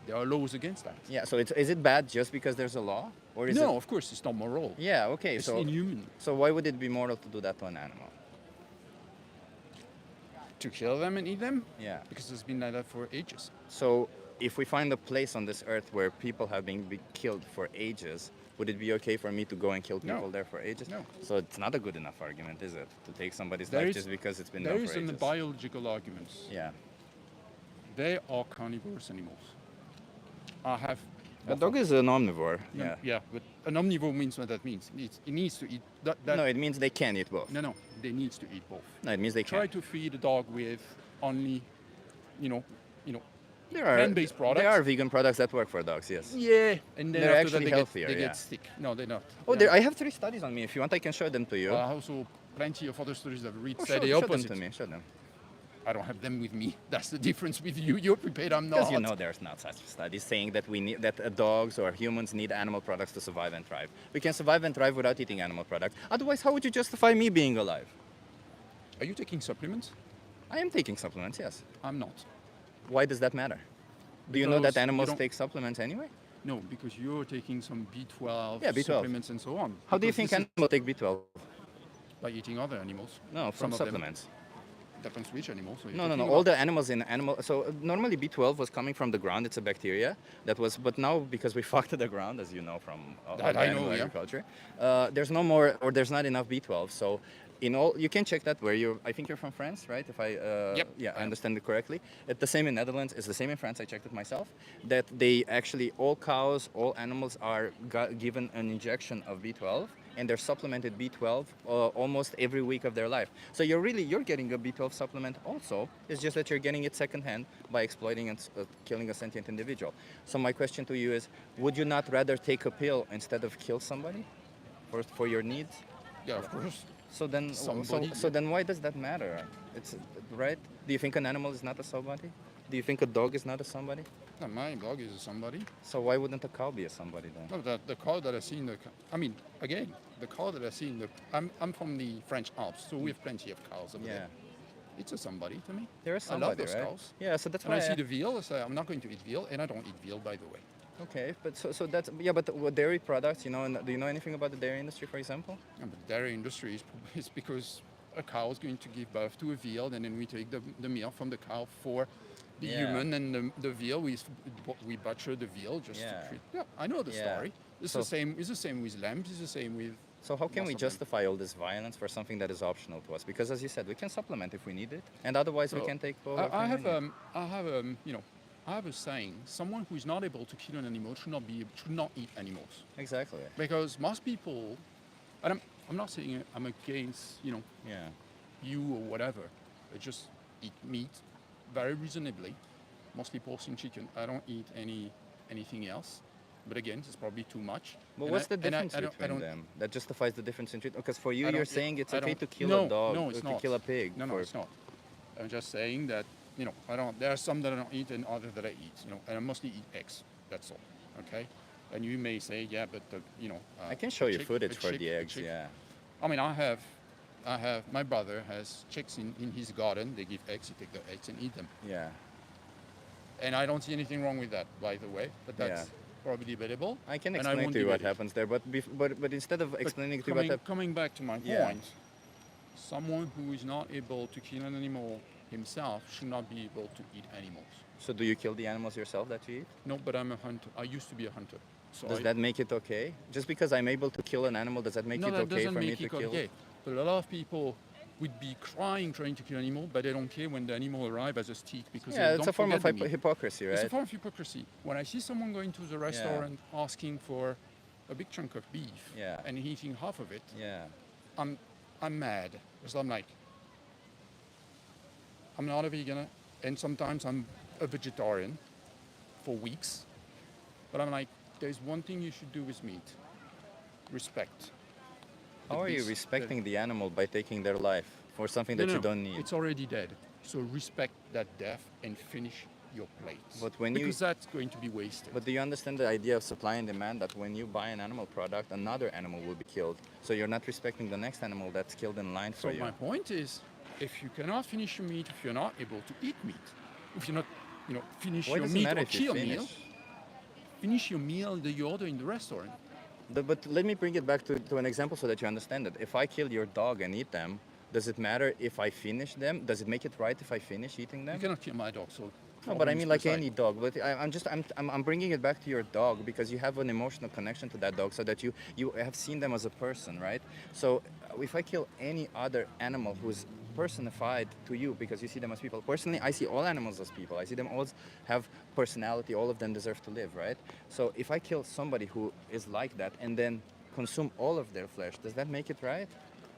There are laws against that. Yeah. So is it bad just because there's a law, or is No, it? of course it's not moral. Yeah. Okay. It's so inhuman. So why would it be moral to do that to an animal? To kill them and eat them? Yeah. Because it's been like that for ages. So if we find a place on this earth where people have been killed for ages, would it be okay for me to go and kill No. people there for ages? No. So it's not a good enough argument, is it? To take somebody's There life is- just because it's been There done is for an ages. biological argument. Yeah. They are carnivorous animals. I have. A dog is an omnivore. No, Yeah. yeah, but an omnivore means what that means. It needs to eat. That, No, it means they can eat both. no, they needs to eat both. No, it means they Try can. to feed a dog with only, you know, There are plant-based products. There are vegan products that work for dogs. Yes. Yeah, and then They're after that actually they healthier, get, they yeah. get sick. No, they're not. Oh, They're I have 3 studies on me. If you want, I can show them to you. also plenty of other studies that read Oh, say the show them opposite. to me. Show them. I don't have them with me. That's the difference with you. You're prepared. I'm not. Because you know there's not such studies saying that dogs or humans need animal products to survive and thrive. We can survive and thrive without eating animal products. Otherwise, how would you justify me being alive? Are you taking supplements? I am taking supplements, yes. I'm not. Why does that matter? Do you know Because that you animals don't- take supplements anyway? No, because you're taking some B12, Yeah, B12. supplements and so on. How do you Because think this is animals take B12? by eating other animals? No, from Some of them. supplements. Depends which animals. So you're No, no, no. talking All about. the animals in animal. So normally B12 was coming from the ground. It's a bacteria that was, but now because we fucked the ground, as you know from That the I animal know, yeah. agriculture, there's no more or there's not enough B12. So in all, you can check that where you're. I think you're from France, right? If I Yep, yeah, I I am. understand it correctly. It's the same in Netherlands. It's the same in France. I checked it myself. That they actually all cows, all animals are given an injection of B12 and they're supplemented B12 almost every week of their life. So you're getting a B12 supplement also. It's just that you're getting it secondhand by exploiting and killing a sentient individual. So my question to you is, would you not rather take a pill instead of kill somebody for your needs? Yeah, of course. So then, Somebody, so then why does that matter? It's right. Do you think an animal is not a somebody? Do you think a dog is not a somebody? No, my dog is somebody. So why wouldn't a cow be a somebody then? No, the cow that I see in the. I mean, again, the cow that I see in the. I'm from the French Alps, so we have plenty of cows over Yeah. there. It's a somebody to me. They're a I somebody, love those right? cows. Yeah, so that's And why I see the veal, I say I'm not going to eat veal, and I don't eat veal, by the way. Okay, but so that's yeah, but what dairy products, you know, and do you know anything about the dairy industry, for example? Yeah, but the dairy industry is because a cow is going to give birth to a veal, and then we take the milk from the cow for the Yeah. human, and the veal we butcher the veal just Yeah. to treat. Yeah, I know the Yeah. story. It's So- the same. It's the same with lambs. It's the same with. So how can we most of them. justify all this violence for something that is optional to us? Because as you said, we can supplement if we need it, and otherwise we So, can take over. I have you know, I have a saying: someone who is not able to kill an animal should not eat animals. Exactly. Because most people, and I'm not saying I'm against Yeah. you or whatever. I just eat meat very reasonably, mostly pork and chicken. I don't eat anything else. But again, it's probably too much. But And what's I- the and I- difference I don't- I between don't- them? That justifies the difference in treatment? Because for you, I you're don't- saying it's I okay don't- to kill no, a dog, no, it's to not. kill a pig. No, for- it's not. I'm just saying that I don't. There are some that I don't eat and others that I eat. And I mostly eat eggs. That's all. Okay. And you may say, yeah, but I can show a you chick- footage a for chick- the a eggs. chick- Yeah. I mean, I have. My brother has chicks in his garden. They give eggs. He take the eggs and eat them. Yeah. And I don't see anything wrong with that, by the way. But that's Yeah. probably debatable. I can and explain won't to you what debate it. happens there, but instead of explaining to you what coming, happens, coming back to my Yeah. point, someone who is not able to kill an animal himself should not be able to eat animals. so do you kill the animals yourself that you eat? No, but I'm a hunter. I used to be a hunter. So Does I- that make it okay? Just because I'm able to kill an animal, does that make no, it that okay doesn't for me make to it kill? okay. But a lot of people would be crying trying to kill an animal, but they don't care when the animal arrives as a steak because Yeah, they it's don't a form of forget the meat. hypocrisy, right? It's a form of hypocrisy. When I see someone going to the restaurant asking for a big chunk of beef Yeah. and eating half of it, Yeah. I'm mad. Because I'm like, I'm not a vegan, and sometimes I'm a vegetarian for weeks. But I'm like, there's one thing you should do with meat: respect. How are you This- respecting the animal by taking their life for something No, that you no, don't need? It's already dead. So respect that death and finish your plate. But when you- because that's going to be wasted. But do you understand the idea of supply and demand, that when you buy an animal product, another animal will be killed? So you're not respecting the next animal that's killed in line So for you. my point is, if you cannot finish your meat, if you're not able to eat meat, if you're not, finish Why your does it meat matter or if you kill finish? meal, finish your meal that you order in the restaurant. But let me bring it back to an example so that you understand it. If I kill your dog and eat them, does it matter if I finish them? Does it make it right if I finish eating them? You cannot kill my dog, so. No, but I problems mean like beside. any dog. But I'm bringing it back to your dog because you have an emotional connection to that dog, so that you have seen them as a person, right? So if I kill any other animal who's personified to you because you see them as people. Personally, I see all animals as people. I see them all have personality. All of them deserve to live, right? So if I kill somebody who is like that and then consume all of their flesh, does that make it right?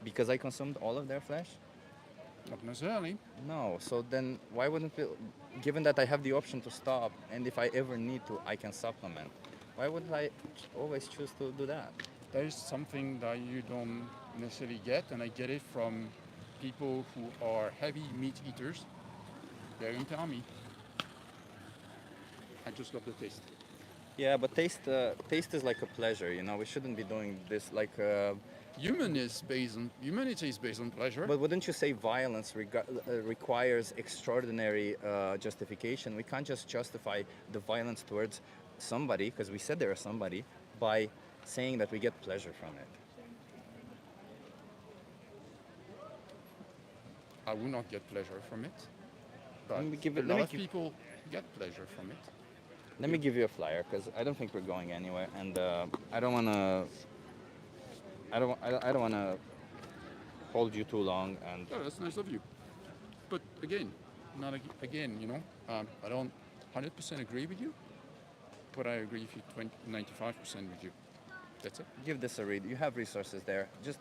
Because I consumed all of their flesh? Not necessarily. No. So then why wouldn't we, given that I have the option to stop, and if I ever need to, I can supplement, why would I always choose to do that? There is something that you don't necessarily get, and I get it from people who are heavy meat eaters. They're going to tell me. I just love the taste. Yeah, but taste is like a pleasure, you know. We shouldn't be doing this like. Humanity is based on pleasure. But wouldn't you say violence requires extraordinary justification? We can't just justify the violence towards somebody, because we said they're somebody, by saying that we get pleasure from it. I will not get pleasure from it, but Let me give a it- let lot me of give- people get pleasure from it. Let me give you a flyer, because I don't think we're going anywhere, and I don't want to. I don't want to hold you too long, and Yeah, that's nice of you. But again, not again, you know, I don't 100% agree with you, but I agree with you 95% with you. That's it. give this a read. You have resources there. Just,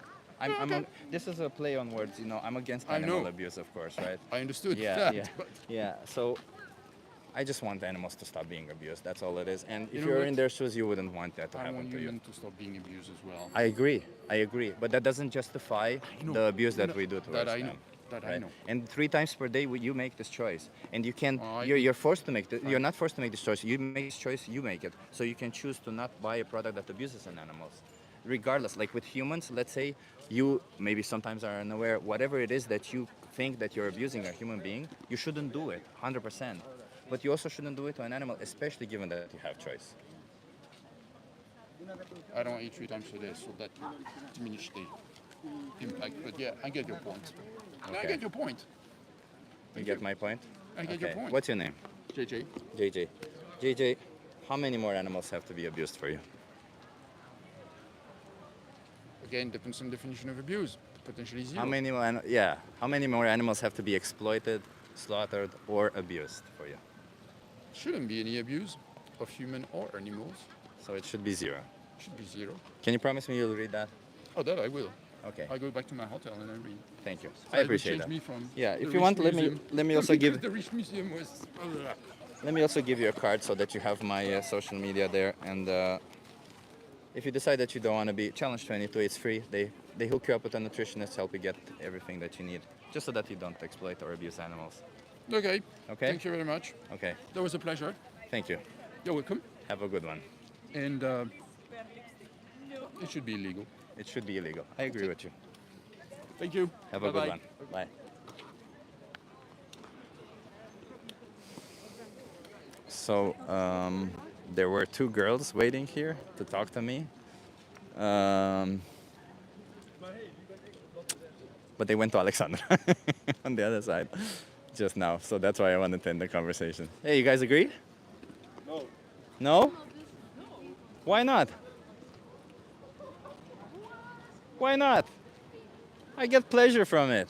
this is a play on words. You know, I'm against I animal know. abuse, of course, right? I understood Yeah, that, yeah, but yeah. So, I just want animals to stop being abused. That's all it is. And You if know you're what? in their shoes, you wouldn't want that to I happen want to you. humans to stop being abused as well. I agree. I agree. But that doesn't justify know. the abuse that No, we do towards that I them. know. That I right? know. And 3 times per day, you make this choice, and you can. I You're forced to make. You're not forced to make this choice. You make this choice. You make it. So you can choose to not buy a product that abuses an animals, regardless. Like with humans, let's say you maybe sometimes are unaware. Whatever it is that you think that you're abusing a human being, you shouldn't do it. 100%. But you also shouldn't do it to an animal, especially given that you have choice. I don't eat 3 times a day, so that diminishes the impact. But yeah, I get your point. I Okay. get your point. You get my point? I get your Okay. point. What's your name? JJ. JJ. JJ, how many more animals have to be abused for you? Again, depends on definition of abuse. Potentially 0. How many more? Yeah. How many more animals have to be exploited, slaughtered, or abused for you? Shouldn't be any abuse of human or animals. So it should be 0. Should be 0. Can you promise me you'll read that? Oh, that I will. Okay. I go back to my hotel and I read. Thank you. So I will appreciate change that. me from Yeah. the If you Rich want, Museum. let me also give. The Rich Museum was. Let me also give you a card so that you have my social media there. And if you decide that you don't want to be Challenge 22, it's free. They hook you up with a nutritionist, help you get everything that you need, just so that you don't exploit or abuse animals. Okay. Okay. Thank you very much. Okay. That was a pleasure. Thank you. You're welcome. Have a good one. And it should be illegal. It should be illegal. I agree with you. Thank you. Have a good one. Bye. So there were 2 girls waiting here to talk to me. But they went to Alexandra on the other side just now. So that's why I wanted to end the conversation. Hey, you guys agree? No. No? Why not? Why not? I get pleasure from it.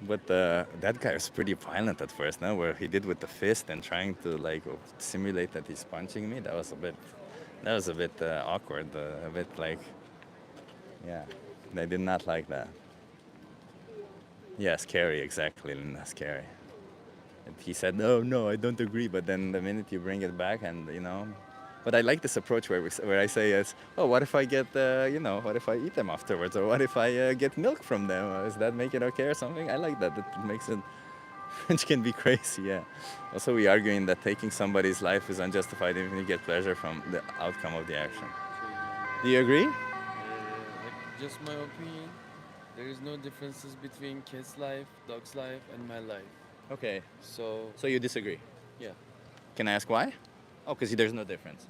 But that guy was pretty violent at first, no? Where he did with the fist and trying to like simulate that he's punching me. That was a bit awkward, a bit like, yeah, they did not like that. Yeah, scary, exactly, Linda, scary. And he said, no, I don't agree. But then the minute you bring it back, and but I like this approach where I say, what if I get, what if I eat them afterwards, or what if I get milk from them? Does that make it okay or something? I like that. It makes it, which can be crazy, yeah. Also, we arguing that taking somebody's life is unjustified even if you get pleasure from the outcome of the action. Do you agree? Just my opinion. There is no differences between kid's life, dog's life, and my life. Okay. So you disagree? yeah. Can I ask why? Oh, because there's no difference.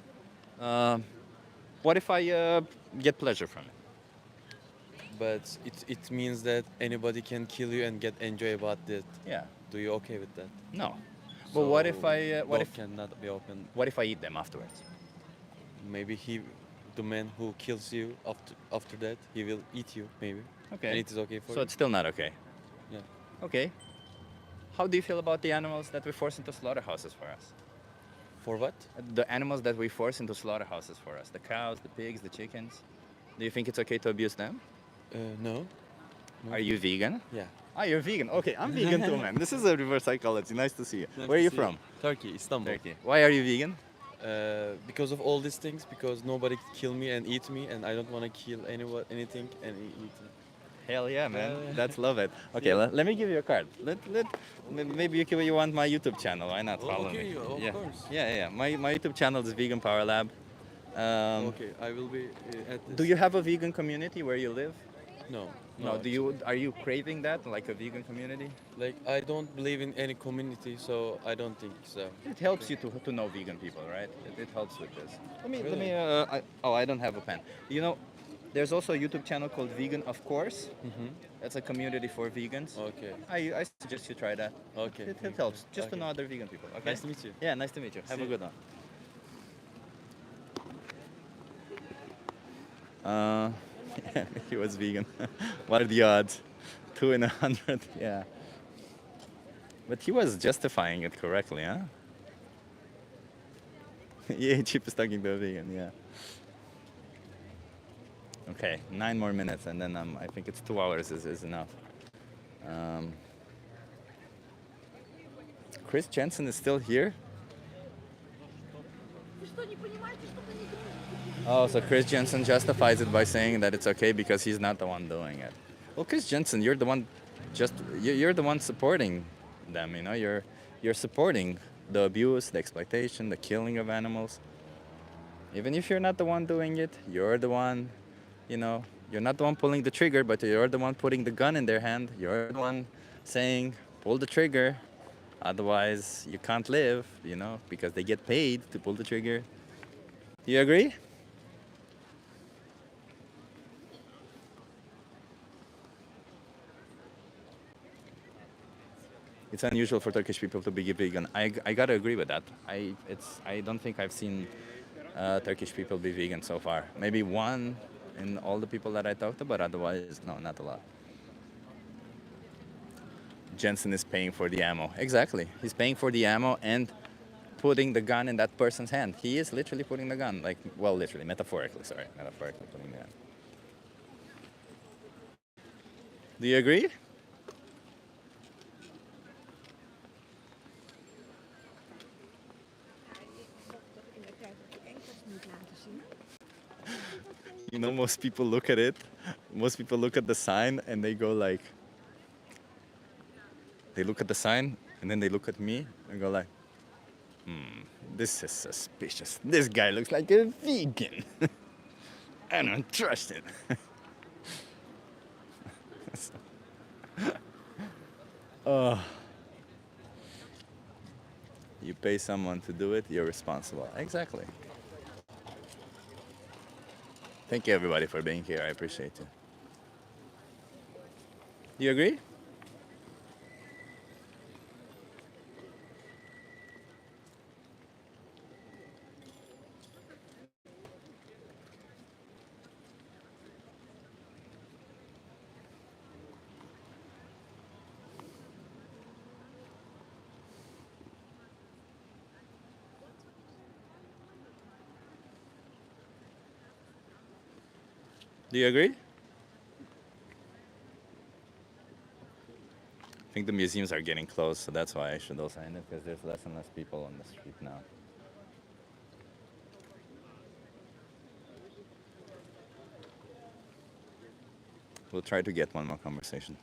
What if I get pleasure from it? But it means that anybody can kill you and get enjoy about that. Yeah. Do you okay with that? No. But what if dog cannot be open? What if I eat them afterwards? Maybe the man who kills you after that, he will eat you maybe. Okay. And it is okay for So you. it's still not okay. Yeah. Okay. How do you feel about the animals that we force into slaughterhouses for us? For what? The animals that we force into slaughterhouses for us. The cows, the pigs, the chickens. Do you think it's okay to abuse them? No. Are you vegan? Yeah. Ah, you're vegan. Okay, I'm vegan too, man. This is a reverse psychology. Nice to see you. Nice Where are to you see from? Turkey, Istanbul. Turkey. Why are you vegan? Because of all these things, because nobody kill me and eat me, and I don't want to kill anything and eat it. Hell yeah, man. Yeah. That's love it. Okay, Yeah. let me give you a card. Maybe you want my YouTube channel. Why not follow okay, me? of yeah. course. Yeah. My YouTube channel is Vegan Power Lab. Okay, I will be at this. Do you have a vegan community where you live? No. No. Are you craving that, like a vegan community? Like I don't believe in any community, so I don't think so. It helps you to know vegan people, right? It helps with this. Let Really? me. I don't have a pen. You know, there's also a YouTube channel called Vegan, of course. Mm-hmm. That's a community for vegans. Okay. I suggest you try that. Okay. It thank helps you. just to Okay. know other vegan people. Okay. Nice to meet you. Yeah, nice to meet you. Have See a you. good one. Uh, he was vegan. What are the odds? 2 in 100. Yeah. But he was justifying it correctly, huh? Yeah, cheap is talking to a vegan. Yeah. Okay, 9 more minutes, and then I think it's 2 hours is enough. Um, Chris Jensen is still here. Oh, so Chris Jensen justifies it by saying that it's okay because he's not the one doing it. Well, Chris Jensen, you're the one, you're the one supporting them. You know, you're supporting the abuse, the exploitation, the killing of animals. Even if you're not the one doing it, you're the one. You know, you're not the one pulling the trigger, but you're the one putting the gun in their hand. You're the one saying, pull the trigger. Otherwise, you can't live, you know, because they get paid to pull the trigger. Do you agree? It's unusual for Turkish people to be vegan. I gotta agree with that. I don't think I've seen Turkish people be vegan so far. Maybe one in all the people that I talked to, but otherwise, no, not a lot. Jensen is paying for the ammo. Exactly. He's paying for the ammo and putting the gun in that person's hand. He is literally putting the gun, like, well, literally, metaphorically, sorry. Metaphorically putting the gun. Do you agree? You know, most people look at it, most people look at the sign and they go like, they look at the sign and then they look at me and go like, this is suspicious. This guy looks like a vegan. I don't trust it. Oh. You pay someone to do it, you're responsible. Exactly. Thank you everybody for being here. I appreciate you. Do you agree? Do you agree? I think the museums are getting closed, so that's why I should also end it, because there's less and less people on the street now. We'll try to get one more conversation.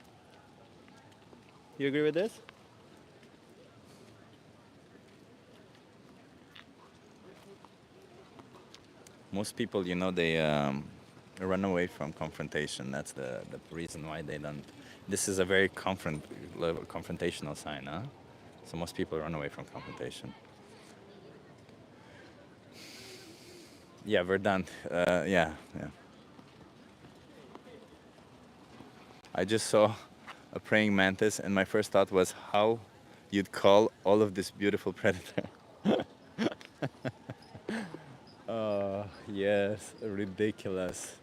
You agree with this? Most people, you know, they run away from confrontation. That's the reason why they don't. This is a very confrontational sign, huh? So most people run away from confrontation. Yeah, we're done. Yeah. I just saw a praying mantis, and my first thought was how you'd call all of this beautiful predator. Oh, yes, ridiculous.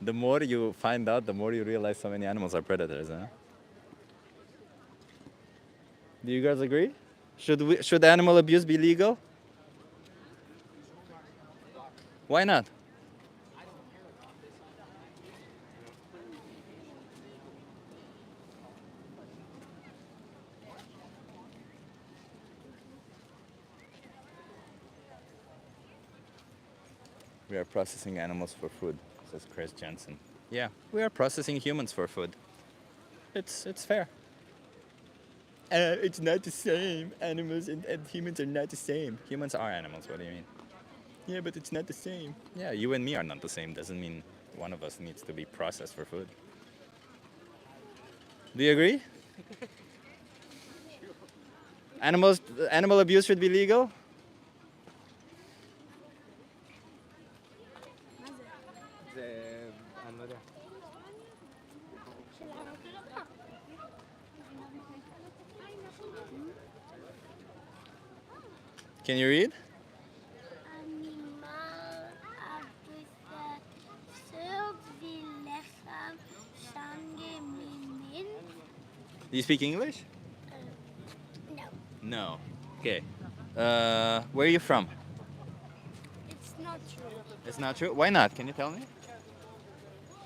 The more you find out, the more you realize so many animals are predators, huh? Do you guys agree? Should animal abuse be legal? Why not? We are processing animals for food, says Chris Jensen. Yeah, we are processing humans for food. It's fair. It's not the same. Animals and humans are not the same. Humans are animals, what do you mean? Yeah, but it's not the same. Yeah, you and me are not the same. Doesn't mean one of us needs to be processed for food. Do you agree? Animal abuse should be legal? אני לא יודע. Can you read? Do you speak English? No. No. Okay. Where are you from? It's not true. It's not true? Why not? Can you tell me?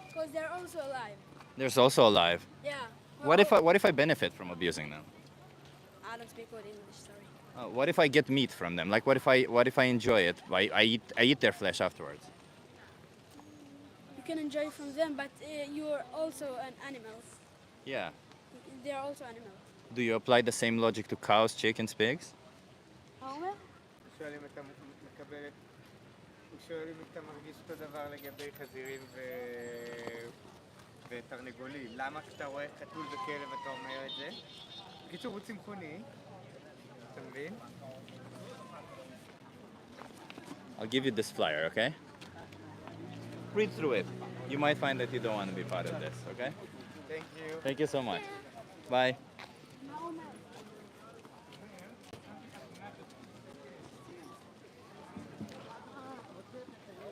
Because they're also alive. There's also alive. Yeah. What if I benefit from abusing them? I don't speak good English, sorry. What if I get meat from them? Like what if I enjoy it? I eat their flesh afterwards. You can enjoy from them, but you're also an animal. Yeah. They're also animals. Do you apply the same logic to cows, chickens, pigs? שואל אם אתה מקבל, הוא שואל אם אתה מרגיש אותו דבר לגבי חזירים ותרנגולים. למה כשאתה רואה חתול וכלב אתה אומר את זה? בקיצור, הוא צמחוני, אתה מבין? I'll give you this flyer, okay? Read through it. You might find that you don't want to be part of this, okay? Thank you. Thank you so much. Bye.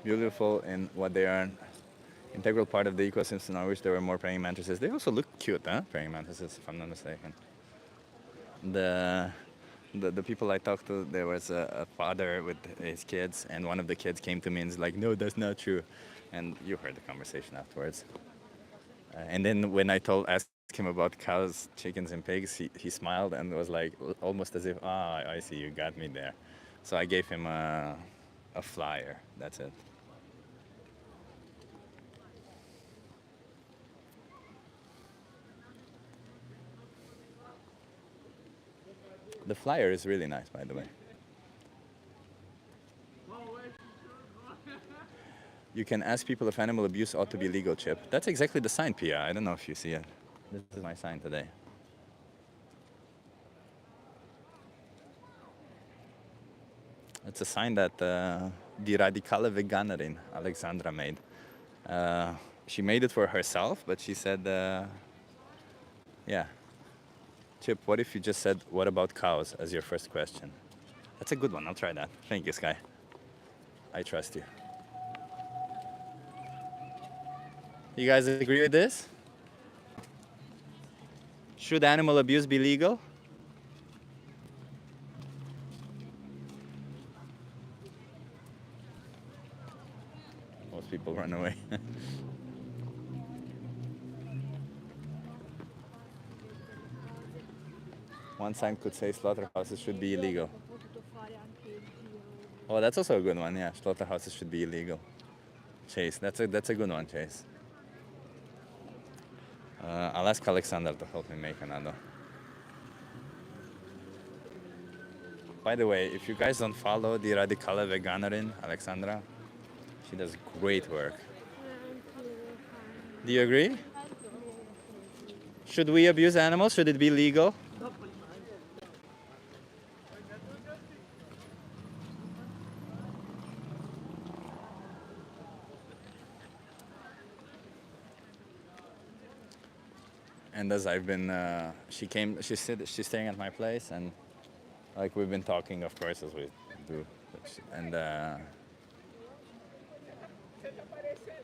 Beautiful in what they are, an integral part of the ecosystem. I wish there were more praying mantises. They also look cute, huh? Praying mantises, if I'm not mistaken. The people I talked to, there was a father with his kids, and one of the kids came to me and was like, "No, that's not true." And you heard the conversation afterwards. And then when I asked him about cows, chickens, and pigs, he smiled and was like, almost as if, I see, you got me there. So I gave him a flyer. That's it. The flyer is really nice, by the way. You can ask people if animal abuse ought to be legal, Chip. That's exactly the sign, Pia. I don't know if you see it. This is my sign today. It's a sign that Die radikale Veganerin, Alexandra, made. She made it for herself, but she said, yeah. Chip, what if you just said, what about cows, as your first question? That's a good one. I'll try that. Thank you, Sky. I trust you. You guys agree with this? Should animal abuse be legal? Most people run away. One sign could say slaughterhouses should be illegal. Oh, that's also a good one. Yeah, slaughterhouses should be illegal. Chase, that's a good one, Chase. I'll ask Alexander to help me make another. By the way, if you guys don't follow the radikale Veganerin, Alexandra, she does great work. Do you agree? Should we abuse animals? Should it be legal? And as I've been, she's staying at my place, and like we've been talking, of course, as we do. And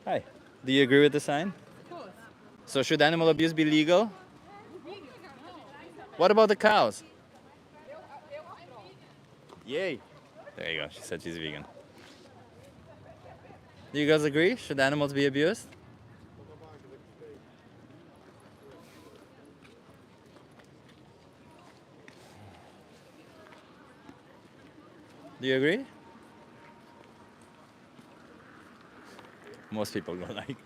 hi, do you agree with the sign? Of course. So should animal abuse be legal? What about the cows? Yay! There you go. She said she's vegan. Do you guys agree? Should animals be abused? Do you agree? Most people go like,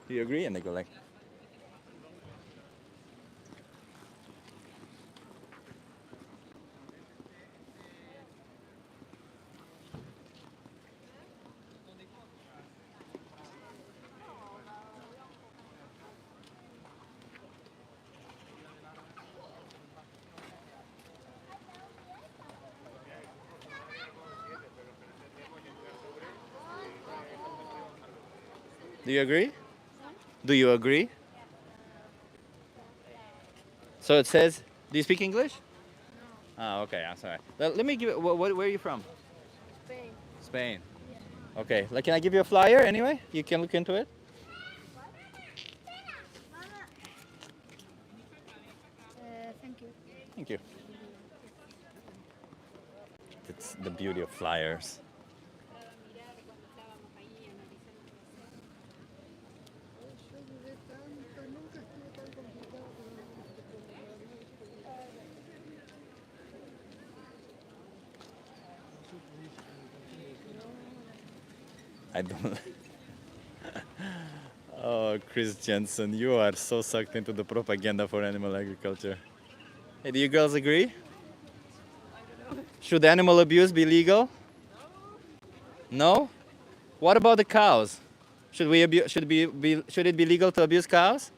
do you agree? And they go like, Do you agree? Do you agree? So it says, do you speak English? Oh, okay. I'm sorry. Let me give it. Where are you from? Spain. Spain. Okay. Like, can I give you a flyer anyway? You can look into it. Thank you. Thank you. It's the beauty of flyers. I don't. Oh, Chris Jensen, you are so sucked into the propaganda for animal agriculture. Hey, do you girls agree? Should animal abuse be legal? No? What about the cows? Should it be legal to abuse cows?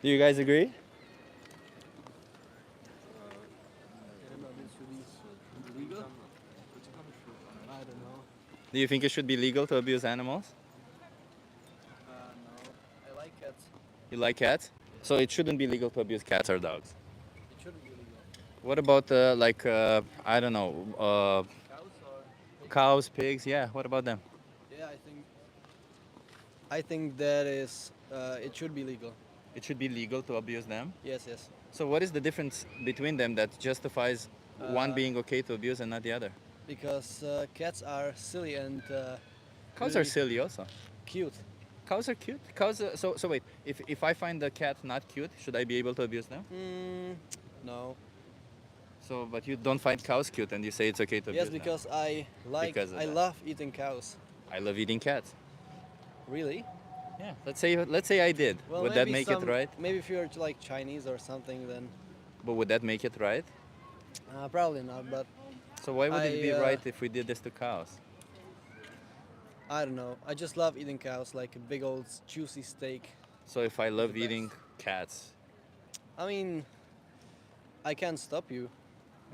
Do you guys agree? I don't know. Do you think it should be legal to abuse animals? No. I like cats. You like cats? So it shouldn't be legal to abuse cats or dogs. It shouldn't be legal. What about I don't know, Cows or cows, pigs? Yeah, what about them? yeah, I think that is it should be legal. It should be legal to abuse them? Yes, yes. So what is the difference between them that justifies one Uh, being okay to abuse and not the other? Because cats are silly and Cows are really silly also. cute. Cows are cute. Cows. So wait. If I find the cat not cute, should I be able to abuse them? No. So, but you don't find cows cute, and you say it's okay to abuse Yes, them. because Because of I that. love eating cows. I love eating cats. Really? Yeah. Let's say I did. Well, Would that maybe make it right? Maybe if you're like Chinese or something, then But would that make it right? probably not. But So why would it be I, right if we did this to cows? I don't know. I just love eating cows, like a big old juicy steak. So if I love the best. eating cats, I mean, I can't stop you.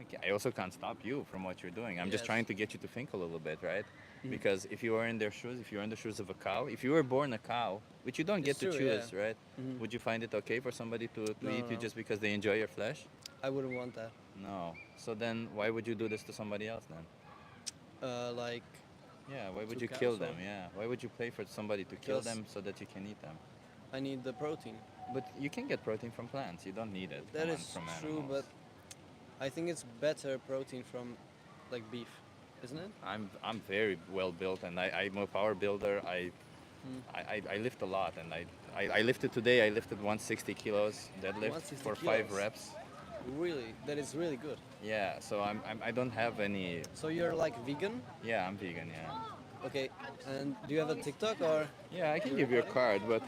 okay, I also can't stop you from what you're doing. I'm just Yes. trying to get you to think a little bit, right? Mhm. Because if you are in their shoes, if you're in the shoes of a cow, if you were born a cow, which you don't get It's to true, choose, yeah. right? Mhm. Would you find it okay for somebody to No, eat no, you no. just because they enjoy your flesh? I wouldn't want that. No. So then why would you do this to somebody else then? Like, Yeah, why would To you kill cows or- them? Yeah. Why would you pay for somebody to kill Because- them so that you can eat them? I need the protein. But you can get protein from plants. You don't need it That from, is from true, animals. but I think it's better protein from like beef, isn't it? I'm very well built, and I'm a power builder. Hmm. I lift a lot, and I lifted today. I lifted 160 kilos deadlift 160 for 5 kilos. reps. Really, that is really good. Yeah, so I don't have any. So you're like vegan? Yeah, I'm vegan. Yeah. Okay. And do you have a TikTok or? Yeah, I can give you a card, but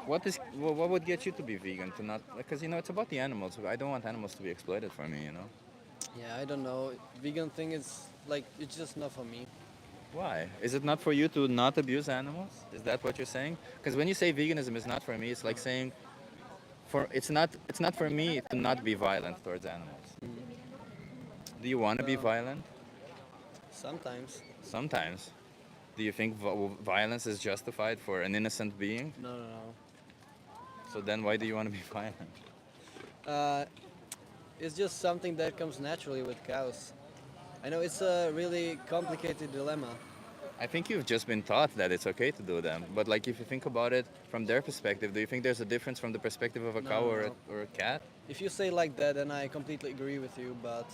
what would get you to be vegan? To not, because it's about the animals. I don't want animals to be exploited for me. Yeah, I don't know. Vegan thing is like it's just not for me. Why? Is it not for you to not abuse animals? Is that what you're saying? Because when you say veganism is not for me, it's like saying it's not for me to not be violent towards animals. Do you want to be violent? Sometimes. Sometimes. Do you think violence is justified for an innocent being? No, no, no. So then why do you want to be violent? It's just something that comes naturally with cows. I know it's a really complicated dilemma. I think you've just been taught that it's okay to do them. But like if you think about it from their perspective, do you think there's a difference from the perspective of a No, cow no, or no. or a cat? If you say like that, then I completely agree with you, but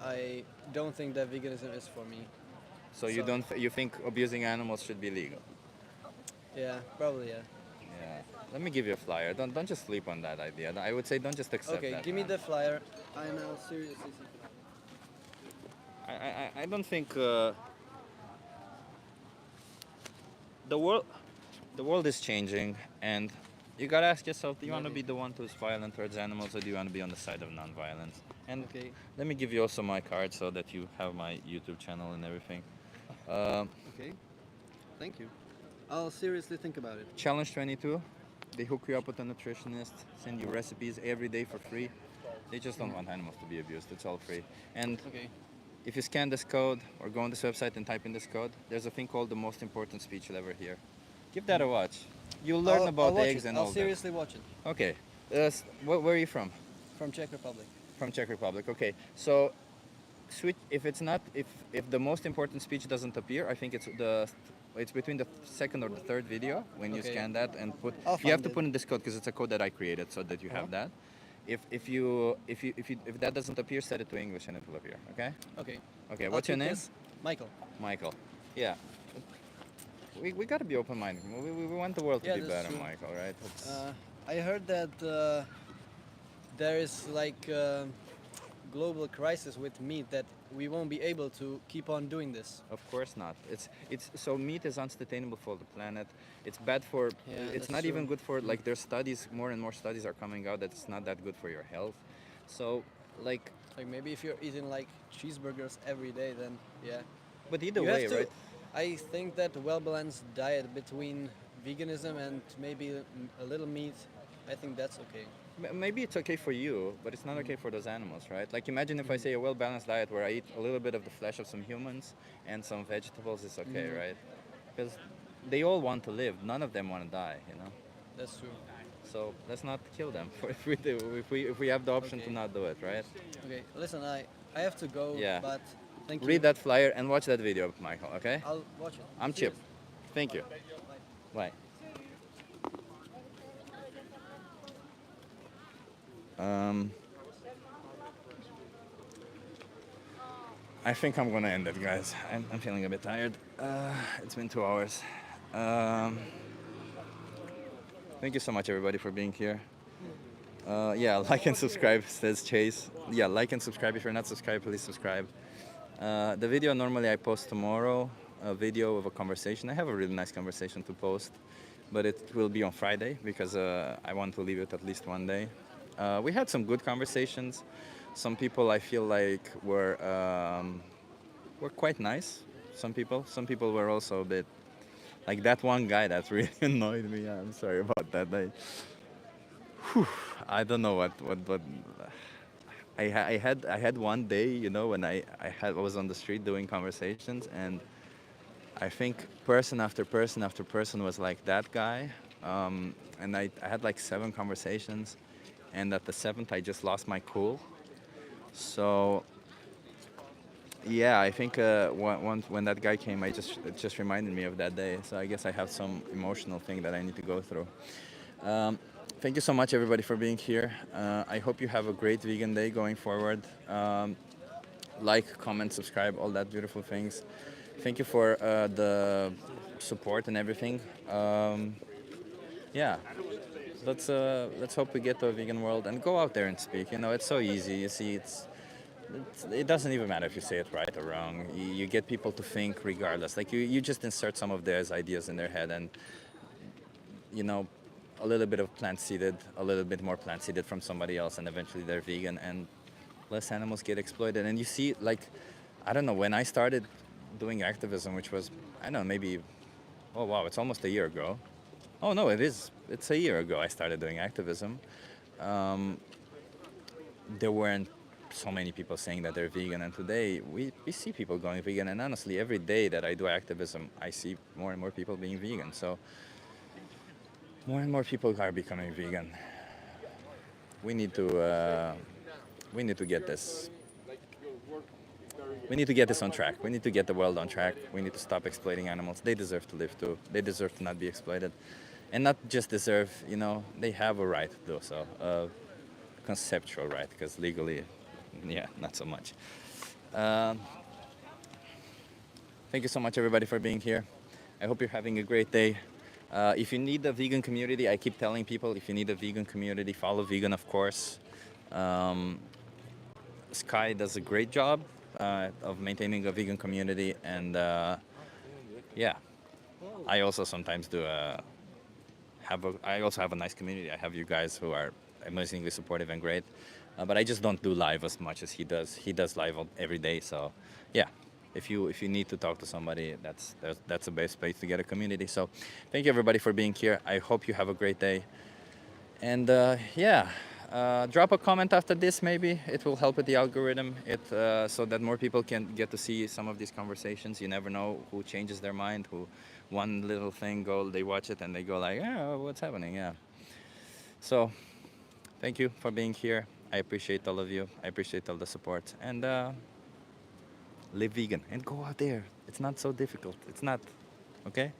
I don't think that veganism is for me. So you don't you think abusing animals should be legal? Yeah, probably, yeah. Yeah. Let me give you a flyer. Don't just sleep on that idea. I would say don't just accept Okay, that. give me man. the flyer. I know, seriously. I don't think the the world is changing, and you gotta ask yourself: do you want to be the one who's violent towards animals, or do you want to be on the side of non-violence? And Okay. let me give you also my card so that you have my YouTube channel and everything. Um, Okay. Thank you. I'll seriously think about it. Challenge 22. They hook you up with a nutritionist, send you recipes every day for free. They just don't want animals to be abused. It's all free. And Okay. if you scan this code or go on this website and type in this code, there's a thing called the most important speech you'll ever hear. Give that a watch. You'll learn I'll about watch eggs it. and I'll all seriously watch it. that. Okay. Where are you from? From Czech Republic. From Czech Republic. Okay. So switch if it's not if the most important speech doesn't appear, I think it's between the second or the third video when you Okay. scan that and put I'll you have find to it. put in this code because it's a code that I created so that you have that. If that doesn't appear, set it to English and it will appear. Okay. Okay. Okay. I'll What's your keep name? this. Michael. Michael. Yeah. We gotta be open-minded. We want the world to Yeah, be that's better, true. Michael. Right? I heard that there is like a global crisis with meat that we won't be able to keep on doing this. Of course not. It's so meat is unsustainable for the planet. It's bad for. Yeah, it's that's not even true. good for like there's studies. More and more studies are coming out that it's not that good for your health. So like. Like maybe if you're eating like cheeseburgers every day, then yeah. But either You way, have to, right? I think that a well-balanced diet between veganism and maybe a little meat, I think that's okay. Maybe it's okay for you, but it's not okay for those animals, right? Like imagine if I say a well-balanced diet where I eat a little bit of the flesh of some humans and some vegetables is okay, Mhm. right? Because they all want to live. None of them want to die, you know. That's true. So let's not kill them if we have the option to Okay. not do it, right? Okay, listen, I have to go, Yeah. but thank you. Read that flyer and watch that video, Michael. Okay? I'll watch it. I'm Chip. Thank you. Bye. I think I'm gonna end it, guys. I'm feeling a bit tired. It's been 2 hours. Thank you so much, everybody, for being here. Yeah, like and subscribe, says Chase. Yeah, like and subscribe. If you're not subscribed, please subscribe. The video normally I post tomorrow, a video of a conversation. I have a really nice conversation to post, but it will be on Friday because I want to leave it at least one day. We had some good conversations. Some people I feel like were quite nice. Some people were also a bit like that one guy that really annoyed me. I'm sorry about that. I don't know what I had one day, you know, when I was on the street doing conversations, and I think person after person after person was like that guy, and I had like 7 conversations, and at the 7th I just lost my cool. So yeah, I think when that guy came, it just reminded me of that day. So I guess I have some emotional thing that I need to go through. Thank you so much, everybody, for being here. I hope you have a great vegan day going forward. Like, comment, subscribe, all that beautiful things. Thank you for the support and everything. Yeah, let's hope we get to a vegan world and go out there and speak. You know, it's so easy. You see, it doesn't even matter if you say it right or wrong. You get people to think regardless. Like you just insert some of their ideas in their head, and you know, a little bit of plant-seeded, a little bit more plant-seeded from somebody else, and eventually they're vegan, and less animals get exploited. And you see, like, I don't know, when I started doing activism, which was, I don't know, maybe, oh wow, it's almost a year ago. Oh no, it's a year ago I started doing activism. There weren't so many people saying that they're vegan, and today we see people going vegan, and honestly, every day that I do activism, I see more and more people being vegan. So more and more people are becoming vegan. We need to get this. We need to get this on track. We need to get the world on track. We need to stop exploiting animals. They deserve to live too. They deserve to not be exploited, and not just deserve. You know, they have a right to do so, a conceptual right, because legally, yeah, not so much. Thank you so much, everybody, for being here. I hope you're having a great day. If you need a vegan community, I keep telling people, if you need a vegan community, follow vegan, of course. Sky does a great job of maintaining a vegan community, and yeah, I also sometimes do I also have a nice community. I have you guys who are amazingly supportive and great. But I just don't do live as much as he does. He does live every day. So, yeah, if you need to talk to somebody, that's the best place to get a community. So, thank you everybody for being here. I hope you have a great day. And yeah, drop a comment after this. Maybe it will help with the algorithm. So that more people can get to see some of these conversations. You never know who changes their mind. Who one little thing they watch it and they go like, yeah, what's happening? Yeah. So, thank you for being here. I appreciate all of you. I appreciate all the support. And live vegan and go out there. It's not so difficult. It's not. Okay?